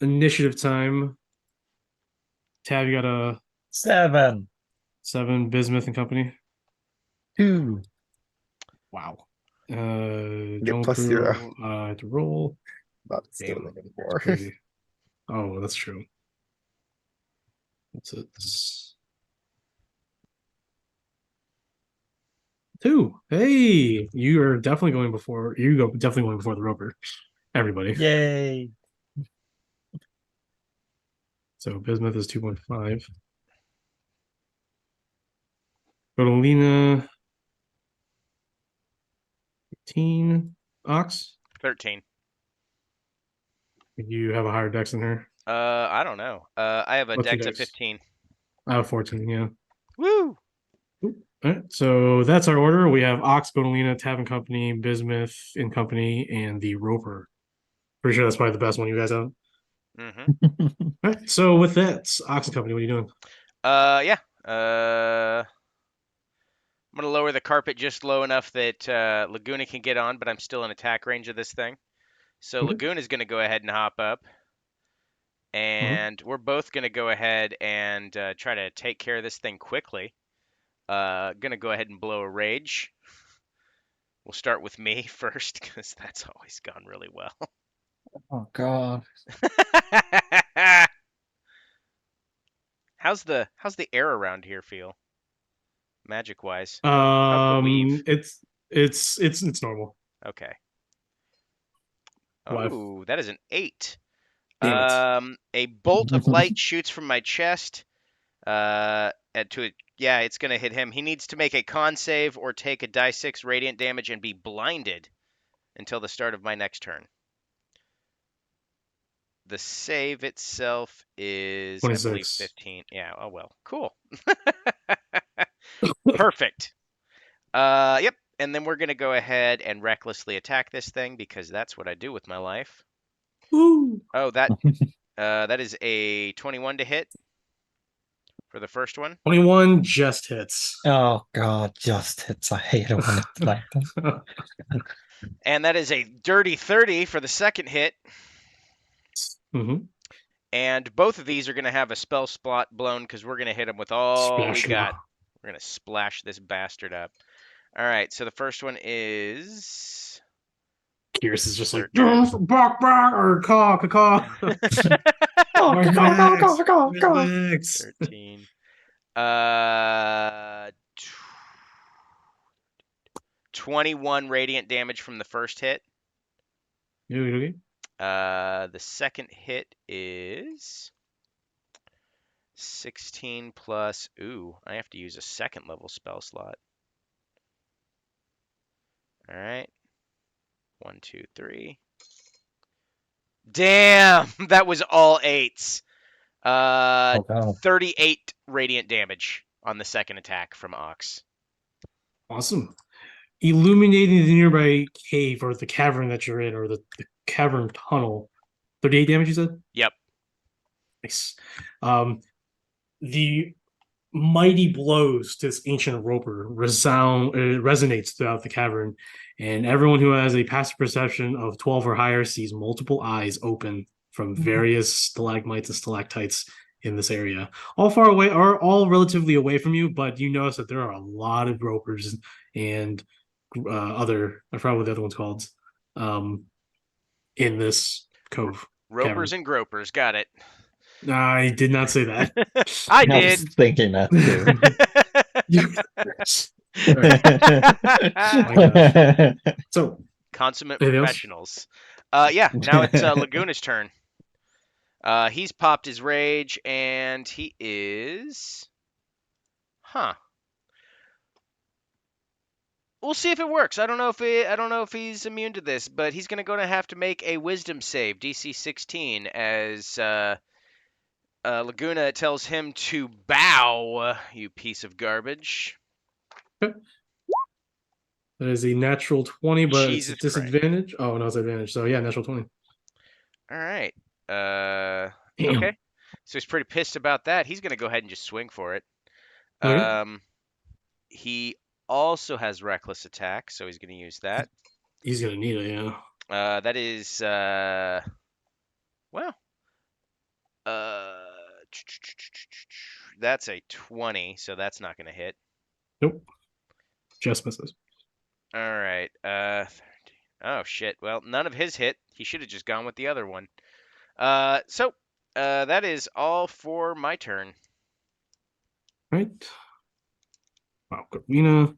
initiative time. Tab, you got a 7. 7. Bismuth and company. 2. Wow. Get Jungle +0. Crew. I have to roll. Not still Damn, looking that's for. crazy. Oh, that's true. What's it? 2. Hey, you are definitely going before. You go definitely going before the roper. Everybody. Yay. So Bismuth is 2.5. Rodolina 15. Ox. 13. You have a higher dex than her. I don't know. I have a What's your dex of dex? 15. I have 14. Yeah. Woo! All right, so that's our order. We have Ox, Godolina, Tavern Company, Bismuth in Company, and the Roper. Pretty sure that's probably the best one you guys have. Mm-hmm. All right, so with that, Ox and Company, what are you doing? Yeah. I'm gonna lower the carpet just low enough that Laguna can get on, but I'm still in attack range of this thing. So Okay. Laguna is gonna go ahead and hop up, and we're both gonna go ahead and try to take care of this thing quickly. Gonna go ahead and blow a rage. We'll start with me first because that's always gone really well. Oh god. How's the air around here feel? Magic wise. How's the weave? It's normal. Okay. Why? Oh, that is an 8. Damn it. A bolt of light shoots from my chest. Yeah, it's gonna hit him. He needs to make a con save or take a die 6 radiant damage and be blinded until the start of my next turn. The save itself is, I believe, 26. 15. Yeah. Oh well. Cool. Perfect. Yep. And then we're gonna go ahead and recklessly attack this thing because that's what I do with my life. Woo. Oh, that is a 21 to hit for the first one. 21 just hits. Oh god, just hits. I hate it when it's like that. And that is a dirty 30 for the second hit. Mm-hmm. And both of these are going to have a spell slot blown because we're going to hit them with all we got. We're going to splash this bastard up. All right, so the first one is... Curious is just like, bark, or caw, caw. Oh, go. 13. 21 radiant damage from the first hit. Okay. The second hit is 16 plus. Ooh, I have to use a second level spell slot. All right. 1, 2, 3. Damn, that was all 8s. Oh, wow. 38 radiant damage on the second attack from Ox. Awesome. Illuminating the nearby cave or the cavern that you're in, or the cavern tunnel. 38 damage, you said? Yep. Nice. The mighty blows to this ancient roper resonates throughout the cavern, and everyone who has a passive perception of 12 or higher sees multiple eyes open from various stalagmites and stalactites in this area. All far away, or all relatively away from you, but you notice that there are a lot of ropers and other, I forgot what the other one's called, in this cove. Ropers and gropers, got it. I did not say that. I I did. was thinking that too. So, Consummate anything else? professionals. Yeah, now it's Laguna's turn. He's popped his rage, and he is... Huh. We'll see if it works. I don't know if he's immune to this, but he's gonna have to make a Wisdom save, DC 16, as Laguna tells him to bow. You piece of garbage. That is a natural 20, but it's a Jesus Christ. disadvantage. Oh no, it's advantage. So yeah, natural 20. All right. Damn. Okay. So he's pretty pissed about that. He's gonna go ahead and just swing for it. Okay. He also has reckless attack, so he's gonna use that. He's gonna need it, yeah. That is well. That's a 20, so that's not gonna hit. Nope. Just misses. All right. 13. Oh shit. Well, none of his hit. He should have just gone with the other one. So that is all for my turn. Right. Wow, Karina.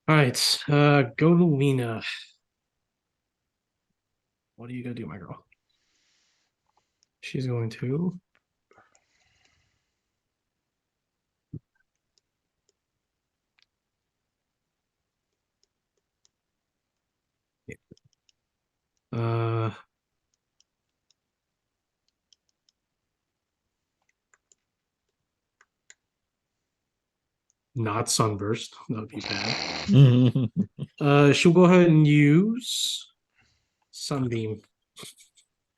All right. Go to Lena. What are you gonna do, my girl? She's going to. Uh. Not sunburst. That would be bad. She'll go ahead and use Sunbeam.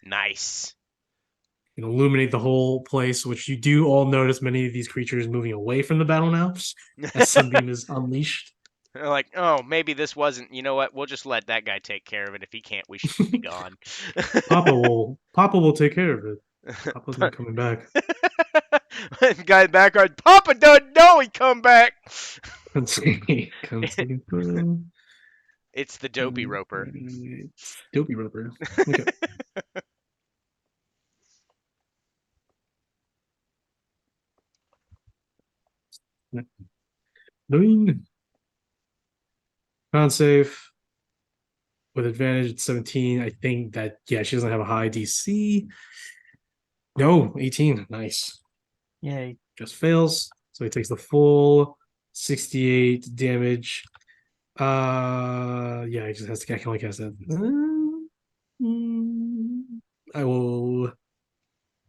Nice. And illuminate the whole place, which you do all notice many of these creatures moving away from the battle now as Sunbeam is unleashed. They're like, oh, maybe this wasn't. You know what? We'll just let that guy take care of it. If he can't, we should be gone. Papa will take care of it. Papa's not coming back. Guy back on. Papa doesn't know he come back. It's It's the Dopey Roper. Dopey Roper. Okay. Con save with advantage at 17. I think that, yeah, she doesn't have a high DC. No, 18. Nice. Yay. Just fails. So he takes the full 68 damage. Yeah, he just has to, I can only cast that. I will.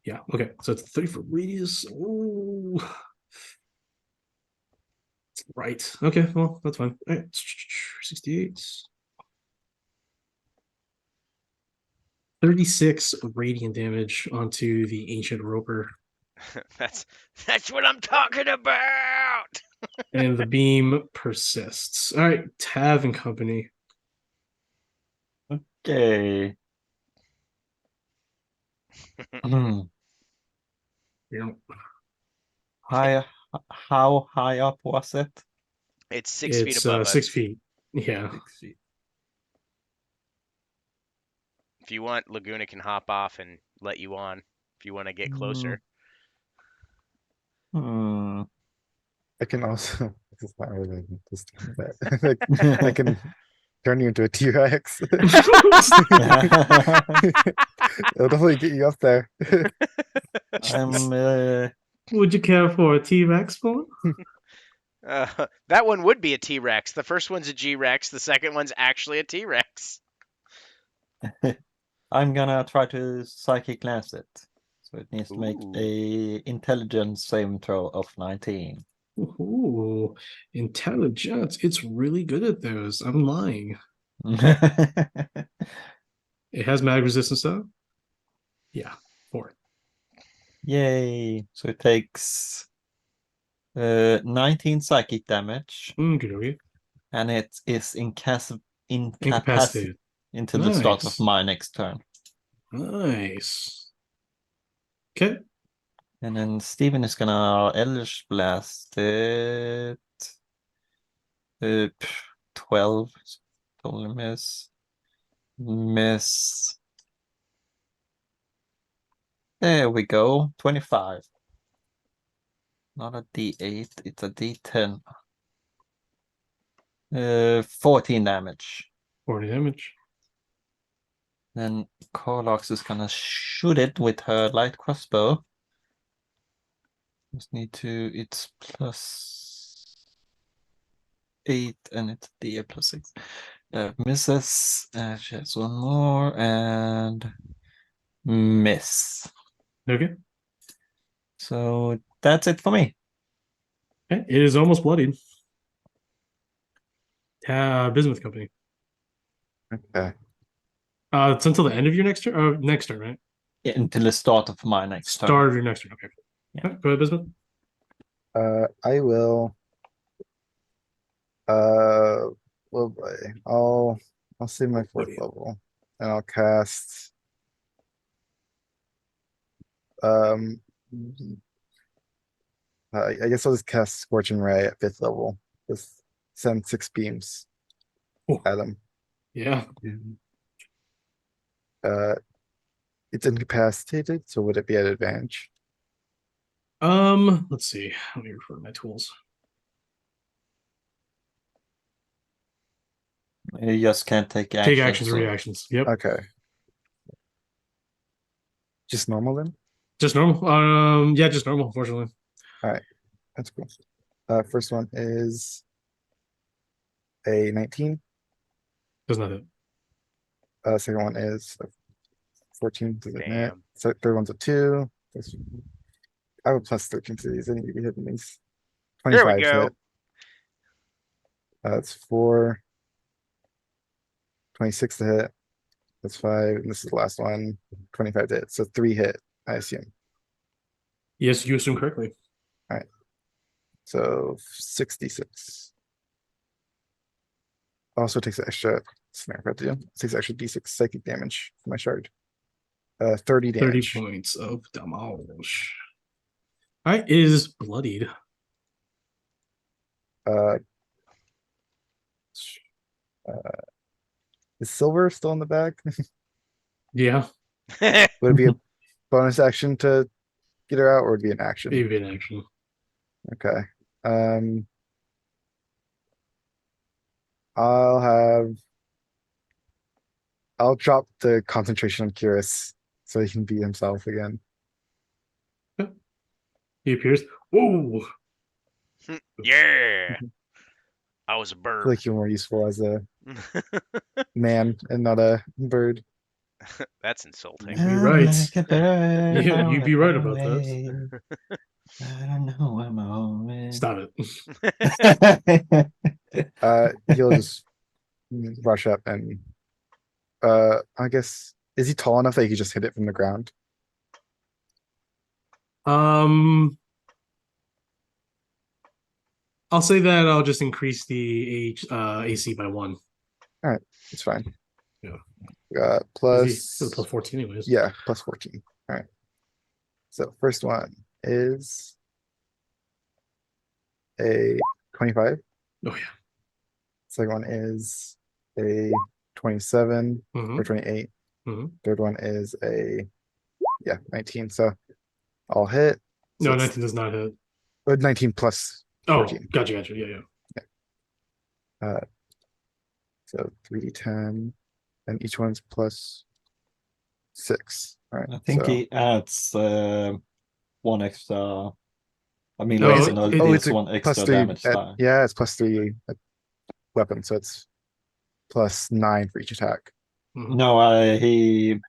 Yeah, okay. So it's 30-foot radius. Ooh. Right. Okay, well, that's fine. All right. 68. 36 radiant damage onto the ancient roper. That's what I'm talking about. And the beam persists. All right, Tav and company. Okay. Yeah. How high up was it? It's 6 feet It's above 6 us. feet. Yeah. 6 feet. If you want, Laguna can hop off and let you on. If you want to get closer. Hmm. I can also. This is not really just that. I can turn you into a T-Rex. It'll definitely get you up there. Would you care for a T-Rex form? That one would be a T-Rex. The first one's a G-Rex. The second one's actually a T-Rex. I'm gonna try to psychic glance it. So it needs to make Ooh. a intelligence saving throw of 19. Ooh, intelligence. It's really good at those. I'm lying. It has mag resistance though. Yeah, 4. Yay! So it takes 19 psychic damage, Okay. and it is incapacitated Incapacitated. until the start of Nice. my next turn. Nice. Okay. And then Steven is gonna Eldritch Blast it. 12. Totally miss. Miss. There we go. 25. Not a D8, it's a D10. 14 damage. 40 damage. Then Corlox is gonna shoot it with her light crossbow. Just need to, it's plus 8, and it's the +6. Misses. She has one more, and miss. Okay. So that's it for me. Okay. It is almost bloodied. Bismuth Company. Okay. It's until the end of your next turn. Next turn, right? Yeah, until the start of my next turn. Start of your next turn. Okay. Yeah. All right, go ahead, Bismuth. I will. Well, boy, I'll save my 4th level, and I'll cast. Um, I guess I'll just cast Scorching Ray at 5th level. Just send 6 beams Oh. at him. Yeah. It's incapacitated, so would it be at advantage? Let's see. Let me refer to my tools. You just can't take Take actions. actions or reactions. Yep. Okay. Just normal then? Just normal. Yeah, just normal, unfortunately. That's cool. First one is a 19. Does not hit. Second one is a 14. Does it hit? Damn. So third one's a 2. I have a +13 to these. I need to be hitting these. There we 25 go. hit. That's 4. 26 to hit. That's 5. And this is the last one. 25 to hit. So 3 hit, I assume. Yes, you assume correctly. So 66. Also takes an extra snare I have to do. Takes extra d6 psychic damage for my shard. 30 30 damage. points of damage. All right, it is bloodied. Uh, is Silver still in the bag? Yeah, Would it be a bonus action to get her out, or would it be an action? maybe an action. Okay. I'll drop the concentration on Curious so he can be himself again. He appears. Whoa! Yeah. I was a I bird. feel like you're more useful as a man and not a bird. That's insulting. You'd be right. Like a bird, Yeah, you'd be right about away. this. I don't know, I'm always. Stop it. He'll just rush up and I guess, is he tall enough that he could just hit it from the ground? I'll say that I'll just increase the AC by 1. It's fine. Yeah. Plus Plus 14 anyways. yeah, plus 14. All right. So first one is a 25. Oh yeah. Second one is a 27 Mhm. or 28. Mhm. Third one is a 19. So I'll hit. So No, it's 19 does not hit. 19 plus Oh, 14. gotcha. Yeah. So 3d10, and each one's plus 6. All right. I think so, he adds one extra. I mean, Oh, it's it- another it- deals a one plus extra 3 damage at- die. yeah, it's plus 3 weapon, so it's plus 9 for each attack. Mhm. No, he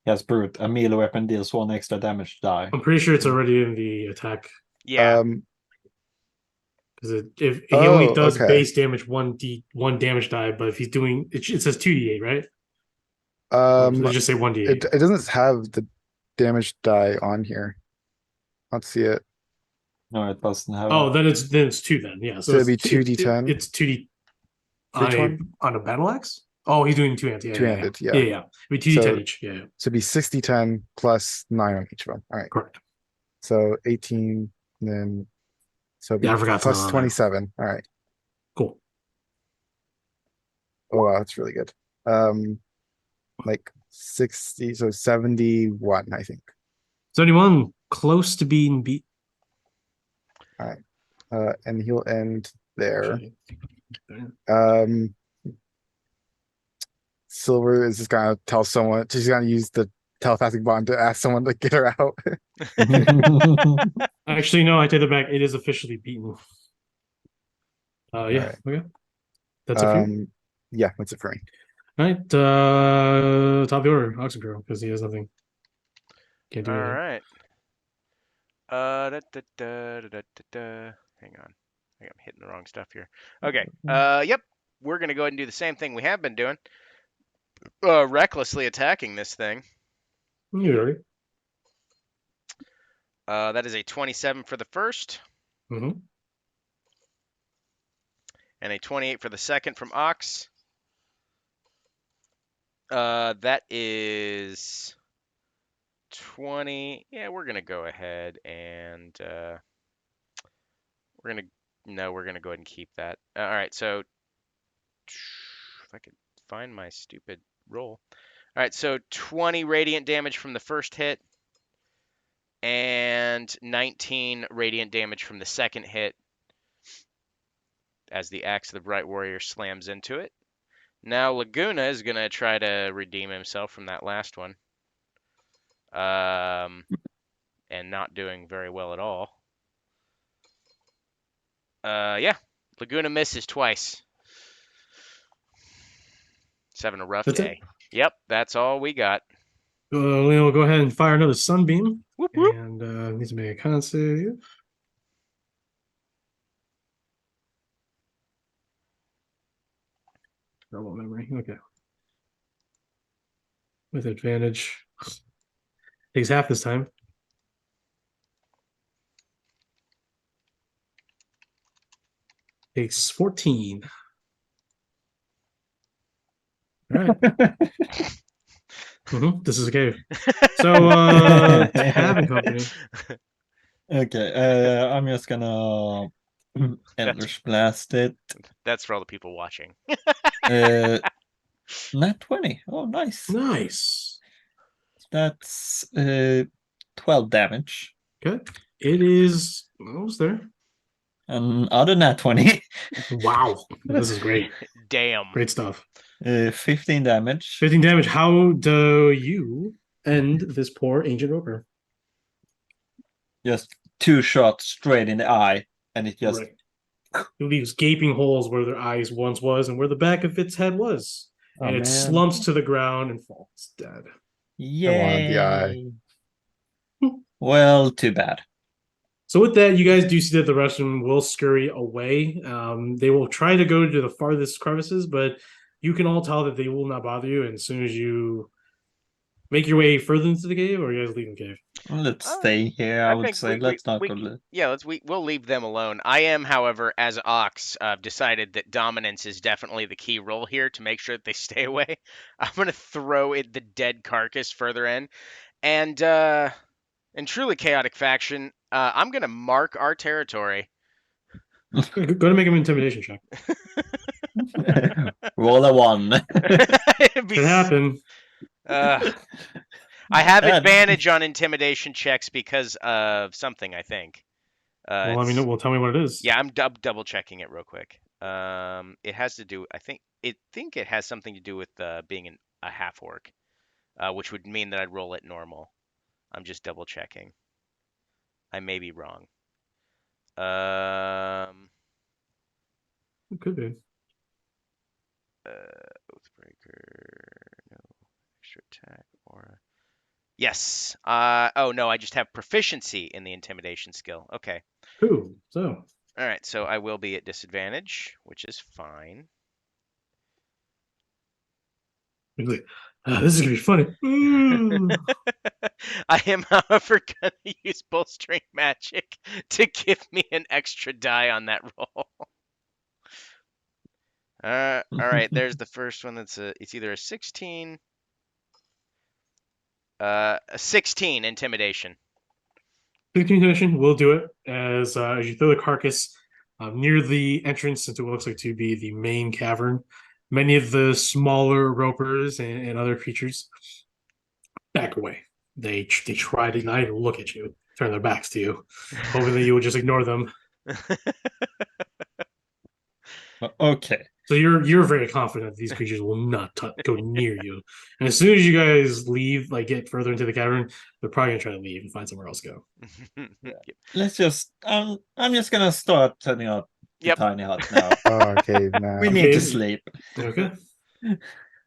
has brute. A melee weapon deals one extra damage die. I'm pretty sure it's already in the attack Yeah. because if he only Oh, does okay. base damage 1 damage die, but if he's doing it says 2d8, right? Let's just say 1d8. It doesn't have the damage die on here. Let's see it. No, it doesn't have. Oh, then it's 2 then. Yeah. So it'd be it's 2d10? It's 2d For each one? on a battle axe. Oh, he's doing 2 hands. Yeah, Two-handed, yeah. yeah. It'd be 2d10 So- each. Yeah, So it'd be 60-10 plus 9 on each of them. All right. correct. So 18, and then so it'd be Yeah, I forgot to plus know that. 27. All right. Cool. Oh wow, that's really good. Like 60, so 71, I think. 71, close to being beat. And he'll end there. Okay. Silver is just gonna tell someone, she's gonna use the telepathic bond to ask someone to get her out. Actually, no, I take it back. It is officially beaten. Yeah. Alright. Okay. That's it for you. Yeah, that's it for me. All right. Top of the order, Oxengrow, because he has nothing. Can't do All anything. right. Hang on. I think I'm hitting the wrong stuff here. Okay. Yep. We're gonna go ahead and do the same thing we have been doing. Recklessly attacking this thing. You already. That is a 27 for the first, Mm-hmm. and a 28 for the second from Ox. That is 20. Yeah, we're gonna go ahead and we're gonna we're gonna go ahead and keep that. All right, so if I could find my stupid roll. All right, so 20 radiant damage from the first hit, and 19 radiant damage from the second hit as the Axe of the Bright Warrior slams into it. Now Laguna is going to try to redeem himself from that last one. And not doing very well at all. Yeah, Laguna misses twice. He's having a rough That's day. it. Yep, that's all we got. We'll go ahead and fire another Sunbeam. Whoop, whoop. And needs to make a con save. Double memory. Okay. With advantage. Takes half this time. Takes 14. All right. This is a cave. So, Tavern Company. Okay, I'm just gonna Eldritch Blast it. That's for all the people watching. Nat 20. Oh, nice. Nice. That's 12 damage. Okay. It is almost there. Another nat 20. Wow. This is great. Damn. Great stuff. 15 damage. 15 damage. How do you end this poor ancient roper? Just 2 shots straight in the eye, and it just Right. It leaves gaping holes where their eyes once was and where the back of its head was. And it slumps to the ground and falls dead. Yay. the eye. Well, too bad. So with that, you guys do see that the rest of them will scurry away. They will try to go to the farthest crevices, but you can all tell that they will not bother you. And as soon as you make your way further into the cave, or you guys leave the cave? Let's stay here, I would think say. Let's not go. We'll leave them alone. I am, however, as Ox, decided that dominance is definitely the key role here to make sure that they stay away. I'm gonna throw the dead carcass further in, and in truly chaotic fashion, I'm gonna mark our territory. Go to make an intimidation check. Roll a 1. It happened. I have advantage on intimidation checks because of something, I think. Well, let me know. Well, tell me what it is. Yeah, I'm double checking it real quick. It has to do. I think it has something to do with being a half orc, which would mean that I'd roll it normal. I'm just double checking. I may be wrong. It could be. Oathbreaker, no extra attack aura. Yes. Oh no, I just have proficiency in the intimidation skill. Okay. Cool. So. All right, so I will be at disadvantage, which is fine. Like, this is gonna be funny. I am, however, gonna use bolstering magic to give me an extra die on that roll. All right, there's the first one. It's either a 16, a 16 intimidation. 15 intimidation will do it as you throw the carcass near the entrance into what looks like to be the main cavern. Many of the smaller ropers and other creatures back away. They try to not even look at you, turn their backs to you, hoping that you will just ignore them. Okay. So you're very confident these creatures will not go near you. And as soon as you guys leave, like get further into the cavern, they're probably gonna try to leave and find somewhere else to go. Let's just I'm just gonna start setting up the Yep. tiny hut now. Oh, cave now. We need Okay. to sleep. Okay.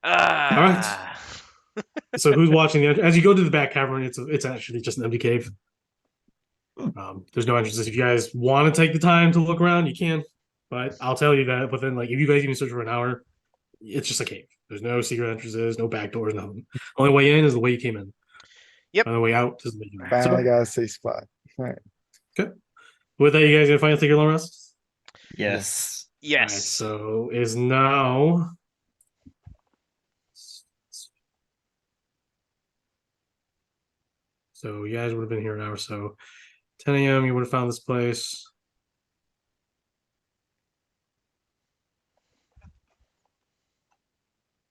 Ah. So who's watching the as you go to the back cavern? It's actually just an empty cave. There's no entrances. If you guys want to take the time to look around, you can. But I'll tell you that within like if you guys even search for an hour, it's just a cave. There's no secret entrances, no back doors, nothing. Only way in is the way you came in. Yep. And the way out is the way you went. Finally So, got a safe spot. All right. with that, you guys gonna finally take your long rest? Yes. All right, Yes. so is now. So you guys would have been here an hour. So 10 a.m. You would have found this place.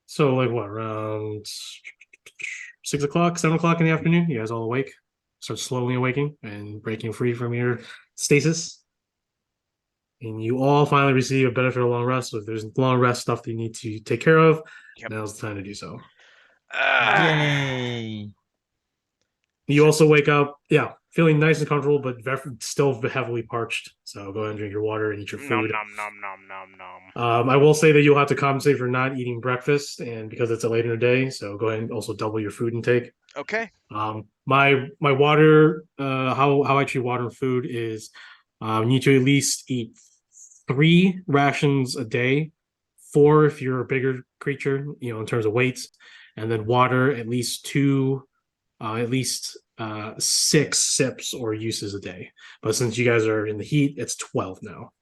So like what, around 6 o'clock, 7 o'clock in the afternoon? You guys all awake? Start slowly awaking and breaking free from your stasis. And you all finally receive a benefit of long rest. So if there's long rest stuff that you need to take care of, Yep. now's the time to do so. Ah. Yay. You also wake up, yeah, feeling nice and comfortable, but still heavily parched. So go ahead and drink your water and eat your Nom food. nom nom nom nom nom. I will say that you'll have to compensate for not eating breakfast, and because it's a later in the day, so go ahead and also double your food intake. Okay. My water, how I treat water and food is, you need to at least eat 3 rations a day, 4 if you're a bigger creature, in terms of weight, and then water at least 2, at least 6 sips or uses a day. But since you guys are in the heat, it's 12 now.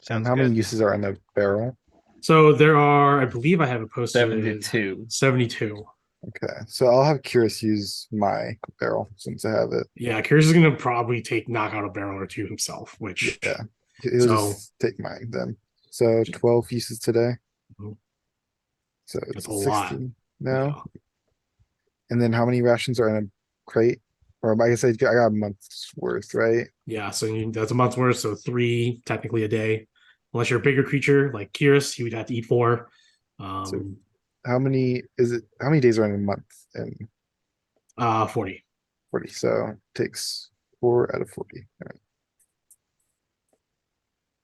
Sounds And how good. many uses are in the barrel? So there are, I believe I have it posted. 72. 72. Okay, so I'll have Curious use my barrel since I have it. Yeah, Curious is gonna probably knock out a barrel or 2 himself, which Yeah, he'll So- just take mine then. So 12 uses today. Mhm. So That's it's a lot. 16 now. yeah. And then how many rations are in a crate? Or I guess I got a month's worth, right? Yeah, so that's a month's worth, so 3 technically a day. Unless you're a bigger creature like Curious, he would have to eat 4. So- How many is it? How many days are in a month? And 40. 40. So takes 4 out of 40. All right.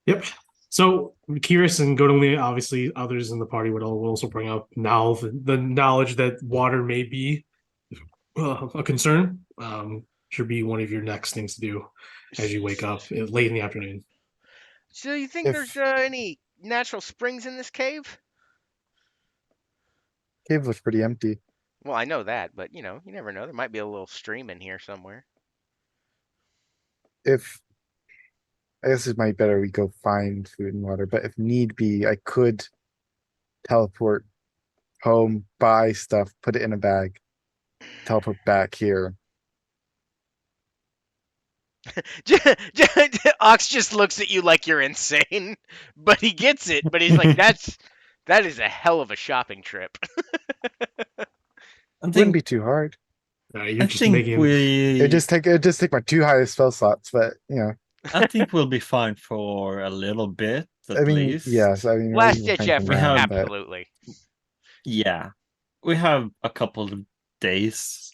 Yep. So Curious and Godolini, obviously others in the party will also bring up now the knowledge that water may be a concern. Should be one of your next things to do as you wake up late in the afternoon. So you think If- there's any natural springs in this cave? Cave looks pretty empty. Well, I know that, but you never know. There might be a little stream in here somewhere. If I guess it might be better we go find food and water, but if need be, I could teleport home, buy stuff, put it in a bag, teleport back here. Ox just looks at you like you're insane, but he gets it. But he's like, that is a hell of a shopping trip. I Wouldn't think be too hard. You're I just think making It just take my 2 highest spell slots, but I think we'll be fine for a little bit at I mean, least. yes, I mean, Last we'll ditch hang effort, around, but- absolutely. Yeah. We have a couple of days.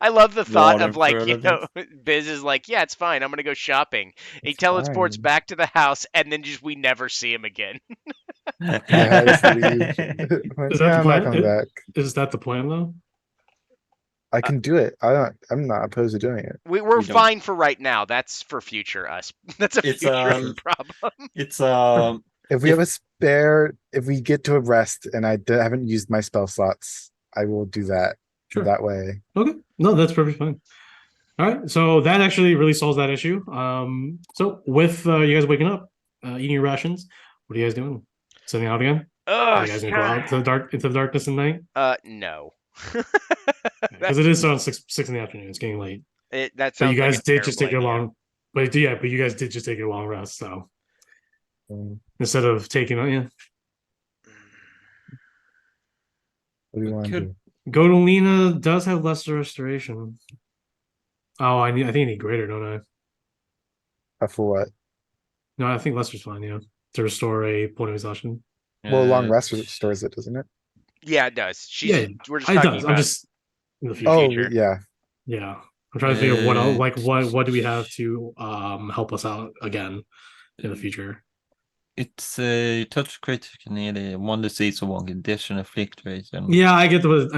I love the thought Water of like, for Biz is like, yeah, it's fine. I'm gonna go shopping. He teleports fine. back to the house, and then we never see him again. Yeah, I just leave. Is that Yeah, the I'm plan? not coming back. Is that the plan though? I can do it. I'm not opposed to doing it. We're We don't- fine for right now. That's for future us. That's a It's, future problem. It's If we If- have a spare, if we get to a rest and haven't used my spell slots, I will do that. Sure. That way. Okay. No, that's perfectly fine. All right. So that actually really solves that issue. So with you guys waking up, eating your rations, what are you guys doing? Sitting out again? Are Oh, you guys gonna go out into the darkness at night? no. Because it is around 6 in the afternoon. It's getting late. That So sounds you guys like a did just take your terrible idea. long, but you guys did just take your long rest. So Um, instead of taking, yeah, what do you want to Could- do? Godolina does have lesser restoration. Oh, I think I need greater, don't I? For what? No, I think lesser's fine. Yeah, to restore a point of exhaustion. Well, long uh, rest restores it, doesn't it? Yeah, it does. Yeah, We're just it talking does. about I'm just in the future. Oh, future. yeah. Yeah. I'm trying to think of what else, like what do we have to help us out again in the future. It's a touch critical nearly one disease or one condition afflict rate. And Yeah, I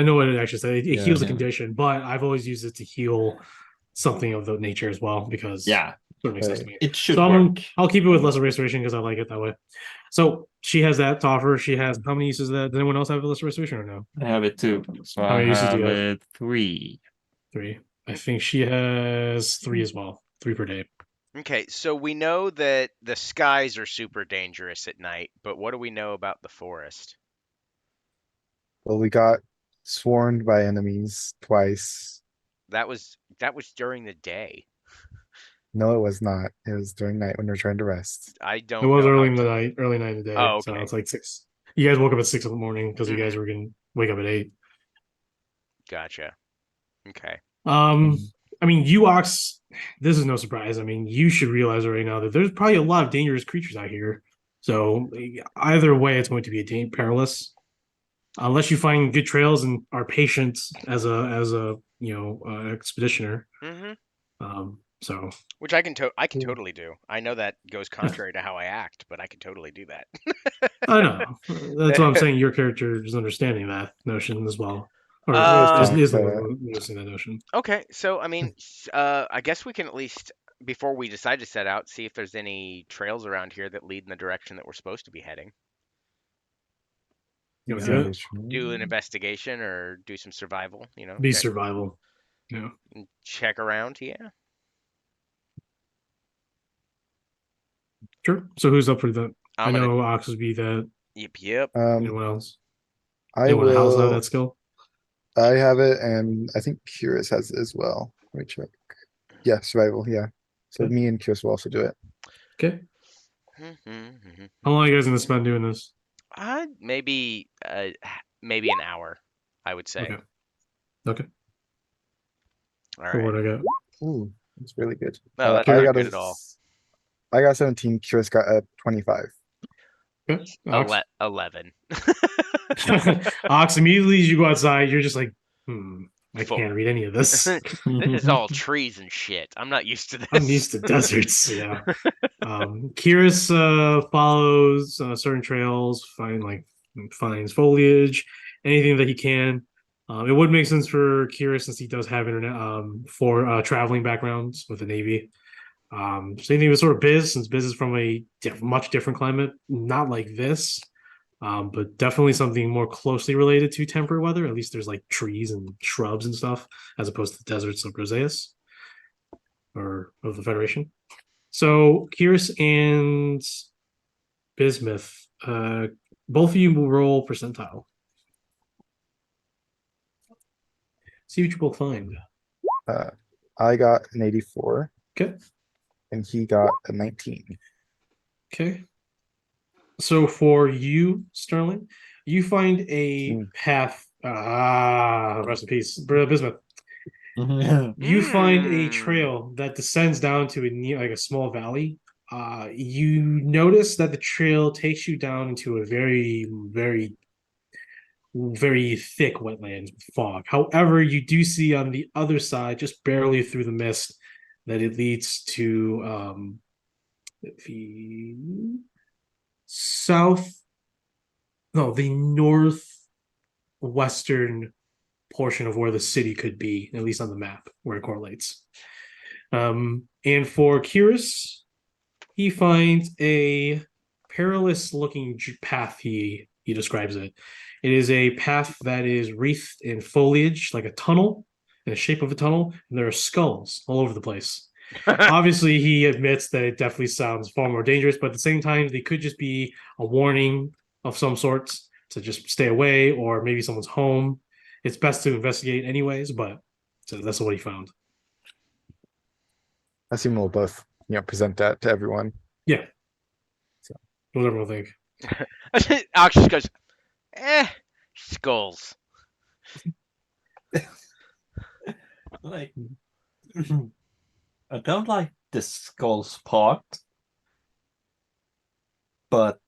know what it actually says. It heals a Yeah. condition, but I've always used it to heal something of the nature as well because yeah, sort of makes sense to Right. me. it should So work. I'll keep it with lesser restoration because I like it that way. So she has that to offer. She has how many uses of that? Does anyone else have a lesser restoration or no? I have it too. So How I many uses do have you have? it 3. 3. I think she has 3 as well. 3 per day. Okay, so we know that the skies are super dangerous at night, but what do we know about the forest? Well, we got swarmed by enemies twice. That was during the day. No, it was not. It was during night when we were trying to rest. I It don't was know early how. in the night, early night of the day. Oh, So okay. it's like 6. You guys woke up at 6 in the morning because you guys Mhm. were gonna wake up at 8. Gotcha. Okay. I mean, you Ox, this is no surprise. I mean, you should realize right now that there's probably a lot of dangerous creatures out here. So either way, it's going to be perilous unless you find good trails and are patient as a expeditioner. Mhm. So Which I can totally do. I know that goes contrary to how I act, but I can totally do that. I know that's what I'm saying. Your character is understanding that notion as well, or I think it was is Um, trying is to. noticing that notion. okay, so I mean, I guess we can at least before we decide to set out, see if there's any trails around here that lead in the direction that we're supposed to be heading. You want to do it? Do an investigation or do some survival, Be survival. Yeah. check around. Yeah. Sure. So who's up for that? I I'm gonna. know Ox would be that. Yep. Anyone else? I Anyone else have will. that skill? I have it, and I think Curious has it as well. Let me check. Yeah, survival. Yeah. So Okay. me and Curious will also do it. Okay. How long are you guys gonna spend doing this? Maybe maybe an hour, I would say. Okay. Okay. All For right. what I got. Ooh, that's really good. No, that's I not got good at all. I got 17. Curious got a 25. Okay. Ox. 11. Ox, immediately as you go outside, you're just like, I Full. can't read any of this. This is all trees and shit. I'm not used to this. I'm used to deserts, yeah. Kiris follows certain trails, finds foliage, anything that he can. It would make sense for Kiris since he does have internet for traveling backgrounds with the Navy. Same thing with sort of Biz, since Biz is from a much different climate, not like this, but definitely something more closely related to temperate weather. At least there's like trees and shrubs and stuff, as opposed to the deserts of Roseus or of the Federation. So Kiris and Bismuth, both of you will roll percentile. See what you both find. I got an 84. Okay. And he got a 19. Okay. So for you, Sterling, you find a path. Rest in peace, Bismuth. You find a trail that descends down to a small valley. You notice that the trail takes you down into a very, very, very thick wetlands with fog. However, you do see on the other side, just barely through the mist, that it leads to the the northwestern portion of where the city could be, at least on the map where it correlates. And for Kiris, he finds a perilous looking path. He describes it. It is a path that is wreathed in foliage, like a tunnel, in the shape of a tunnel, and there are skulls all over the place. Obviously, he admits that it definitely sounds far more dangerous, but at the same time, they could just be a warning of some sorts to just stay away, or maybe someone's home. It's best to investigate anyways, but so that's what he found. I assume we'll both, present that to everyone. Yeah. So. What everyone think? Ox just goes, skulls. Like, I don't like the skulls part, but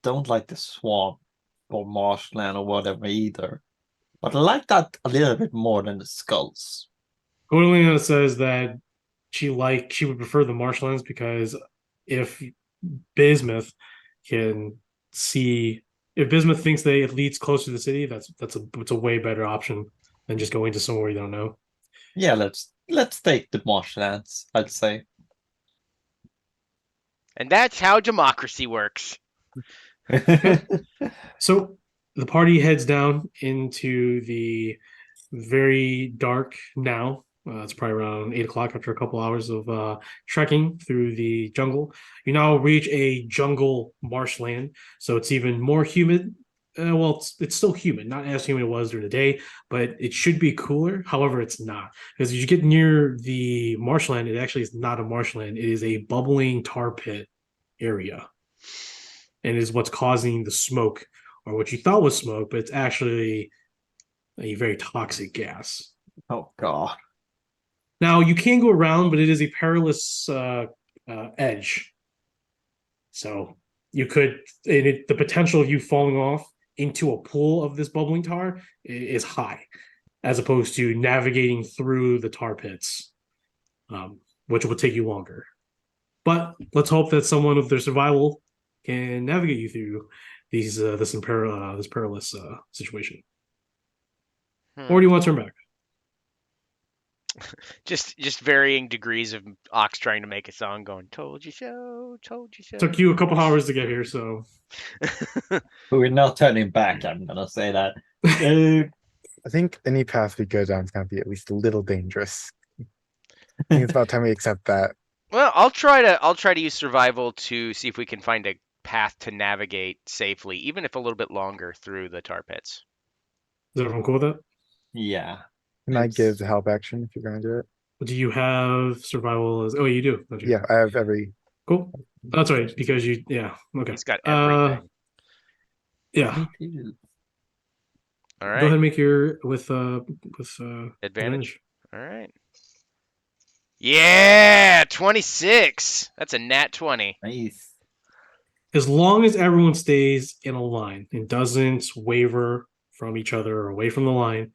don't like the swamp or marshland or whatever either. But I like that a little bit more than the skulls. Gwendolyn says that she would prefer the marshlands because if Bismuth can see if Bismuth thinks that it leads closer to the city, it's a way better option than just going to somewhere you don't know. Yeah, let's take the marshlands, I'd say. And that's how democracy works. So the party heads down into the very dark now. It's probably around 8 o'clock after a couple hours of trekking through the jungle. You now reach a jungle marshland, so it's even more humid. Well, it's still humid, not as humid as it was during the day, but it should be cooler. However, it's not because as you get near the marshland, it actually is not a marshland. It is a bubbling tar pit area, and is what's causing the smoke, or what you thought was smoke, but it's actually a very toxic gas. Oh god. Now you can go around, but it is a perilous edge. So you could, the potential of you falling off into a pool of this bubbling tar is high, as opposed to navigating through the tar pits, which will take you longer. But let's hope that someone with their survival can navigate you through this perilous situation. Or do you want to turn back? Just varying degrees of Ox trying to make a song going, told you so, told you so. Took you a couple hours to get here, so. But we're not turning back, I'm gonna say that. I think any path we go down is gonna be at least a little dangerous. I think it's about time we accept that. Well, I'll try to use survival to see if we can find a path to navigate safely, even if a little bit longer through the tar pits. Is everyone cool with that? Yeah. Can I give the help action if you're gonna do it? Do you have survival as? Oh, you do. Don't you? Yeah, I have every. Cool. That's right, because you. Yeah. Okay. He's got everything. Yeah. All right. Go ahead and make your with Advantage. All right. Yeah, 26. That's a nat 20. Nice. As long as everyone stays in a line and doesn't waver from each other or away from the line,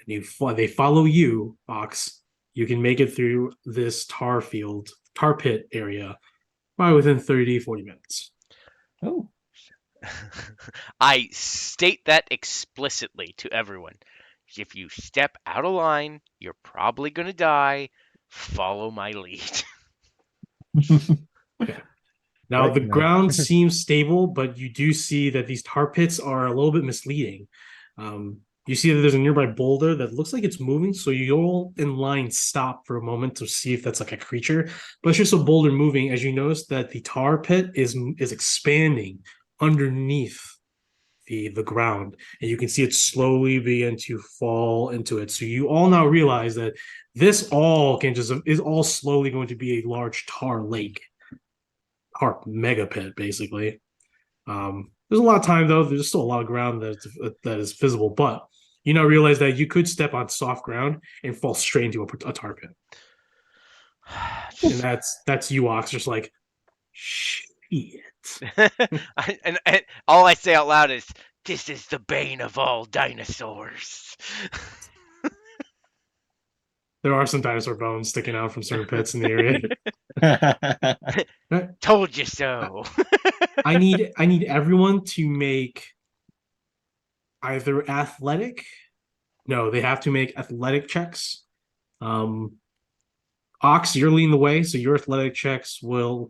and they follow you, Ox, you can make it through this tar pit area by within 30, 40 minutes. Oh. I state that explicitly to everyone. If you step out of line, you're probably going to die. Follow my lead. Okay. Now, the ground seems stable, but you do see that these tar pits are a little bit misleading. You see that there's a nearby boulder that looks like it's moving, so you all in line stop for a moment to see if that's like a creature. But it's just a boulder moving, as you notice that the tar pit is expanding underneath the ground, and you can see it slowly begin to fall into it. So you all now realize that this all is all slowly going to be a large tar lake, tar mega pit, basically. There's a lot of time though. There's still a lot of ground that is visible, but you now realize that you could step on soft ground and fall straight into a tar pit. And that's you, Ox, just like shit. and all I say out loud is, "This is the bane of all dinosaurs." There are some dinosaur bones sticking out from certain pits in the area. Told you so. I need everyone to make either athletic. No, they have to make athletic checks. Ox, you're leading the way, so your athletic checks will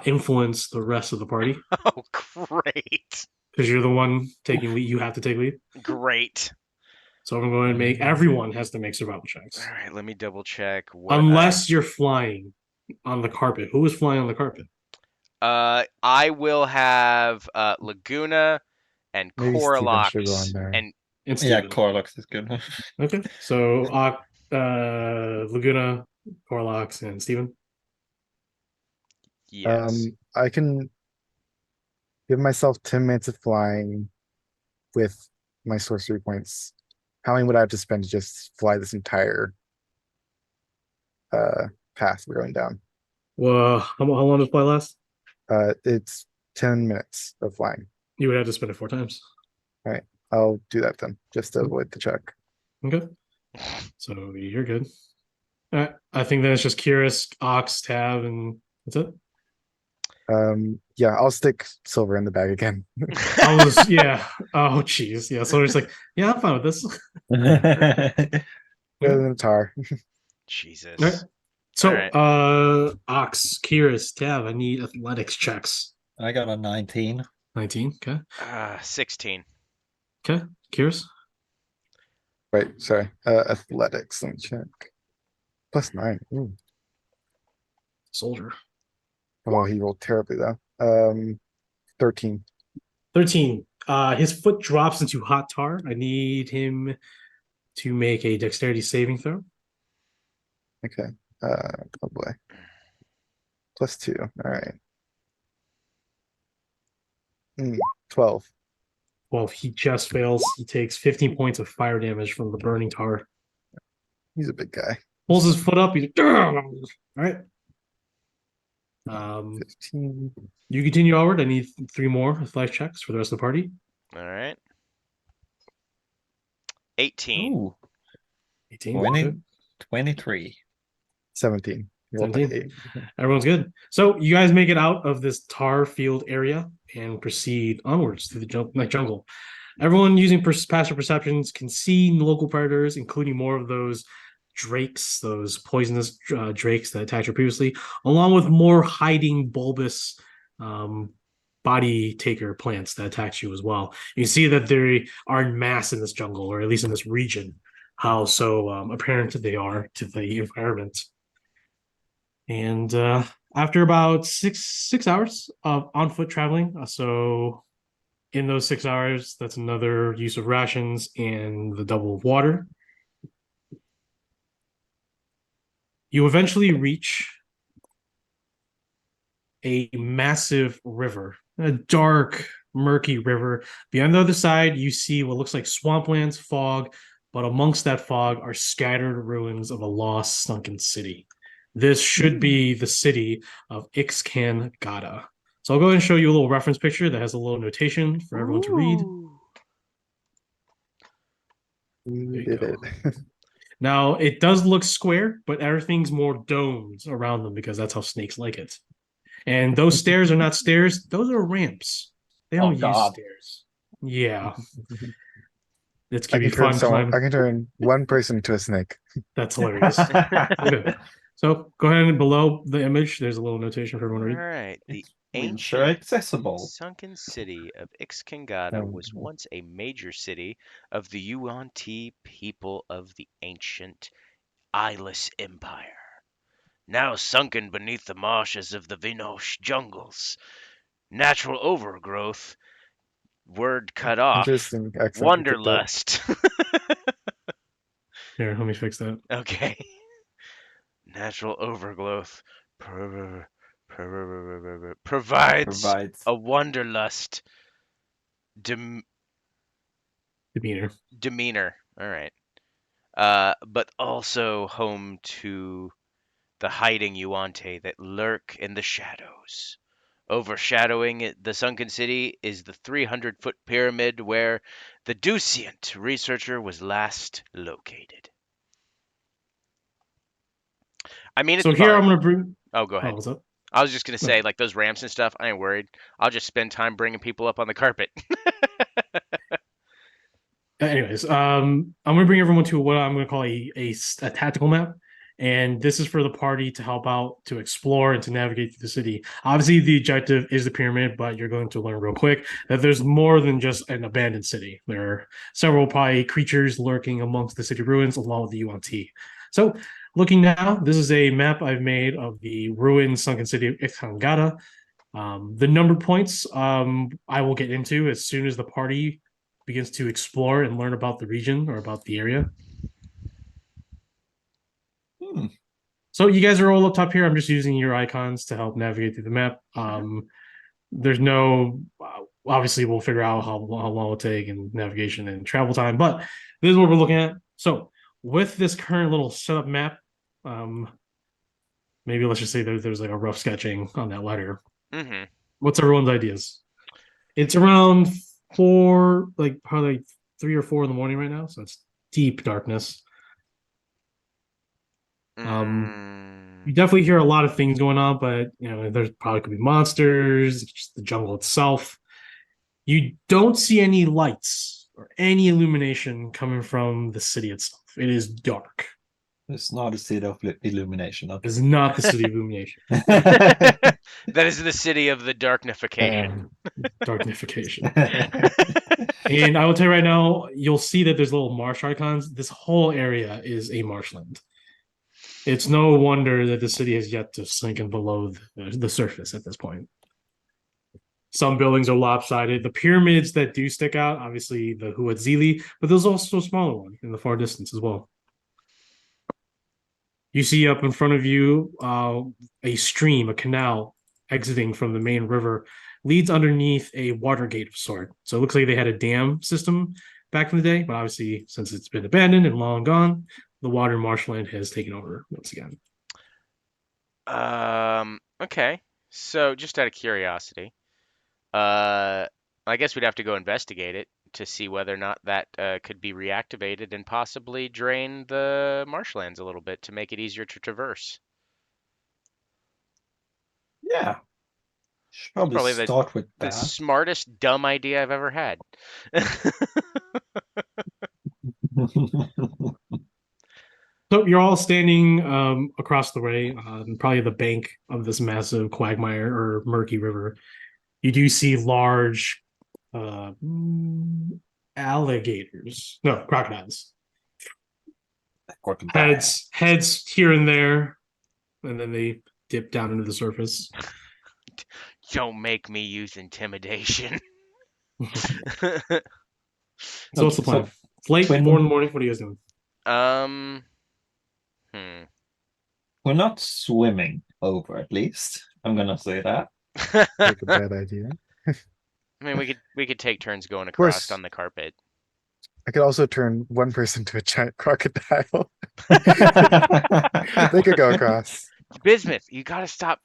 influence the rest of the party. Oh, great. Because you're the one taking lead. You have to take lead. Great. So I'm going to make everyone has to make survival checks. All right, let me double check. Unless you're flying on the carpet. Who is flying on the carpet? I will have Laguna and Corlox and yeah, Corlox is good. Okay, so Laguna, Corlox, and Steven. Yes. I can give myself 10 minutes of flying with my sorcery points. How many would I have to spend to just fly this entire path we're going down? Well, how long does fly last? It's 10 minutes of flying. You would have to spend it 4 times. All right, I'll do that then, just to avoid the check. Okay. So you're good. I think then it's just Curious, Ox, Tab, and that's it. Yeah, I'll stick silver in the bag again. Yeah. Oh, jeez. Yeah. So it's like, yeah, I'm fine with this. Better than a tar. All right. Jesus. So, All right. Ox, Curious, Tab, I need athletics checks. I got a 19. 19. Okay. 16. Okay. Curious. Right, sorry. Athletics, let me check. +9. Ooh. Soldier. Well, he rolled terribly though. 13. 13. His foot drops into hot tar. I need him to make a dexterity saving throw. Okay. Oh boy. +2. All right. 12. Well, if he just fails, he takes 15 points of fire damage from the burning tar. He's a big guy. Pulls his foot up. He's all right. 15. You continue onward. I need 3 more flash checks for the rest of the party. All right. 18. Ooh, 18. 20, Good. 23. 17. He rolled like 17. 8. Everyone's good. So you guys make it out of this tar field area and proceed onwards through the jungle. Everyone using passive perceptions can see local predators, including more of those drakes, those poisonous drakes that attacked you previously, along with more hiding bulbous body taker plants that attacked you as well. You see that they are in mass in this jungle, or at least in this region. How so apparent they are to the environment. And after about six hours of on foot traveling, so in those 6 hours, that's another use of rations and the double of water. You eventually reach a massive river, a dark, murky river. Beyond the other side, you see what looks like swamplands, fog, but amongst that fog are scattered ruins of a lost, sunken city. This should be the city of Ixcan Gada. So I'll go ahead and show you a little reference picture that has a little notation for everyone to read. We There you did go. it. Now, it does look square, but everything's more domed around them because that's how snakes like it. And those stairs are not stairs, those are ramps. They Oh, don't use God. stairs. Yeah, it's I gonna be can turn fun someone. climbing. I can turn one person into a snake. That's hilarious. Okay. So go ahead and below the image, there's a little notation for everyone All to read. right. The Wheelchair ancient accessible. sunken city of Ixkangada was once a major city of the Yuan-Ti people of the ancient eyeless empire. Now sunken beneath the marshes of the Vinosh jungles. Natural overgrowth, word cut off. Interesting accent. You picked up. Wanderlust. Here, let me fix that. Okay. Natural overgrowth provides a wanderlust Demeanor. All right. But also home to the hiding Yuante that lurk in the shadows. Overshadowing the sunken city is the 300-foot pyramid where the Ducient researcher was last located. I mean, it's So here fine. I'm gonna bring. Oh, go ahead. What's up? I was just gonna No. say, like those ramps and stuff. I ain't worried. I'll just spend time bringing people up on the carpet. Anyways, I'm gonna bring everyone to what I'm gonna call a tactical map, and this is for the party to help out to explore and to navigate through the city. Obviously, the objective is the pyramid, but you're going to learn real quick that there's more than just an abandoned city. There are several probably creatures lurking amongst the city ruins, along with the UNT. So, looking now, this is a map I've made of the ruined sunken city of Ixkangada. The number points I will get into as soon as the party begins to explore and learn about the region or about the area. So you guys are all up top here. I'm just using your icons to help navigate through the map. There's no, obviously we'll figure out how long it'll take and navigation and travel time, but this is what we're looking at. So with this current little setup map, maybe let's just say there's like a rough sketching on that letter. Mm-hmm. What's everyone's ideas? It's around probably 3 or 4 in the morning right now, so it's deep darkness. You definitely hear a lot of things going on, but there's probably could be monsters, just the jungle itself. You don't see any lights or any illumination coming from the city itself. It is dark. It's not a city of illumination. It Okay. is not the city of illumination. That is the city of the darknification. Darknification. And I will tell you right now, you'll see that there's little marsh icons. This whole area is a marshland. It's no wonder that the city has yet to sink in below the surface at this point. Some buildings are lopsided. The pyramids that do stick out, obviously the Huatzili, but there's also a smaller one in the far distance as well. You see up in front of you a stream, a canal exiting from the main river, leads underneath a water gate of sort. So it looks like they had a dam system back in the day, but obviously since it's been abandoned and long gone, the water marshland has taken over once again. Okay. So just out of curiosity, I guess we'd have to go investigate it to see whether or not that could be reactivated and possibly drain the marshlands a little bit to make it easier to traverse. Yeah. Should probably Probably start with the that. smartest dumb idea I've ever had. So you're all standing across the way, probably the bank of this massive quagmire or murky river. You do see large alligators, no, crocodiles. Heads here and there, and then they dip down into the surface. Don't make me use intimidation. So what's the plan? It's late, 4 in the morning. What are you guys doing? We're not swimming over, at least. I'm gonna say that. Like a bad idea. I mean, we could take turns going across on the carpet. I could also turn one person to a giant crocodile. They could go across. Bismuth, you gotta stop.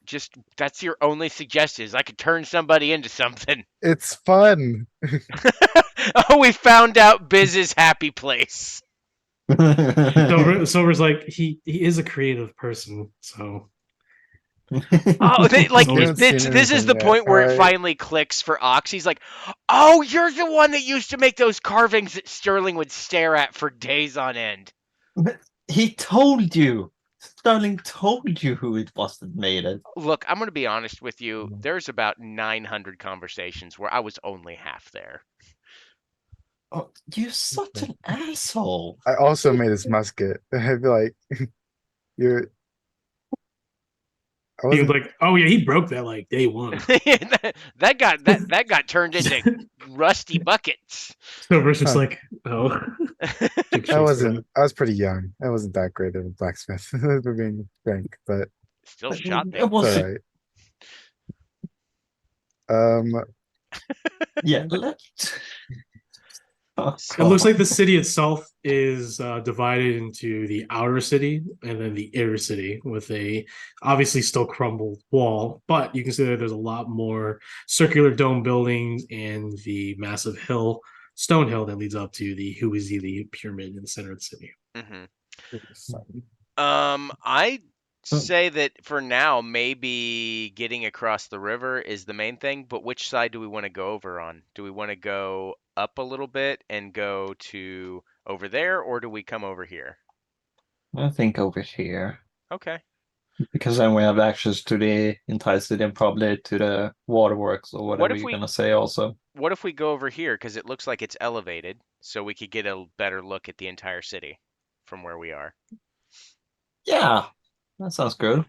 That's your only suggestion. Is I could turn somebody into something. It's fun. Oh, we found out Biz's happy place. Silver's like he is a creative person, so. Oh, this is the point where it finally clicks for Ox. He's like, "Oh, you're the one that used to make those carvings that Sterling would stare at for days on end." But he told you. Sterling told you who it was that made it. Look, I'm going to be honest with you. There's about 900 conversations where I was only half there. Oh, you're such an asshole. I also made his musket. I'd be like, you're. He was like, "Oh yeah, he broke that like day one." that got turned into rusty buckets. Silver's just like, "Oh." I was pretty young. I wasn't that great of a blacksmith, for being frank, but still shot them. It was all right. Yeah, let's. It looks like the city itself is divided into the outer city and then the inner city with a obviously still crumbled wall, but you can see that there's a lot more circular dome buildings and the massive stone hill that leads up to the Huatzili pyramid in the center of the city. I say that for now, maybe getting across the river is the main thing, but which side do we want to go over on? Do we want to go up a little bit and go to over there, or do we come over here? I think over here. Okay. Because then we have access to the entire city and probably to the waterworks or whatever you're going to say also. What if we go over here? Because it looks like it's elevated, so we could get a better look at the entire city from where we are. Yeah, that sounds good.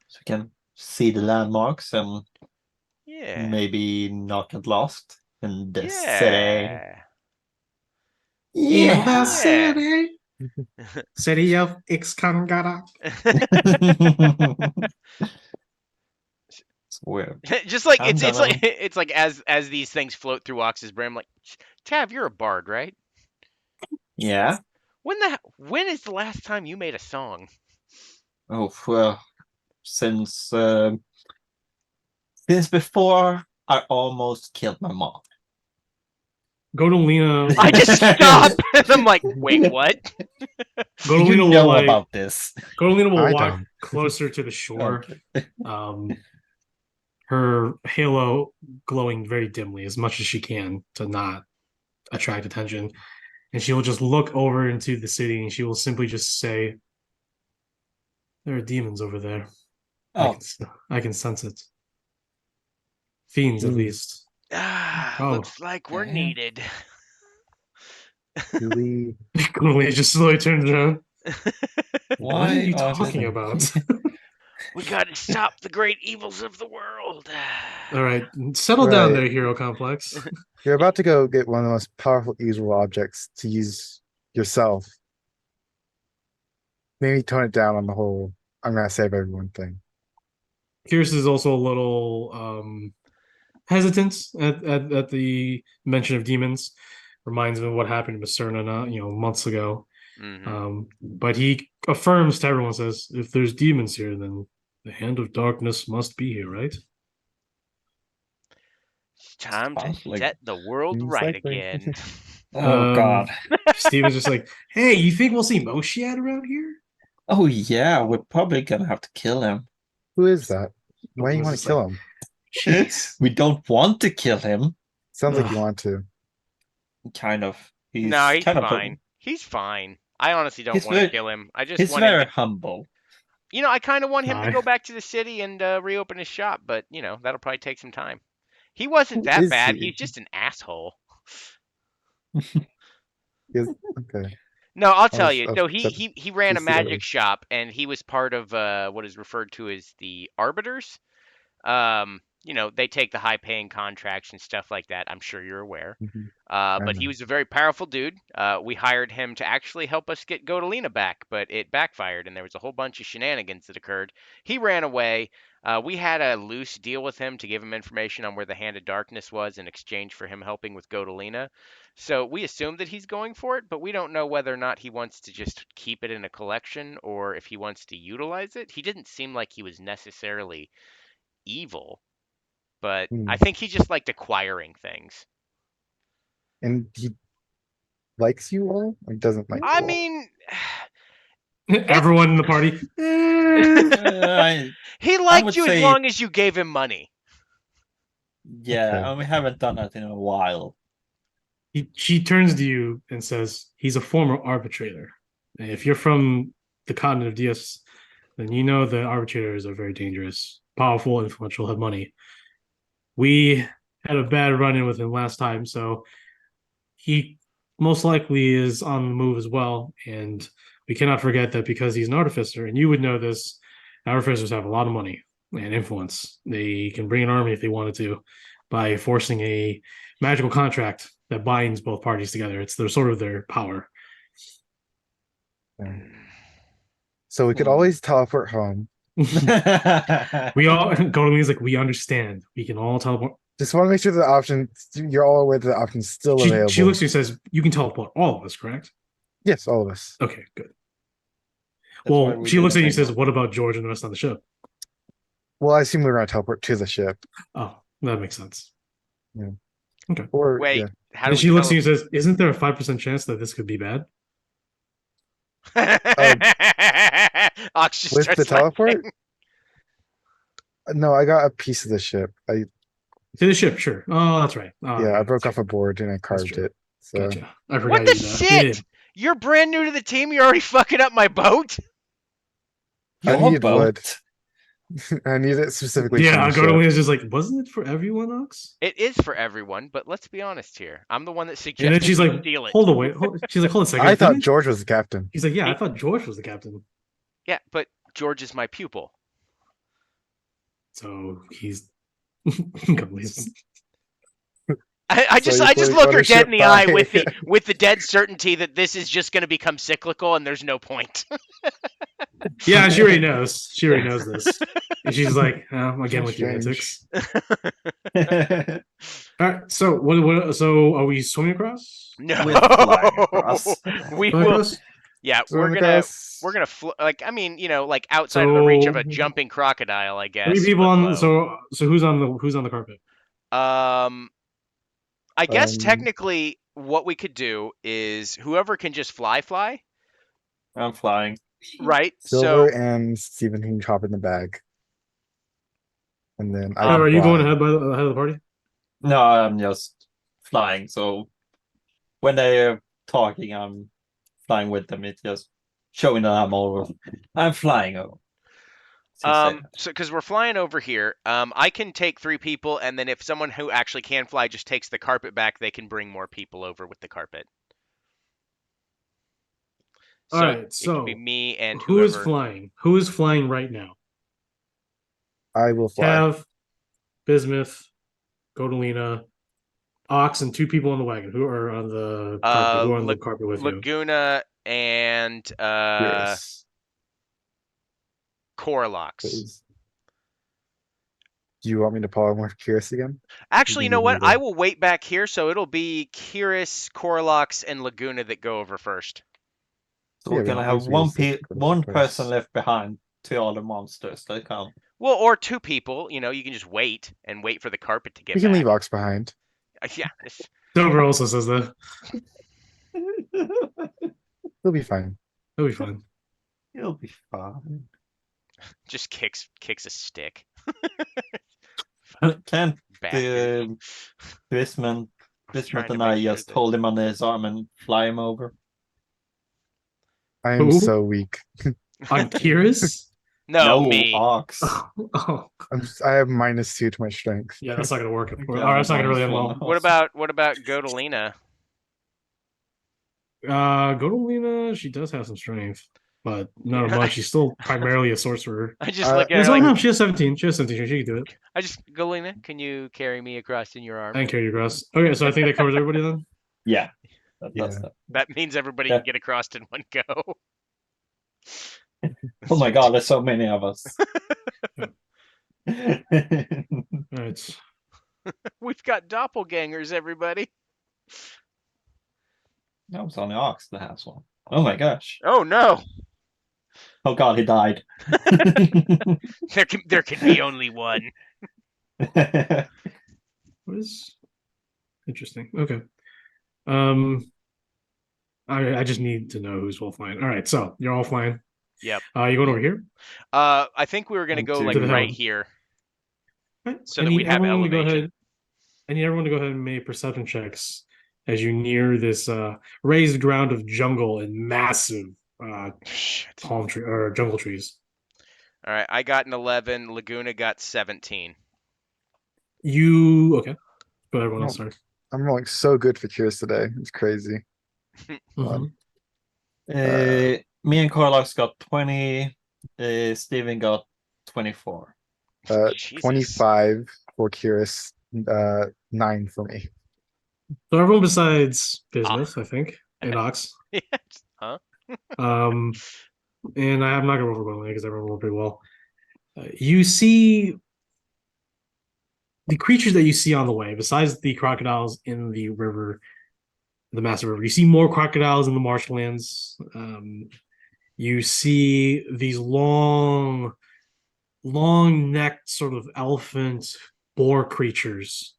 So we can see the landmarks and maybe not get lost in the city. Yeah. In the city. City of Ixkangara. It's weird. Just like it's like as these things float through Ox's brain, I'm like, Tav, you're a bard, right? Yeah. When is the last time you made a song? Oh, well, since before I almost killed my mom. Godolina. I just stop and I'm like, wait, what? Godolina You will know like. about this. Godolina will I walk don't. closer to the shore. Okay. Her halo glowing very dimly as much as she can to not attract attention. And she will just look over into the city and she will simply just say, there are demons over there. Oh, I can sense it. Fiends, at Hmm. least. Oh. Looks like we're Yeah. needed. Do we? Godolina just slowly turns around. What are why you are talking they- about? We gotta stop the great evils of the world. All right, settle down Right. there, Hero Complex. You're about to go get one of the most powerful evil objects to use yourself. Maybe tone it down on the whole I'm gonna save everyone thing. Pierce is also a little hesitant at the mention of demons. Reminds him of what happened with Cerna, months ago. Mhm. But he affirms to everyone, says, if there's demons here, then the hand of darkness must be here, right? It's time to Sounds like- set the world Seems right likely. again. Oh God. Steven's just like, hey, you think we'll see Moshiad around here? Oh yeah, we're probably gonna have to kill him. Who is that? Why do you It was want just to kill like, him? Jeez. We don't want to kill him. Sounds like you Ugh. want to. Kind of. He's No, he's kind of fine. He's fine. I honestly don't He's want to very- kill him. I just He's want him very to, humble. I kind of want him to Aye. go back to the city and reopen his shop, but that'll probably take some time. He wasn't Who that is bad. he? He's just an asshole. Okay. No, I'll tell was- you. I was So he ran a just the other. magic shop, and he was part of what is referred to as the arbiters. They take the high-paying contracts and stuff like that. I'm sure you're aware. Mhm. But he know. was a very powerful dude. We hired him to actually help us get Godolina back, but it backfired, and there was a whole bunch of shenanigans that occurred. He ran away. We had a loose deal with him to give him information on where the Hand of Darkness was in exchange for him helping with Godolina. So we assume that he's going for it, but we don't know whether or not he wants to just keep it in a collection or if he wants to utilize it. He didn't seem like he was necessarily evil, but Hmm. I think he just liked acquiring things. And he likes you all? Or doesn't like you I all? mean, Everyone in the party. he would liked you as say- long as you gave him money. Yeah, Okay. and we haven't done that in a while. She turns to you and says, he's a former arbitrator. And if you're from the continent of Dias, then you know that arbitrators are very dangerous, powerful, influential, have money. We had a bad run-in with him last time, so he most likely is on the move as well. And we cannot forget that because he's an artificer, and you would know this, artificers have a lot of money and influence. They can bring an army if they wanted to by forcing a magical contract that binds both parties together. It's sort of their power. So we could always teleport home. We all Godolina's like, we understand. We can all teleport. Just want to make sure the option you're all aware that the option's still available. She looks at you and says, you can teleport all of us, correct? Yes, all of us. Okay, good. That's why Well, we she do looks the at you and thing. says, what about George and the rest on the ship? Well, I assume we're gonna teleport to the ship. Oh, that makes sense. Or Wait, yeah. how do And we she looks at tell you and says, isn't there a 5% chance that this could be bad? Ox just With starts the teleport? laughing. No, I got a piece of the ship. To the ship, sure. Oh, that's right. Oh, Yeah, I okay, broke that's off a board and I carved true. it. So Gotcha. I forgot What the you did that. shit? Yeah. You're brand new to the team. You're already fucking up my boat. I Your needed boat. wood. I need it specifically. Yeah, for the Godolina ship. is just like, wasn't it for everyone, Ox? It is for everyone, but let's be honest here. I'm the one that And suggested then she's we like, steal it. hold away. She's like, hold a second. I thought didn't- George was the captain. He's like, yeah, I He- thought George was the captain. Yeah, but George is my pupil. So he's Godolina's- I just you I just put look her dead in the eye ownership with the dead certainty that this is just going to become cyclical and there's no point. Yeah, she already knows. She already knows this. And she's like, oh, again with your Strange. antics. All right, so what? So are we swimming across? No, With flying across. we Swimming will. across? Yeah, Swim we're across. gonna like I mean like outside of the reach of a So- jumping crocodile, I guess. 3 people but on. low. So who's on the carpet? I guess Um, technically what we could do is whoever can just fly, I'm flying. right? Silver So and Steven can hop in the bag. And then I Um, can are you going fly. ahead of the party? No, I'm just flying. So when they're talking, I'm flying with them. It's just showing that I'm flying over. so because we're flying over here, I can take 3 people, and then if someone who actually can fly just takes the carpet back, they can bring more people over with the carpet. All So right. it can be So me and who is whoever. flying? Who is flying right now? I will fly. Cav, Bismuth, Godolina, Ox, and 2 people on the wagon. Who are on the carpet? Who are on the carpet with you? Laguna and Curious. Coralox. Please. Do you want me to polymorph Curious again? Actually, you can know give what? me I the- will wait back here, so it'll be Kiris, Coralox, and Laguna that go over first. So Yeah, we're gonna we have can use the one first. person left behind to all the monsters. They come. Well, or 2 people. You can just wait for the carpet to get We can back. leave Ox behind. Yeah. Silver also says that. He'll be fine. That'll be fun. You'll be fine. Just kicks a stick. Can't Bastard. Bismuth trying to and make I sure just that- hold him on his arm and fly him over? I am Who? so weak. On Kiris? No, me. Ox. Oh, I have -2 to my strength. yeah, that's not gonna work. Okay, Or that's not gonna really end minus well. one. What about Godolina? Godolina, she does have some strength, but not Yeah. much. She's still primarily a sorcerer. I just look at Yes, her oh like no, she has 17. She has 17. She can do it. Godolina, can you carry me across in your arm? I can carry your grass. Okay, so I think that covers everybody then. Yeah. That's Yeah. that. That means everybody Yeah. can get across in one go. Oh my god, there's so many of us. All right. We've got doppelgangers, everybody. No, it's only Ox that has one. Oh my gosh. Oh no, Oh god, he died. there can be only one. What is interesting? Okay. I just need to know who's all flying. All right, so you're all flying. Yep. You going over here? I think we were gonna And go to like the right hill. here, Right. so I that we need have everyone to go elevation. ahead. I need everyone to go ahead and make perception checks as you near this raised ground of jungle and massive Shit. palm tree or jungle trees. All right, I got an 11. Laguna got 17. You okay? Go ahead, everyone else No. start. I'm rolling so good for Curious today. It's crazy. Mhm. Me and Corlox got 20. Steven got 24. Jesus. 25 for Curious, 9 for me. So everyone besides Bismuth, I think, and Ox. Huh? And I'm not gonna roll for Gwendolyn because everyone rolled pretty well. You see the creatures that you see on the way, besides the crocodiles in the river, the massive river. You see more crocodiles in the marshlands. You see these long-necked sort of elephant boar creatures.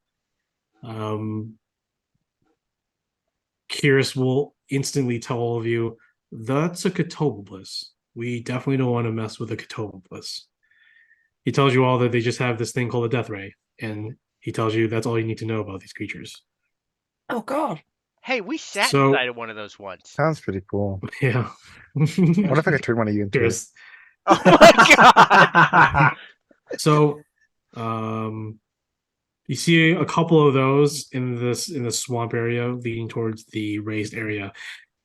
Kiris will instantly tell all of you, that's a Catobleus. We definitely don't want to mess with a Catobleus. He tells you all that they just have this thing called a death ray, and he tells you that's all you need to know about these creatures. Oh god. Hey, we sat So- inside of one of those once. Sounds pretty cool. Yeah. What if I could turn one of you into it? Kiris. Oh my god! So, you see a couple of those in the swamp area leading towards the raised area.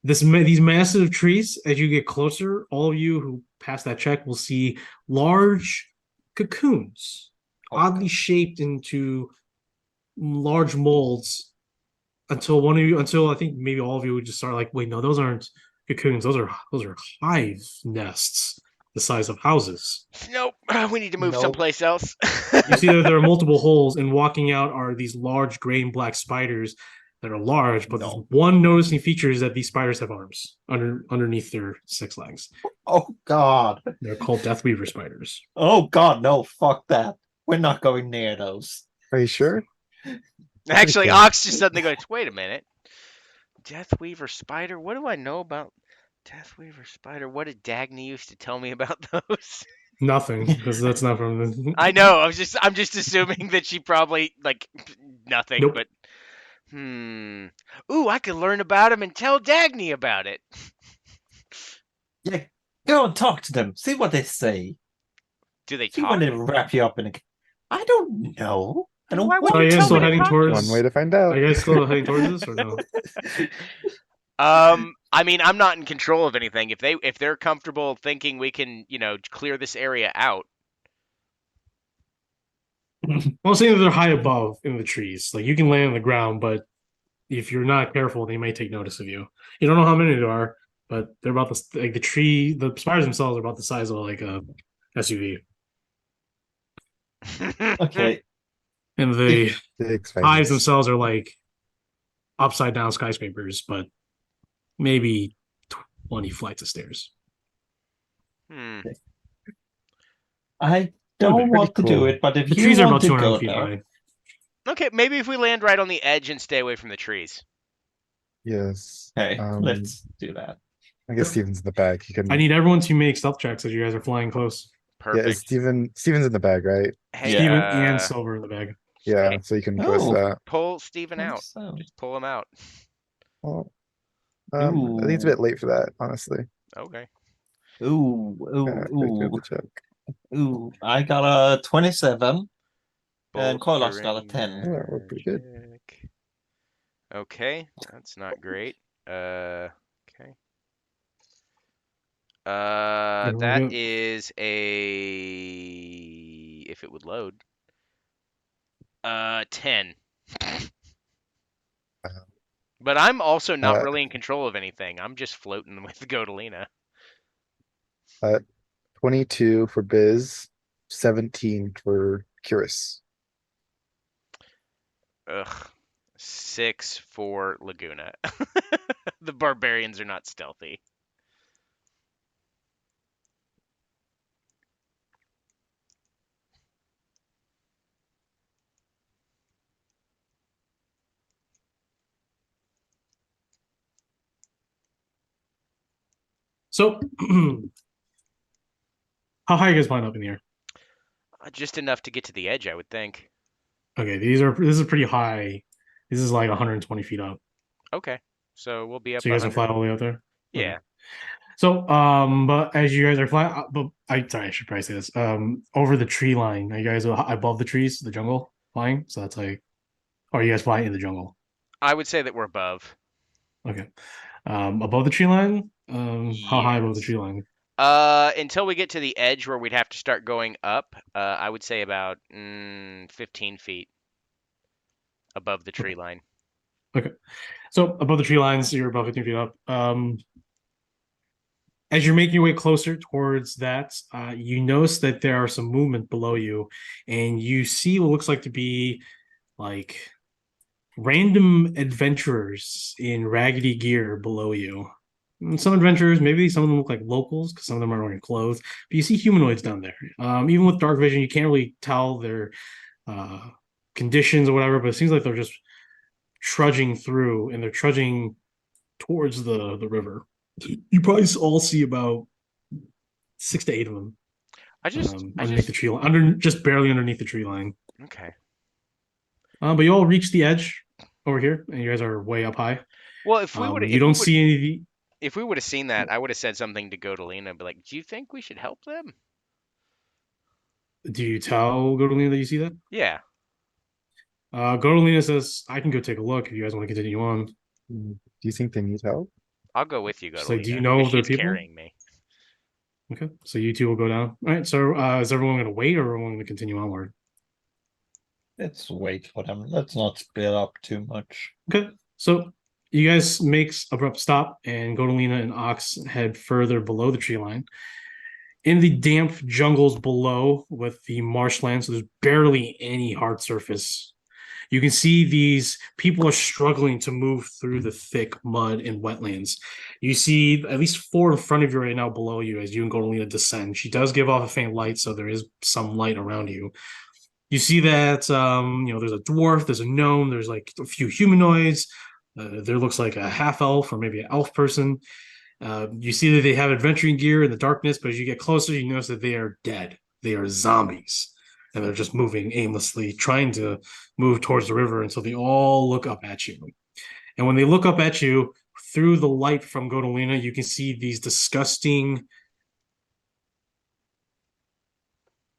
These massive trees, as you get closer, all of you who pass that check will see large cocoons, oddly shaped into large molds. Until I think maybe all of you would just start like, wait, no, those aren't cocoons. Those are hive nests the size of houses. Nope. We need to move Nope. someplace else. You see that there are multiple holes, and walking out are these large gray and black spiders that are large. But No. one noticing feature is that these spiders have arms underneath their 6 legs. Oh god. They're called Deathweaver spiders. Oh god, no, fuck that. We're not going near those. Are you sure? Actually, cool. Ox just suddenly goes, wait a minute. Deathweaver spider. What do I know about Deathweaver spider? What did Dagny used to tell me about those? Nothing, because that's not from the. I know. I'm just assuming that she probably like nothing. Nope. But ooh, I could learn about him and tell Dagny about it. Yeah, go and talk to them. See what they say. Do they See talk? when they wrap you up in a. I don't know. I Then don't why would So want are you you guys tell still me to heading talk to towards? One way to find out. Are you guys still heading towards this or no? I mean, I'm not in control of anything. If they're comfortable thinking we can, clear this area out. Well, saying that they're high above in the trees, like you can land on the ground, but if you're not careful, they may take notice of you. You don't know how many there are, but they're about the tree. The spiders themselves are about the size of like a SUV, Okay. and the Big hives spiders. themselves are like upside down skyscrapers, but maybe 20 flights of stairs. Hmm. I They're don't pretty want to do cool. it, but if The you trees are want about to 200 go feet there, high. Okay, maybe if we land right on the edge and stay away from the trees. Yes. hey, let's do that. I guess Steven's in the bag. He can. I need everyone to make stealth checks as you guys are flying close. Yeah, is Perfect. Steven's in the bag, right? Hey, Steven and Silver in the bag. Yeah, hey, so you can go with Oh. that. pull Steven Think out. so. Just pull him out. Well, I think it's a bit late for that, honestly. Okay. Ooh, Yeah, ooh, quick do ooh, the check. ooh. I got a 27. And Bolter Koilos got a and 10. Yeah, that worked pretty good. magic. Okay, that's not great. Okay. That good. is a if it would load. 10. But I'm also not Uh, really in control of anything. I'm just floating with Godolina. 22 for Biz, 17 for Curious. Ugh. 6 for Laguna. The barbarians are not stealthy. So, how high are you guys flying up in the air? Just enough to get to the edge, I would think. Okay, this is pretty high. This is like 120 feet up. Okay. So we'll be up So you guys can 100. fly all the way up there? Yeah. Okay. So, but as you guys are flying, but sorry, I should probably say this. Over the tree line, are you guys above the trees, the jungle, flying? So that's like, or are you guys flying in the jungle? I would say that we're above. Okay. Above the tree line? How high above the Yes. tree line? Until we get to the edge where we'd have to start going up, I would say about 15 feet above the tree line. Okay. So above the tree lines, you're above 15 feet up. As you're making your way closer towards that, you notice that there are some movement below you, and you see what looks like to be like random adventurers in raggedy gear below you. And some adventurers, maybe some of them look like locals because some of them are wearing clothes, but you see humanoids down there. Even with dark vision, you can't really tell their conditions or whatever, but it seems like they're just trudging through and they're trudging towards the river. You probably all see about 6 to 8 of them underneath the tree line, just barely underneath the tree line. Okay. But you all reach the edge over here, and you guys are way up high. Well, if we would, you don't see any. If we would have seen that, I would have said something to Godolina, but like, do you think we should help them? Do you tell Godolina that you see that? Yeah. Godolina says, "I can go take a look if you guys want to continue on." Do you think they need help? I'll go with you, Godolina. So, do you know if they're she's people? Carrying me. Okay, so you two will go down. All right. So, is everyone going to wait, or are everyone going to continue onward? Let's wait for them. Let's not split up too much. Okay. So you guys make abrupt stop, and Godolina and Ox head further below the tree line. In the damp jungles below with the marshland, so there's barely any hard surface. You can see these people are struggling to move through the thick mud and wetlands. You see at least 4 in front of you right now below you as you and Godolina descend. She does give off a faint light, so there is some light around you. You see that there's a dwarf, there's a gnome, there's like a few humanoids, There looks like a half elf or maybe an elf person. You see that they have adventuring gear in the darkness, but as you get closer, you notice that they are dead. They are zombies, and they're just moving aimlessly, trying to move towards the river until they all look up at you. And when they look up at you through the light from Godolina, you can see these disgusting,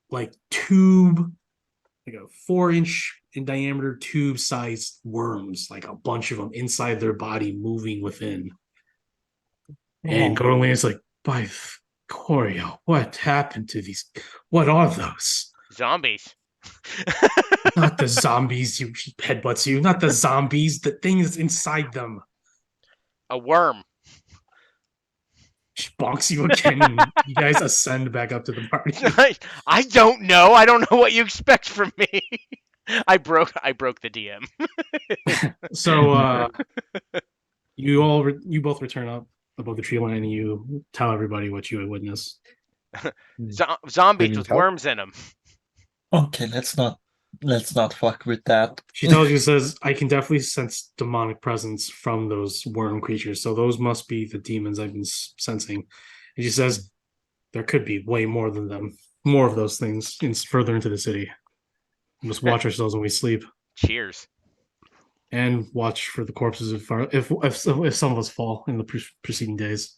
like tube, like a 4-inch in diameter tube-sized worms, like a bunch of them inside their body, moving within. And Godolina's like, by Corio, what happened to these? What are those? Zombies. Not the zombies, you headbutts you. Not the zombies, the things inside them. A worm. She bonks you again, and you guys ascend back up to the party. I don't know. I don't know what you expect from me. I broke the DM. So you both return up above the tree line, and you tell everybody what you had witnessed. Zombies Didn't with tell? worms in them. Okay, let's not fuck with that. She tells you, says, I can definitely sense demonic presence from those worm creatures. So those must be the demons I've been sensing. And she says, there could be way more than them, more of those things further into the city. We must watch ourselves when we sleep Cheers. and watch for the corpses if some of us fall in the preceding days.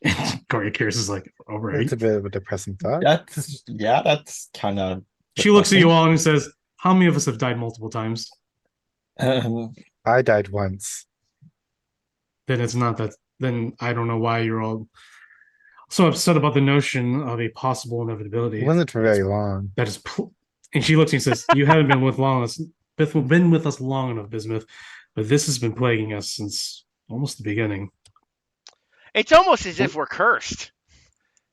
And Corey Curious is like, all right. It's a bit of a depressing thought. That's kind of. She looks at you all and says, how many of us have died multiple times? I died once. Then it's not that. Then I don't know why you're all so upset about the notion of a possible inevitability. It wasn't for very long. That is, and she looks and says, "You haven't been with us long enough, Bismuth, but this has been plaguing us since almost the beginning." It's almost as if we're cursed,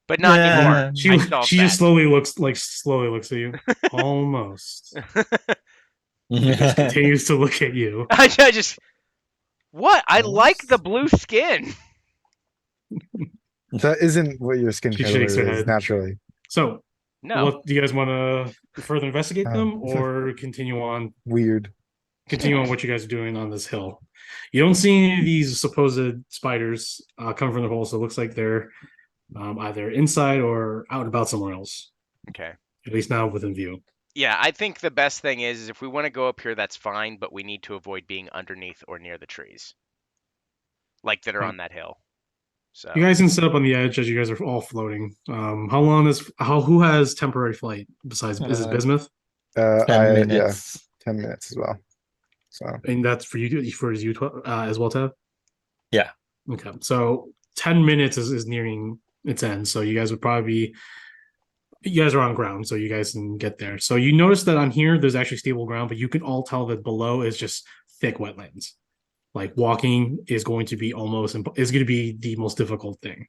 but not anymore. She I solved just that. slowly looks at you, almost. Just continues to look at you. I just what? I like the blue skin. That isn't what your skin She color shakes her is head. naturally. So, No. what do you guys want to further investigate Oh. them, or continue on Weird. what you guys are doing on this hill? You don't see any of these supposed spiders come from the hole, so it looks like they're either inside or out and about somewhere else. Okay. At least now within view. Yeah, I think the best thing is if we want to go up here, that's fine, but we need to avoid being underneath or near the trees, like that are on that hill. So You guys can sit up on the edge as you guys are all floating. Who has temporary flight besides is it Bismuth? 10 Yeah, minutes. 10 minutes as well. So And that's for you as well, Tab? Yeah. Okay. So 10 minutes is nearing its end. So you guys would probably you guys are on ground, so you guys can get there. So you notice that on here there's actually stable ground, but you can all tell that below is just thick wetlands. Like walking is going to be the most difficult thing.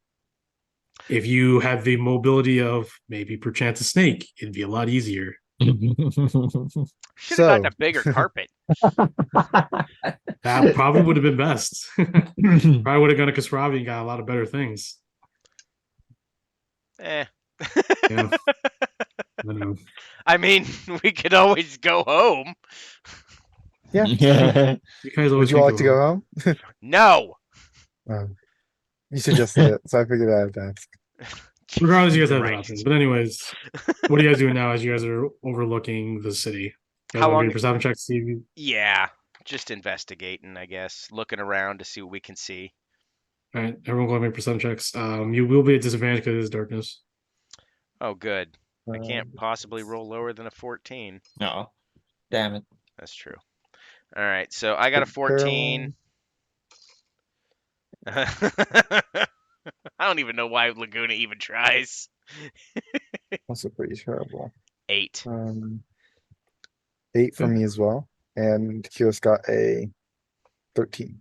If you have the mobility of maybe perchance a snake, it'd be a lot easier. should have gotten a bigger carpet. That probably would have been best. Probably would have gone to Kasravi and got a lot of better things. Eh. Yeah. I know. I mean, we could always go home. yeah. You guys always Would you all like to think go of- home? No. You suggested it, so I figured I'd ask. Regardless, you guys have that Christ. option. But anyways, what are you guys doing now as you guys are overlooking the city? You guys How want to long- do a perception check to see if you... Yeah, just investigating, I guess, looking around to see what we can see. All right, everyone go and make perception checks. You will be at disadvantage because it is darkness. Oh, good. I can't possibly roll lower than a 14. No. Damn it. That's true. All right, so I got a 14. I don't even know why Laguna even tries. Also pretty terrible. 8. 8 for me as well. And Kyrus got a 13.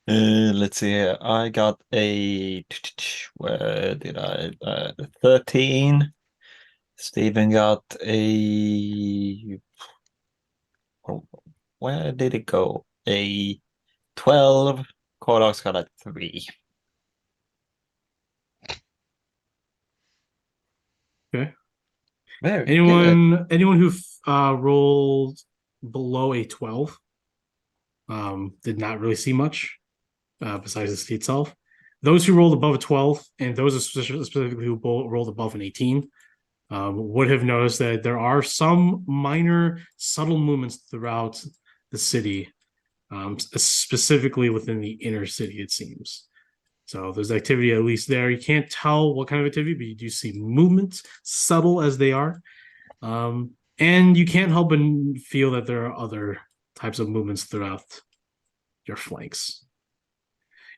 Let's see here. I got a where did I 13. Steven got a where did it go? A 12. Korok's got a 3. Okay. Very good. Anyone who rolled below a 12? did not really see much besides the city itself. Those who rolled above a 12, and those specifically who rolled above an 18, would have noticed that there are some minor subtle movements throughout the city, specifically within the inner city, it seems. So there's activity at least there. You can't tell what kind of activity, but you do see movements, subtle as they are. And you can't help but feel that there are other types of movements throughout your flanks.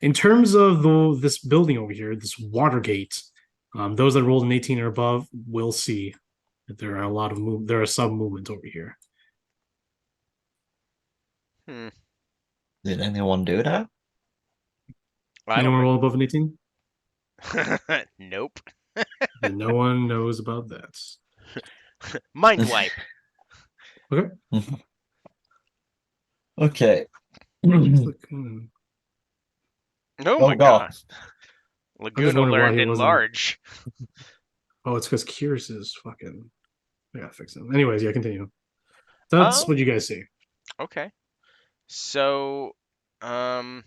In terms of this building over here, this Watergate, those that rolled an 18 or above will see that there are a lot of there are some movement over here. Did anyone do that? Anyone roll above an 18? Nope. And no one knows about that. Mind wipe. Okay. Okay. Oh my god. Laguna wondering why learned he in wasn't- large. Oh, it's because Kyrus is fucking. I gotta fix him. Anyways, yeah, continue. That's what you guys see. Okay. So, Where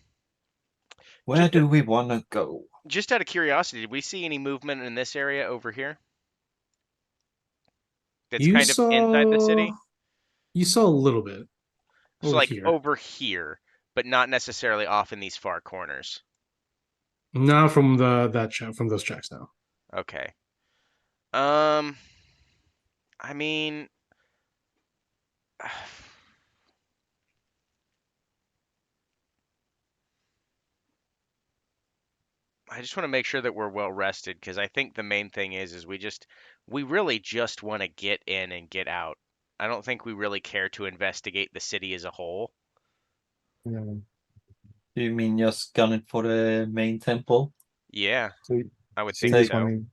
do we want to go? just out of curiosity, did we see any movement in this area over here? That's You kind of inside the city? You saw a little bit. So Over like here. over here, but not necessarily off in these far corners. Not from from those checks now. Okay. I mean, I just want to make sure that we're well rested because I think the main thing is we really just want to get in and get out. I don't think we really care to investigate the city as a whole. Yeah. Do you mean just gunning for the main temple? Yeah, So, I would so you think just so. want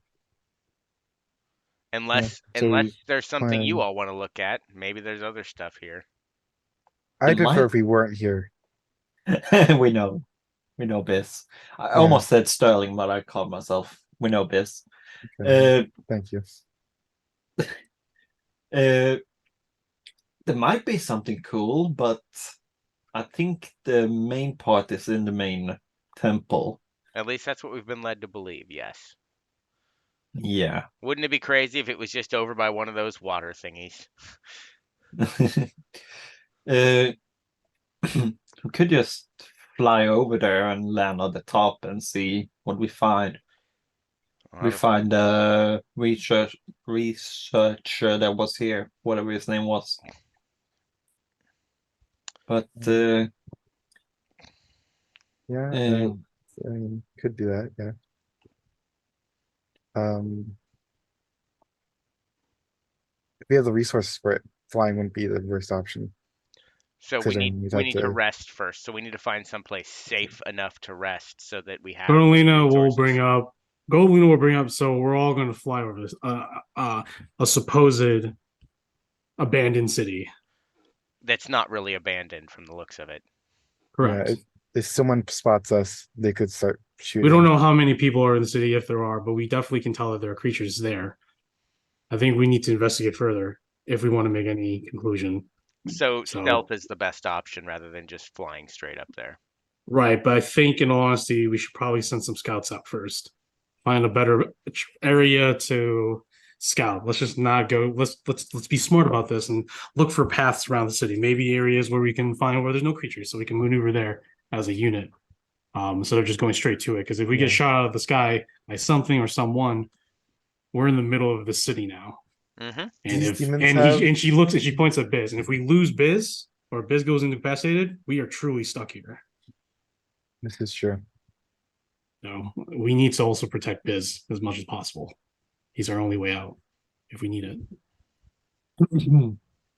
Unless so unless there's something you plan- all want to look at. Maybe there's other stuff here. I'd It prefer might- if we weren't here. We know. We know Biz. I Yeah. almost said Sterling, but I called myself. We know Biz. Okay, thank you. There might be something cool, but I think the main part is in the main temple. At least that's what we've been led to believe, yes. Yeah. Wouldn't it be crazy if it was just over by one of those water thingies? We could just fly over there and land on the top and see what we find. We find a researcher that was here, whatever his name was. But Yeah, uh, I mean, could do that, yeah. If we have the resources for it, flying wouldn't be the worst option. So So we then we'd we have need to to- rest first. So we need to find someplace safe enough to rest so that we have Goldlina will resources. bring up. Goldlina will bring up. So we're all going to fly over this. A supposed abandoned city. That's not really abandoned from the looks of it. Correct. Yeah, if someone spots us, they could start shooting. We don't know how many people are in the city, if there are, but we definitely can tell that there are creatures there. I think we need to investigate further if we want to make any conclusion. So So- stealth is the best option rather than just flying straight up there. Right, but I think, in all honesty, we should probably send some scouts out first. Find a better area to scout. Let's just not go. Let's be smart about this and look for paths around the city. Maybe areas where we can find where there's no creatures, so we can maneuver there as a unit, instead of just going straight to it. Because if we get Yeah. shot out of the sky by something or someone, we're in the middle of the city now. Mm-hmm. And These if demons and have- he and she looks and she points at Biz, and if we lose Biz or Biz goes incapacitated, we are truly stuck here. This is true. So we need to also protect Biz as much as possible. He's our only way out if we need it.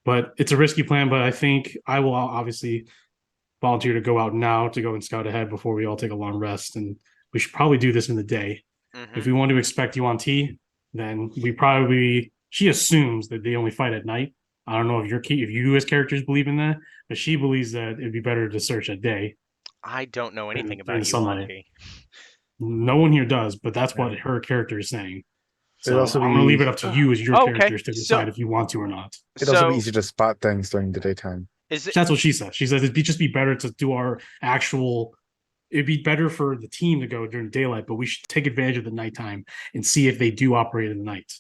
But it's a risky plan, but I think I will obviously volunteer to go out now to go and scout ahead before we all take a long rest. And we should probably do this in the day. Mm-hmm. If we want to expect you on T, then she assumes that they only fight at night. I don't know if you as characters believe in that, but she believes that it'd be better to search at day. I don't know anything in about you, sunlight. Monty. No one here does, but that's what her character is saying. So It'd also I'm gonna be- leave it up to you as your Oh, okay. characters to So- decide if you want to or not. It'd also So be easy to spot things during the daytime. Is it? That's what she said. She said it'd just be better to do our actual. It'd be better for the team to go during daylight, but we should take advantage of the nighttime and see if they do operate in the night.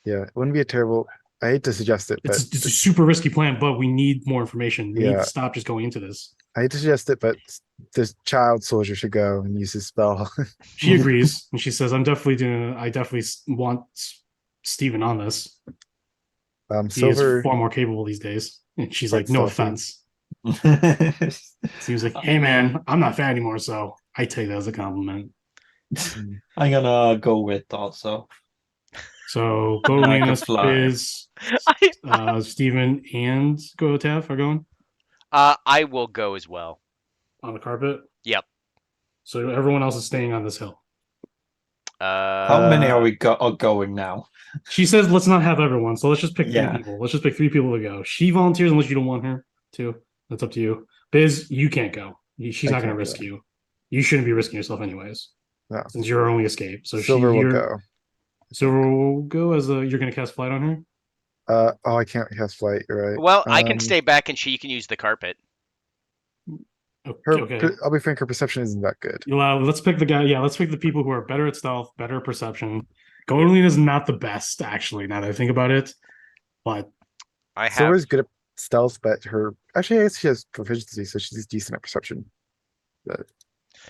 Yeah, it wouldn't be a terrible. I hate to suggest it, but It's a super risky plan, but we need more information. We need Yeah. to stop just going into this. I hate to suggest it, but this child soldier should go and use his spell. She agrees, and she says, "I definitely want Steven on this. He is Silver, far more capable these days." And she's Quite like, "No stealthy. offense." So he was like, "Hey man, I'm not fat anymore, so I take that as a compliment." I'm gonna go with also. So I can Golinus, fly. Biz, Steven, and Gotav are going I will go as well. on the carpet. Yep. So everyone else is staying on this hill. How many are we going now? She says, "Let's not have everyone. So let's just pick Yeah. three people. Let's just pick three people to go." She volunteers unless you don't want her to. That's up to you. Biz, you can't go. She's I not going to can't risk go. you. You shouldn't be risking yourself anyways, No. since you're our only escape. So Silver will you're- go. Silver will go as a. You're going to cast flight on her. Oh, I can't cast flight. You're right. Well, I can stay back and she can use the carpet. Okay. I'll be frank. Her perception isn't that good. Let's pick the guy. Yeah, let's pick the people who are better at stealth, better perception. Goldwyn is not the best, actually. Now that I think about it, but I have. Silver's good at stealth, but I guess she has proficiency, so she's decent at perception. But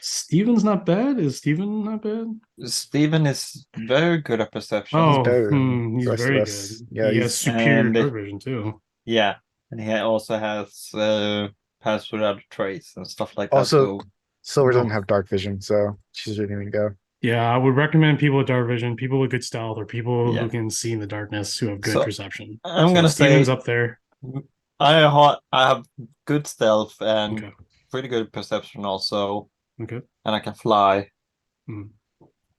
Steven's not bad. Is Steven not bad? Steven is very good at perception. Oh, better he's the rest of very us. good. Yeah, he has he's- superior And- dark vision too. Yeah, and he also has pass without a trace and stuff like that. Also- so- Silver No. doesn't have dark vision, so she shouldn't even go. Yeah, I would recommend people with dark vision, people with good stealth, or people Yeah. who can see in the darkness who have good So, perception. I'm So gonna Steven's say up there. I have good stealth and Okay. pretty good perception also, Okay. and I can fly. Hmm.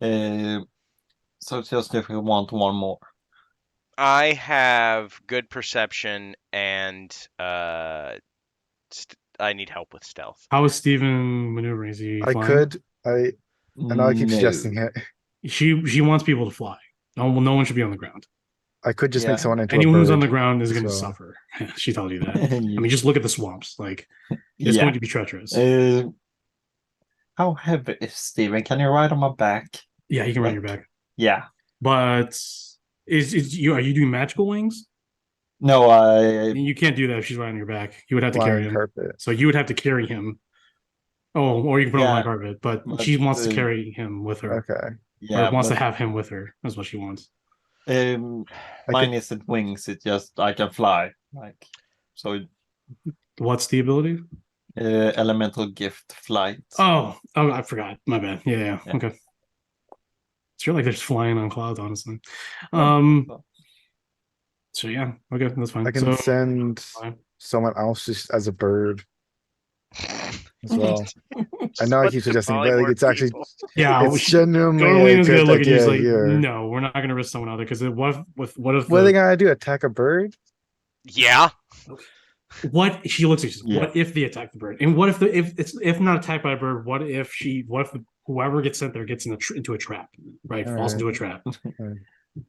So it's just if we want one more. I have good perception and I need help with stealth. How is Steven maneuvering? Is he I flying? know I keep No. suggesting it. She wants people to fly. No one should be on the ground. I could just Yeah. make someone into Anyone a who's on the bird. ground is as going to well. suffer. She told you that. I mean, just look at the swamps. Like it's Yeah. going to be treacherous. How heavy is Steven? Can you ride on my back? Yeah, you can ride your back. Yeah. But are you doing magical wings? No, I You can't do that if she's riding your back. You would have to carry Flying him. carpet. So you would have to carry him. Oh, or you can put him on Yeah. my carpet. But But, she wants to carry him with her. Okay. yeah, Or wants to but, have him with her. That's what she wants. I mine isn't wings, it's just I can fly. Like so What's the ability? elemental gift flight. Oh, I forgot. My bad. Yeah. Yeah. Okay. It's really like they're just flying on clouds, honestly. So- So yeah, okay, that's fine. I can So send fine. someone else just as a bird as well. I know I What's keep the suggesting, but Polymorph like, it's actually people? Yeah, it's genuinely a Golin's gonna good look at you idea like, here. no, we're not gonna risk someone out there because what if What are the, they gonna do? Attack a bird? Yeah. what she looks at you, Yeah. what if they attack the bird, and what if if not attacked by a bird, what if whoever gets sent there gets into a trap, right? Falls into a trap.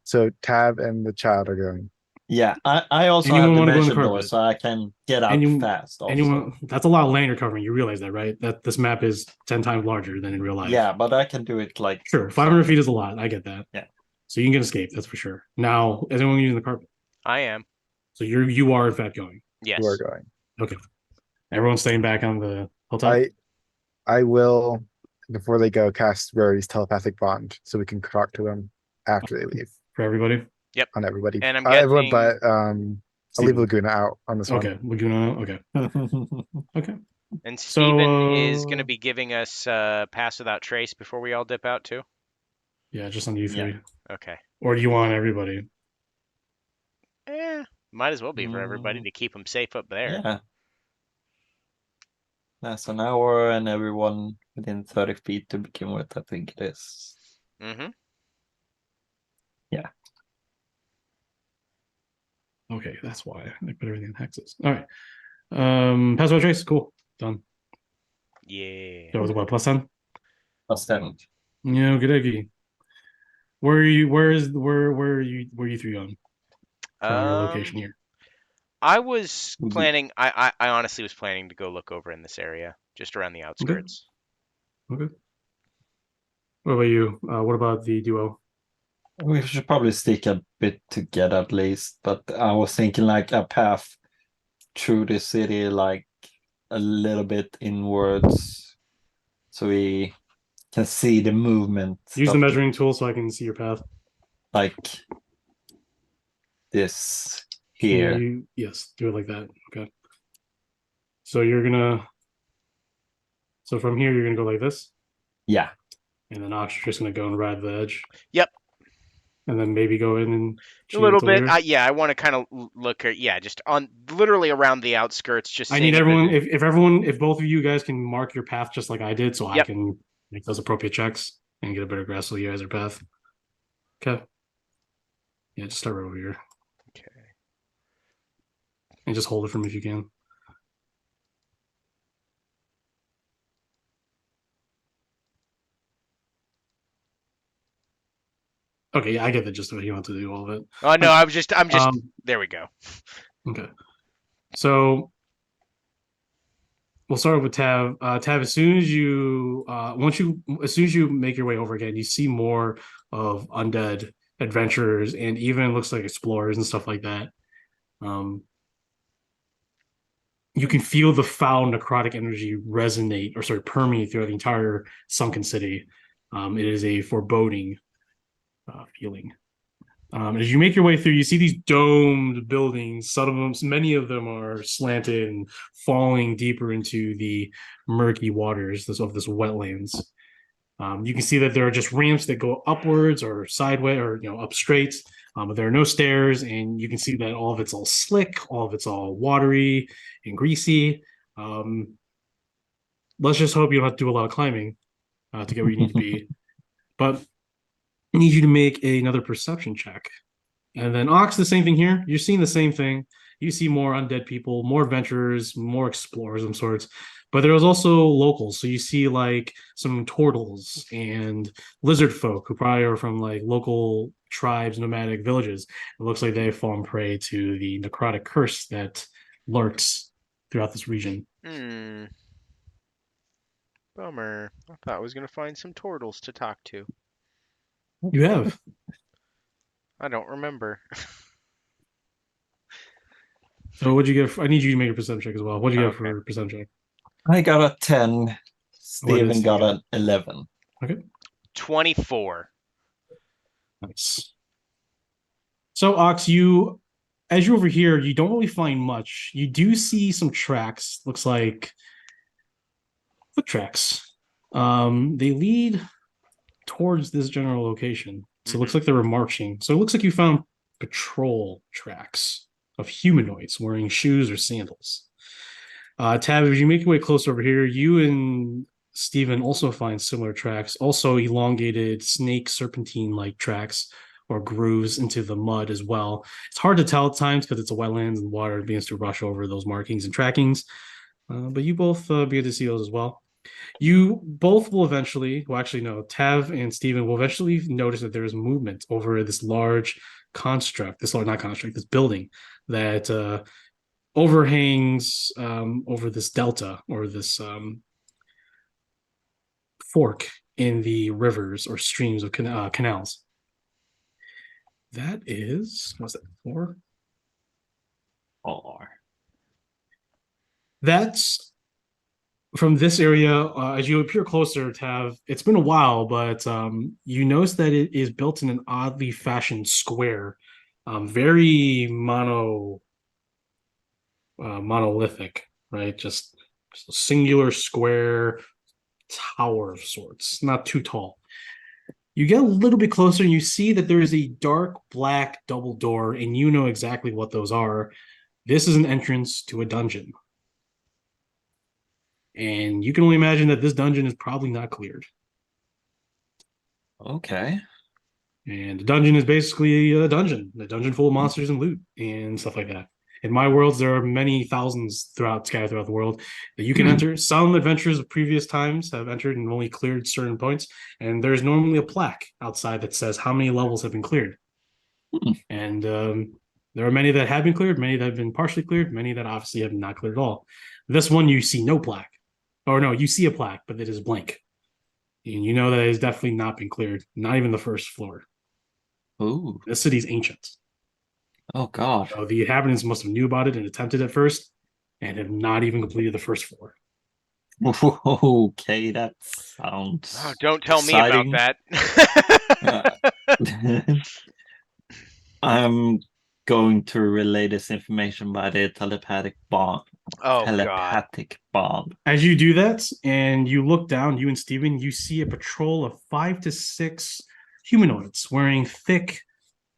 So Tab and the child are going. Yeah, I also Anyone have wanna go in the dimension door, carpet? so I can get out Anyone- fast. Also. Anyone? That's a lot of land you're covering. You realize that, right? That this map is 10 times larger than in real life. Yeah, but I can do it like Sure, 500 feet is a lot. I get that. Yeah. So you can escape. That's for sure. Now, is anyone using the carpet? I am. So you are in fact going. Yes. Who are going? Everyone's staying back on the hilltop. I will, before they go, cast Rarity's telepathic bond so we can talk to them after they leave For everybody. on everybody. And I'm everyone guessing- but I'll leave Laguna out on this Okay, one. Laguna. Okay, okay. And So, Steven is going to be giving us pass without trace before we all dip out too. Yeah, just on you three. Yeah. Okay. Or do you want everybody? Might as well be for everybody Mm. to keep them safe up there. Yeah. That's an hour and everyone within 30 feet to begin with, I think it is. Mm-hmm. Okay, that's why I put everything in hexes. All right. Pass without trace. Cool. Done. Yeah. That was what, +10? Plus 10. Yeah, good eggy. Where are you? Where are you three on? From your location here. I was Would you- planning. I honestly was planning to go look over in this area, just around the outskirts. Okay. What about you? What about the duo? We should probably stick a bit together at least, but I was thinking like a path through the city, like a little bit inwards, so we can see the movement Use the of measuring tool so I can see your path. like this Can here. yes, do it like that. Okay. So you're gonna. So from here, you're gonna go like this, Yeah. and then Ox, you're just gonna go and ride the edge. Yep. And then maybe go in and A chain little to bit. later. Yeah, I want to kind of look at, yeah, just on literally around the outskirts, just I seeing need if everyone. there's- If both of you guys can mark your path just like I did, so I Yep. can make those appropriate checks and get a better grasp of you guys' path. Okay. Yeah, just start right over here Okay. and just hold it from if you can. Okay, yeah, I get the gist of it. You want to do all of it. Oh no, I'm just. Um, There we go. Okay. So we'll start with Tav. Tav, as soon as you as soon as you make your way over again, you see more of undead adventurers and even looks like explorers and stuff like that. You can feel the foul necrotic energy resonate or sort of permeate throughout the entire sunken city. It is a foreboding feeling. As you make your way through, you see these domed buildings. Some of them, many of them are slanted and falling deeper into the murky waters of this wetlands. You can see that there are just ramps that go upwards or sideways or up straight, but there are no stairs, and you can see that all of it's all slick, all of it's all watery and greasy. Let's just hope you don't have to do a lot of climbing to get where you need to be. But I need you to make another perception check. And then Ox, the same thing here. You're seeing the same thing. You see more undead people, more adventurers, more explorers of sorts. But there's also locals. So you see like some turtles and lizard folk who probably are from like local tribes, nomadic villages. It looks like they've fallen prey to the necrotic curse that lurks throughout this region. Bummer. I thought I was gonna find some turtles to talk to. You have. I don't remember. So what'd you get? I need you to make a perception check as well. What'd you get Okay. for perception check? I got a 10. Steven Steve got get? an 11. Okay. 24. Nice. So, Ox, as you over here, you don't really find much. You do see some tracks. Looks like foot tracks. They lead towards this general location. So it looks like they were marching. So it looks like you found patrol tracks of humanoids wearing shoes or sandals. Tab, as you make your way closer over here, you and Steven also find similar tracks, also elongated snake serpentine-like tracks or grooves into the mud as well. It's hard to tell at times because it's a wetlands and water begins to rush over those markings and trackings. But you both begin to see those as well. You both will eventually, well, actually, no, Tav and Steven will eventually notice that there is movement over this large construct, this building that overhangs over this delta or this fork in the rivers or streams of canals. That is, what's that for? Or That's from this area. As you appear closer, Tav, it's been a while, but you notice that it is built in an oddly fashioned square, very monolithic, right? Just a singular square tower of sorts, not too tall. You get a little bit closer and you see that there is a dark black double door, and you know exactly what those are. This is an entrance to a dungeon. And you can only imagine that this dungeon is probably not cleared. okay. And the dungeon is basically a dungeon full of monsters and loot and stuff like that. In my worlds, there are many thousands scattered throughout the world that you can enter. Some adventurers of previous times have entered and only cleared certain points, and there's normally a plaque outside that says how many levels have been cleared. And There are many that have been cleared, many that have been partially cleared, many that obviously have not cleared at all. This one, you see no plaque. Or no, you see a plaque, but it is blank. And you know that it has definitely not been cleared, not even the first floor. Ooh. This city's ancient. Oh God. So the inhabitants must have knew about it and attempted at first and have not even completed the first floor. Okay, that sounds Oh, don't tell exciting. me about that. I'm going to relay this information by the telepathic bond. Oh God. Telepathic bond. As you do that, and you look down, you and Steven, you see a patrol of 5 to 6 humanoids wearing thick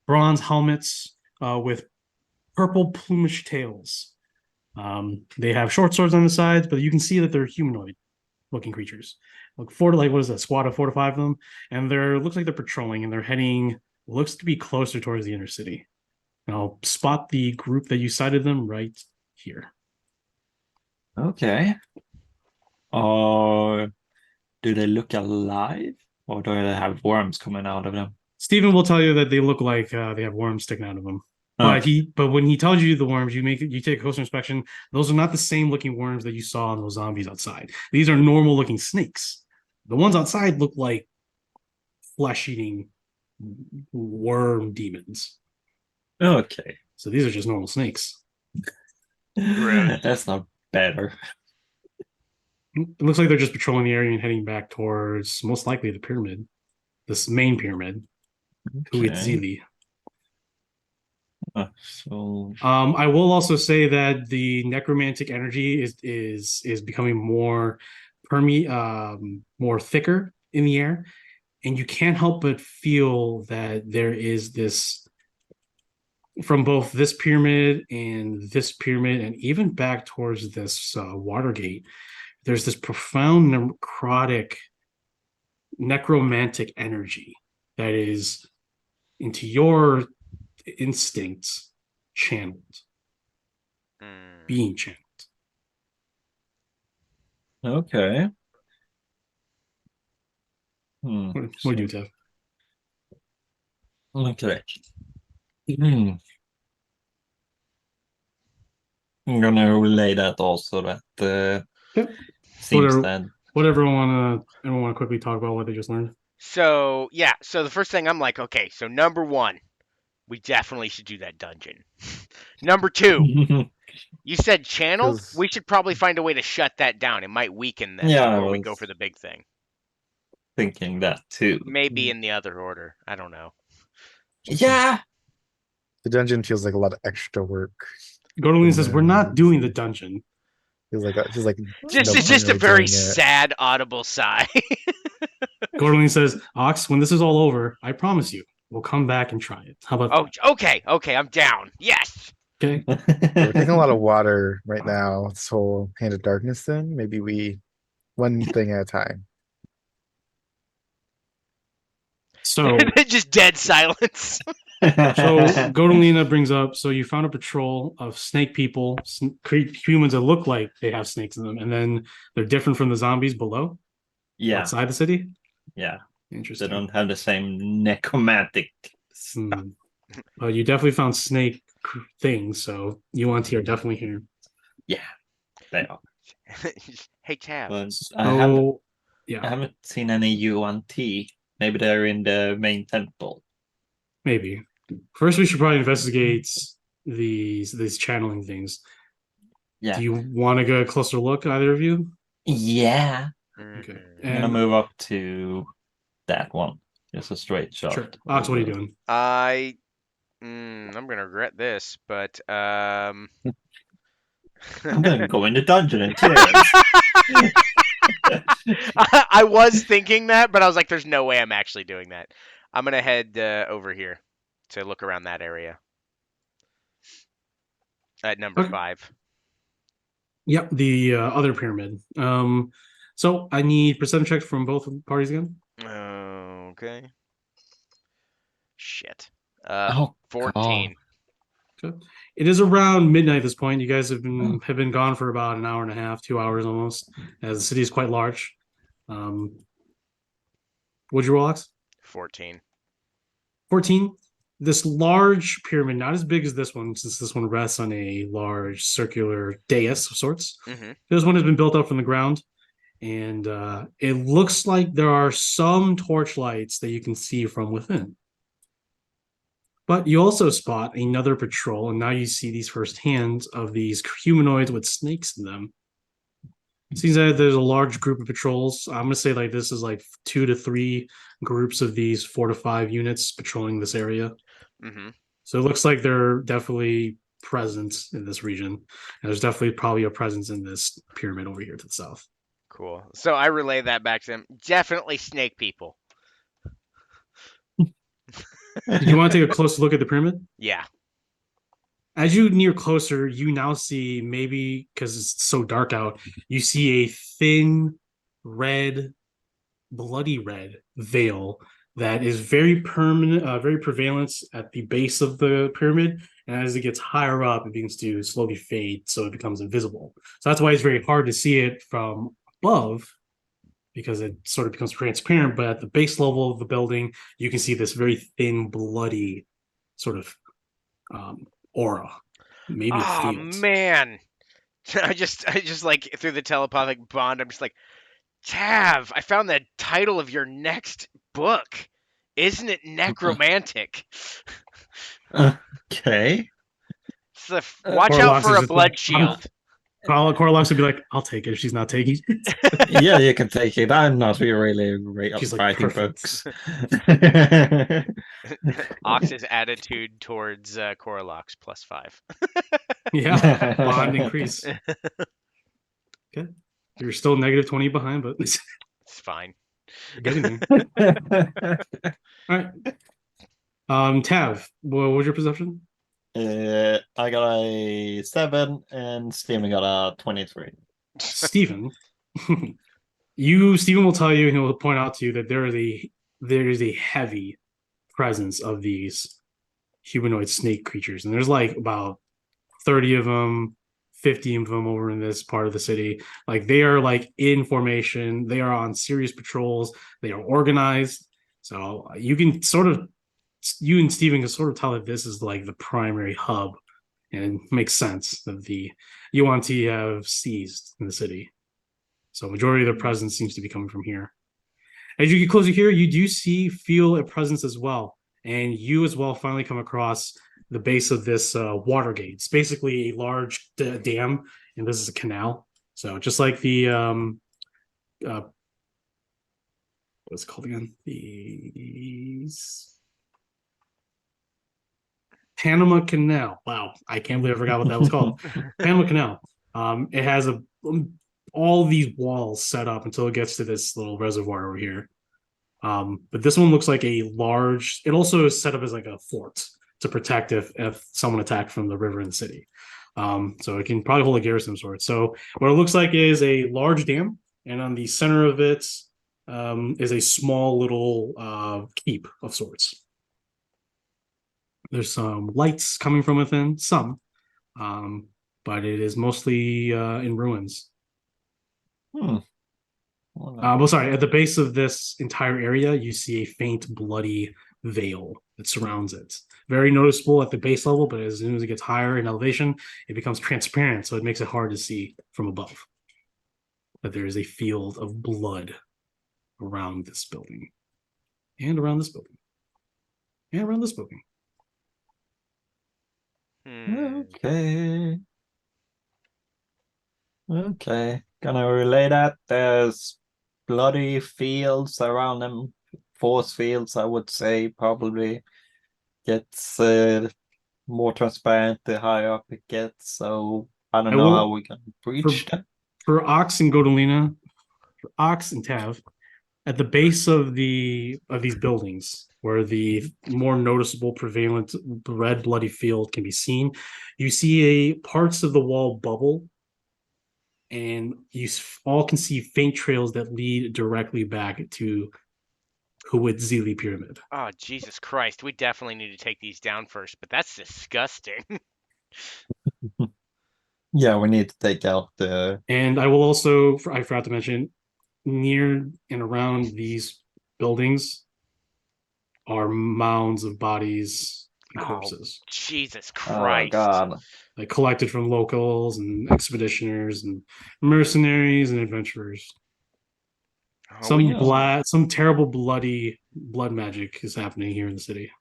bronze helmets with purple plumage tails. They have short swords on the sides, but you can see that they're humanoid-looking creatures. Like what is that? Squad of 4 to 5 of them, and looks like they're patrolling, and they're heading. Looks to be closer towards the inner city. And I'll spot the group that you cited them right here. Okay. Or do they look alive, or do they have worms coming out of them? Steven will tell you that they look like they have worms sticking out of them. Okay. But when he tells you the worms, you take a closer inspection. Those are not the same looking worms that you saw in those zombies outside. These are normal looking snakes. The ones outside look like flesh eating worm demons. Okay. So these are just normal snakes. Gross. That's not better. It looks like they're just patrolling the area and heading back towards most likely the pyramid, this main pyramid, Huitzili. So I will also say that the necromantic energy is becoming more more thicker in the air, and you can't help but feel that there is this from both this pyramid and even back towards this Watergate. There's this profound necromantic energy that is into your instincts channeled, being channeled. okay. What do you do, Tev? Okay. I'm gonna relay that also that Yep. seems Whatever. that Everyone want to quickly talk about what they just learned? So yeah, so the first thing I'm like, okay, so number 1, we definitely should do that dungeon. Number 2, you said channel. We should probably find a way to shut that down. It might weaken them before we go for the big thing. thinking that too. Maybe in the other order. I don't know. Yeah. The dungeon feels like a lot of extra work. Gordolin says, "We're not doing the dungeon." Feels like It's just a very sad audible sigh. Gordolin says, "Ox, when this is all over, I promise you, we'll come back and try it. How about okay, I'm down. Yes. Okay. We're taking a lot of water right now. This whole Hand of Darkness thing. Maybe we one thing at a time. So just dead silence. So Godolina brings up, so you found a patrol of snake people, humans that look like they have snakes in them, and then they're different from the zombies below? Yeah. Outside the city? Yeah. Interesting. They don't have the same necromantic stuff. But you definitely found snake things, so UNT are definitely here. Yeah, they are. Hey, Tab. I haven't seen any UNT. Maybe they're in the main temple. Maybe. First, we should probably investigate these channeling things. Yeah. Do you want to get a closer look, either of you? Yeah. Okay. I'm gonna move up to that one. Just a straight shot. Sure. Ox, what are you doing? I'm gonna regret this, but I'm gonna go in the dungeon and tear I was thinking that, but I was like, there's no way I'm actually doing that. I'm going to head over here to look around that area. At number 5. Yep, the other pyramid. So I need perception checks from both parties again. Okay. Shit. 14. Okay. It is around midnight at this point. You guys have been gone for about an hour and a half, 2 hours almost, as the city is quite large. What'd you roll, Alex? 14. 14. this large pyramid, not as big as this one, since this one rests on a large circular dais of sorts. Hmm. This one has been built up from the ground, and it looks like there are some torchlights that you can see from within. But you also spot another patrol, and now you see these first hands of these humanoids with snakes in them. It seems that there's a large group of patrols. I'm gonna say like this is like 2 to 3 groups of these 4 to 5 units patrolling this area. Hmm. So it looks like they're definitely present in this region. And there's definitely probably a presence in this pyramid over here to the south. Cool. So I relay that back to them. Definitely snake people. Did you want to take a close look at the pyramid? Yeah. As you near closer, you now see, maybe because it's so dark out, you see a thin red, bloody red veil that is very permanent, very prevalent at the base of the pyramid. And as it gets higher up, it begins to slowly fade, so it becomes invisible. So that's why it's very hard to see it from above, because it sort of becomes transparent. But at the base level of the building, you can see this very thin, bloody sort of aura, maybe a Oh field. man. I just like through the telepathic bond, I'm just like, Tav, I found the title of your next book. Isn't it necromantic? Okay. So watch out Corlox for is a just blood like, shield. Corlox would be like, "I'll take it if she's not taking it." Yeah, you can take it. I'm not really great at She's like, writing "Perfect." books. Ox's attitude towards Coralox +5. Yeah, bond increase. Okay, you're still negative 20 behind, but it's It's fine. getting there. All right. Tav, what was your perception? I got a 7 and Steven got a 23. Stephen, Stephen will tell you, and he'll point out to you that there is a heavy presence of these humanoid snake creatures, and there's like about 30 of them, 50 of them over in this part of the city. Like they are like in formation, they are on serious patrols, they are organized. So you can sort of, you and Steven can sort of tell that this is like the primary hub, and it makes sense that the Yuan-Ti have seized in the city. So majority of their presence seems to be coming from here. As you get closer here, you do feel a presence as well. And you as well finally come across the base of this water gate. It's basically a large dam, and this is a canal. So just like the what's it called again? The Panama Canal. Wow, I can't believe I forgot what that was called. Panama Canal. It has all these walls set up until it gets to this little reservoir over here. But this one looks like a large. It also is set up as like a fort to protect if someone attacked from the river in the city. So it can probably hold a garrison of sorts. So what it looks like is a large dam, and on the center of it is a small little keep of sorts. There's some lights coming from within, but it is mostly in ruins. Well, sorry, at the base of this entire area, you see a faint, bloody veil that surrounds it. Very noticeable at the base level, but as soon as it gets higher in elevation, it becomes transparent, so it makes it hard to see from above. But there is a field of blood around this building, and around this building, and around this building. Okay. Okay. Gonna relay that. There's bloody fields around them. Force fields, I would say, probably gets more transparent the higher up it gets. So I don't know how we can breach that. For Ox and Godolina, for Ox and Tav, at the base of these buildings, where the more noticeable prevalent red bloody field can be seen, you see parts of the wall bubble, and you all can see faint trails that lead directly back to Huitzili Pyramid. Oh, Jesus Christ. We definitely need to take these down first, but that's disgusting. Yeah, we need to take out the... And I will also, I forgot to mention, near and around these buildings are mounds of bodies and corpses. Jesus Oh Christ. God. Like collected from locals and expeditioners and mercenaries and adventurers. Oh, Some terrible bloody blood magic is happening here in the city.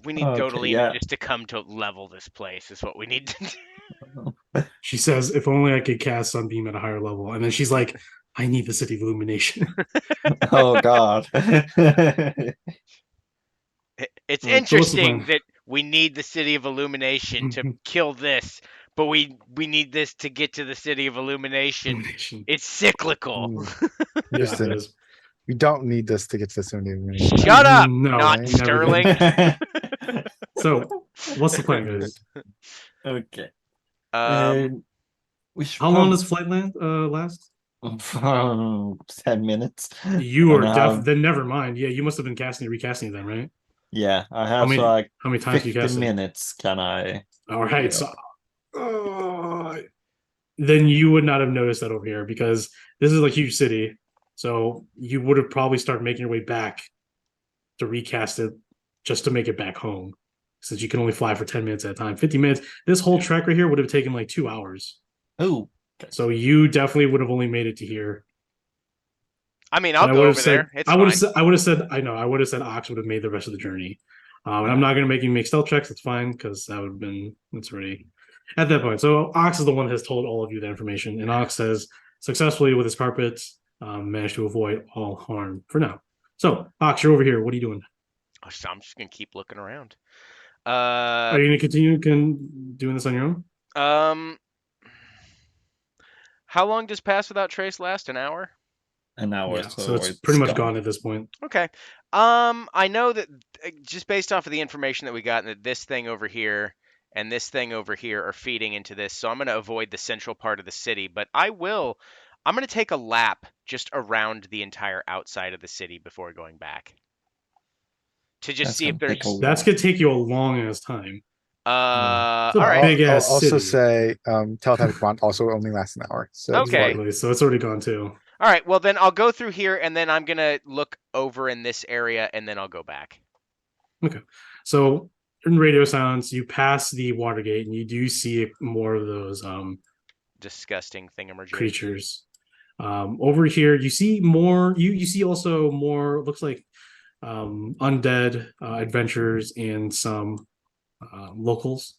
we need Okay, Godolina yeah. just to come to level this place is what we need to do. She says, "If only I could cast Sunbeam at a higher level." And then she's like, "I need the City of Illumination." Oh God. It's So what's the interesting plan? that we need the City of Illumination to kill this, but we need this to get to the City of Illumination. Illumination. It's cyclical. Hmm, Yeah, Interesting. it is. We don't need this to get to the Sunday illumination. Shut up, No, not we never Sterling. did. So, what's the plan, guys? Okay. Um, We should How long prob- does flight last? 10 minutes. You And are I def. have- Then never mind. Yeah, you must have been recasting it then, right? Yeah, I How have many? like How many times you 50 cast it? minutes. Can I? All right, Yeah. so then you would not have noticed that over here because this is a huge city. So you would have probably started making your way back to recast it just to make it back home. Since you can only fly for 10 minutes at a time. 50 minutes. This whole trek right here would have taken like 2 hours. Oh, So you definitely would have only made it to here. I mean, And I'll I go would over have said, there. It's I would fine. have said, I would have said, I know, I would have said Ox would have made the rest of the journey. And I'm not going to make you make stealth checks. It's fine because that would have been, it's already at that point. So Ox is the one that has told all of you the information. And Ox says, successfully with his carpets, managed to avoid all harm for now. So, Ox, you're over here. What are you doing? So I'm just gonna keep looking around. Are you going to continue doing this on your own? How long does Pass Without Trace last? An hour? an hour. Yeah, so it's pretty much gone at this point. Okay. I know that just based off of the information that we got, that this thing over here and this thing over here are feeding into this, so I'm going to avoid the central part of the city. But I'm going to take a lap just around the entire outside of the city before going back to just That's see if gonna take there's. a That's going to take you a long ass time. All It's a right. big I'll ass also city. say telepathic bond also only lasts an hour. So it's Okay. fine. So it's already gone too. All right. Well, then I'll go through here and then I'm going to look over in this area and then I'll go back. Okay. So in radio silence, you pass the Watergate and you do see more of those Disgusting thingamajig. creatures. Over here, you see more. You see also more. Looks like undead adventurers and some locals.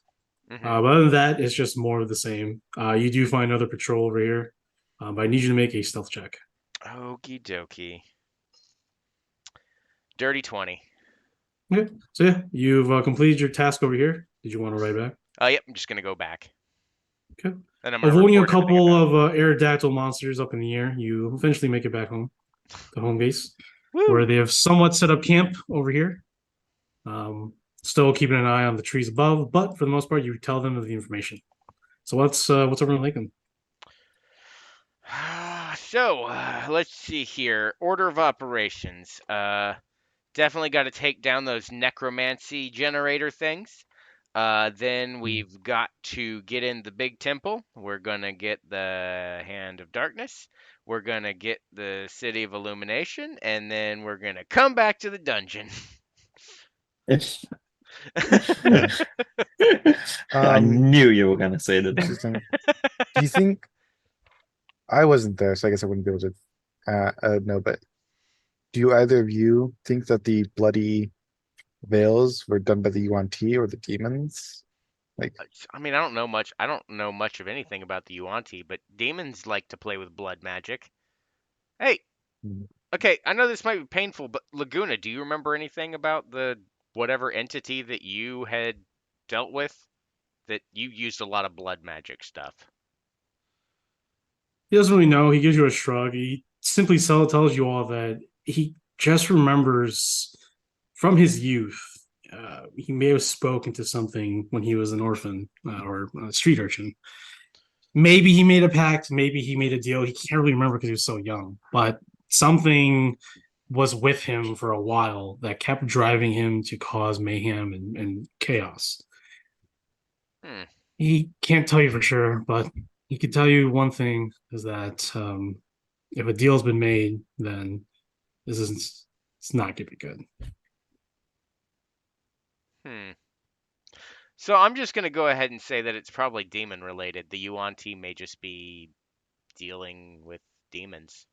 Mhm. But other than that, it's just more of the same. You do find another patrol over here, but I need you to make a stealth check. Okie dokie. Dirty 20. Okay. So yeah, you've completed your task over here. Did you want to write back? Yep, I'm just gonna go back. Okay. And I'm gonna Avoiding a report everything couple about of Aerodactyl monsters up in the air, you eventually make it back home, to home base, Woo! where they have somewhat set up camp over here. Still keeping an eye on the trees above, but for the most part, you tell them of the information. So what's everyone thinking? So, let's see here. Order of operations. Definitely got to take down those necromancy generator things. Then we've got to get in the big temple. We're gonna get the Hand of Darkness. We're gonna get the City of Illumination, and then we're gonna come back to the dungeon. I knew you were gonna say that. Interesting. Do you think I wasn't there, so I guess I wouldn't be able to know, but do either of you think that the bloody veils were done by the UNT or the demons? Like, I mean, I don't know much. I don't know much of anything about the Yuan-Ti, but demons like to play with blood magic. Hey, Hmm. okay, I know this might be painful, but Laguna, do you remember anything about the whatever entity that you had dealt with? That you used a lot of blood magic stuff. He doesn't really know. He gives you a shrug. He simply tells you all that he just remembers from his youth. He may have spoken to something when he was an orphan or a street urchin. Maybe he made a pact. Maybe he made a deal. He can't really remember because he was so young. But something was with him for a while that kept driving him to cause mayhem and chaos. Hmm. He can't tell you for sure, but he can tell you one thing is that if a deal's been made, then it's not gonna be good. Hmm. So I'm just gonna go ahead and say that it's probably demon related. The Yuan team may just be dealing with demons.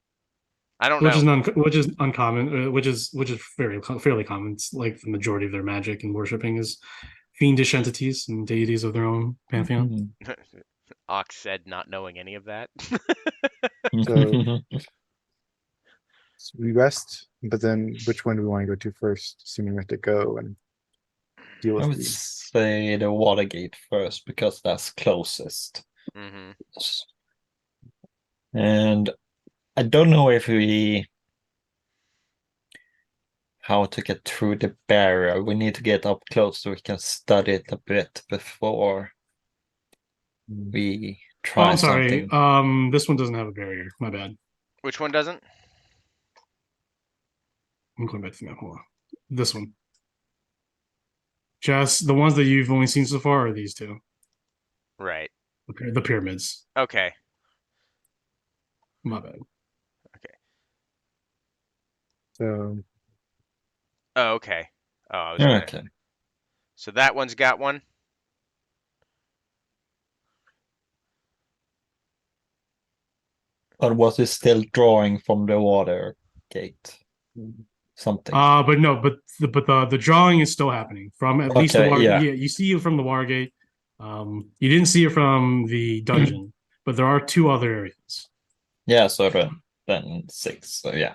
I don't Which is know. which is uncommon, which is fairly common. It's like the majority of their magic and worshiping is fiendish entities and deities of their own pantheon. Ox said not knowing any of that. So we rest, but then which one do we want to go to first? Assuming we have to go and deal I with would these. say the Watergate first because that's closest. Hmm. And I don't know if how to get through the barrier. We need to get up close so we can study it a bit before we Oh, try I'm sorry. something. This one doesn't have a barrier. My bad. Which one doesn't? I'm going back to the map. Hold on. This one. Just the ones that you've only seen so far are these two. Right. The pyramids. Okay. My bad. So Oh, okay. Oh, I was gonna. Okay. So that one's got one. But was it still drawing from the water gate? Something. But no, but the drawing is still happening from at least the Okay, water. yeah. Yeah, you see it from the Watergate. You didn't see it from the dungeon, but there are two other areas. Yeah, so then 6. So yeah.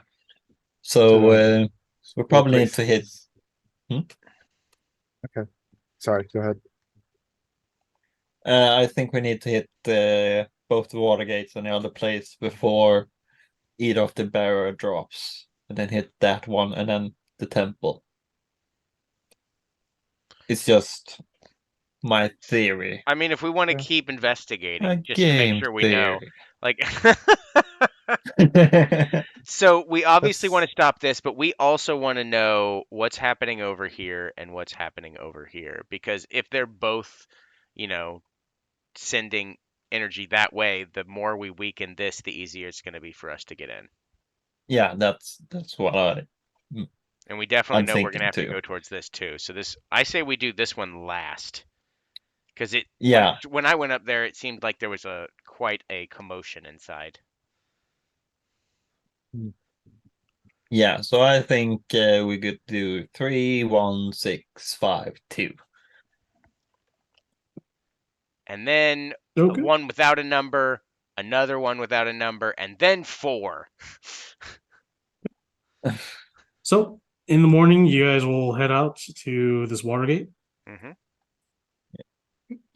So we what probably need to hit. places? Okay. Sorry, go ahead. I think we need to hit both the water gates and the other place before either of the barrier drops, and then hit that one and then the temple. It's just my theory. I mean, if we want to Yeah. keep investigating, A just to make game sure we know, theory. like. So we obviously want to stop this, but we also want to know what's happening over here and what's happening over here. Because if they're both, you know, sending energy that way, the more we weaken this, the easier it's going to be for us to get in. Yeah, that's what And we definitely I'm know we're going to thinking have to too. go towards this too. So this, I say we do this one last. Because Yeah. when I went up there, it seemed like there was quite a commotion inside. Yeah, so I think we could do 3, 1, 6, 5, 2. And then Okay. one without a number, another one without a number, and then 4. So in the morning, you guys will head out to this Watergate. Hmm.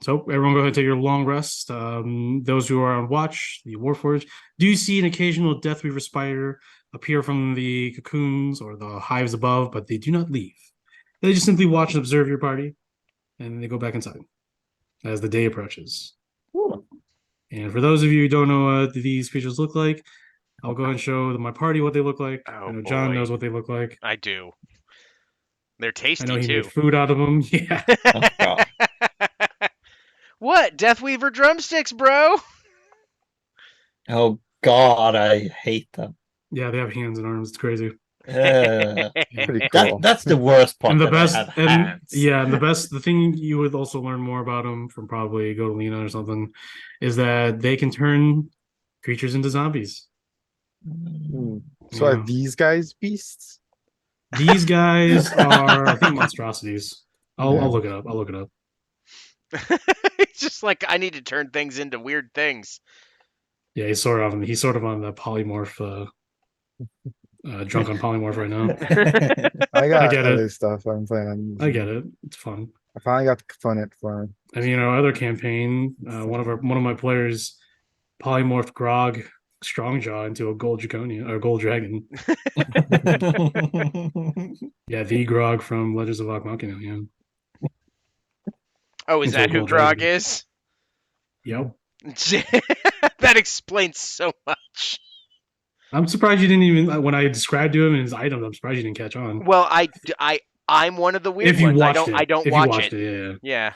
So everyone go ahead and take your long rest. Those who are on watch, the Warforged, do see an occasional Death Weaver spider appear from the cocoons or the hives above, but they do not leave. They just simply watch and observe your party, and they go back inside as the day approaches. And for those of you who don't know what these creatures look like, I'll go ahead and show my party what they look like. Oh, I know John boy. knows what they look like. I do. They're I tasty know he too. made food out of them. Yeah. Oh, God. What? Deathweaver drumsticks, bro? Oh God, I hate them. Yeah, they have hands and arms. It's crazy. Pretty cool. That's the worst part. And the that best, they have and hands. yeah, and the thing you would also learn more about them from probably Godolina or something is that they can turn creatures into zombies. So are Yeah. these guys beasts? These guys are, I think, monstrosities. I'll Yeah. look it up. I'll look it up. It's just like I need to turn things into weird things. Yeah, he's sort of on the polymorph, drunk on polymorph right now. I got get it. other stuff I'm planning on using. I get it. It's fun. I finally got the fun it for me. And other campaign, one of my players polymorphed Grog Strongjaw into a gold draconian or gold dragon. Yeah, the Grog from Legends of Vox Machina. Yeah. Oh, is Into a that who gold Grog dragon. is? Yep. That explains so much. I'm surprised you didn't even when I described to him and his items. I'm surprised you didn't catch on. Well, I'm one of the weird If you ones. watched it, I don't if watch you watched it. it, yeah.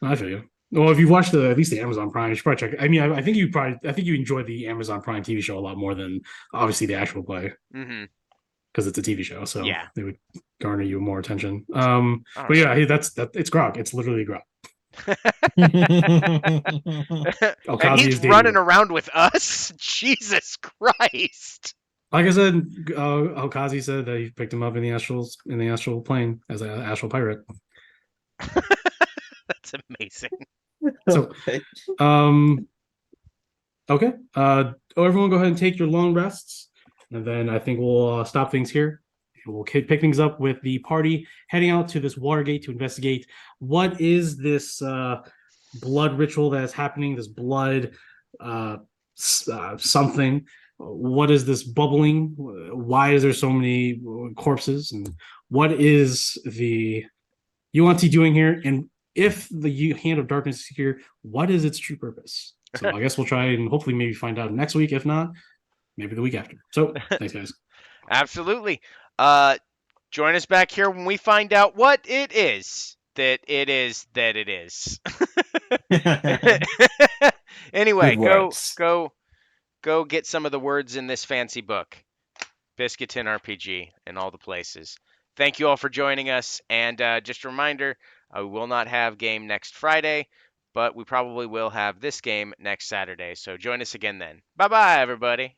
Yeah. I feel you. Well, if you watched at least the Amazon Prime, you should probably check. I mean, I think you enjoy the Amazon Prime TV show a lot more than obviously the actual play Mm-hmm. because it's a TV show, so Yeah. they would garner you more attention. All But right. yeah, that's it's Grog. It's literally Grog. And Okazi he's is dating running her. around with us. Jesus Christ. Like I said, Okazi said that he picked him up in the astral plane as an astral pirate. That's amazing. So, Okay. okay. Everyone, go ahead and take your long rests, and then I think we'll stop things here. We'll pick things up with the party heading out to this Watergate to investigate what is this blood ritual that is happening. This blood something. What is this bubbling? Why is there so many corpses? And what is the Yuan-Ti doing here? And if the Hand of Darkness is here, what is its true purpose? So I guess we'll try and hopefully maybe find out next week. If not, maybe the week after. So thanks, guys. Absolutely. Join us back here when we find out what it is that it is that it is. Anyway, Good go words. go go get some of the words in this fancy book. Biscuitin RPG and all the places. Thank you all for joining us. And just a reminder, we will not have game next Friday, but we probably will have this game next Saturday. So join us again then. Bye bye, everybody.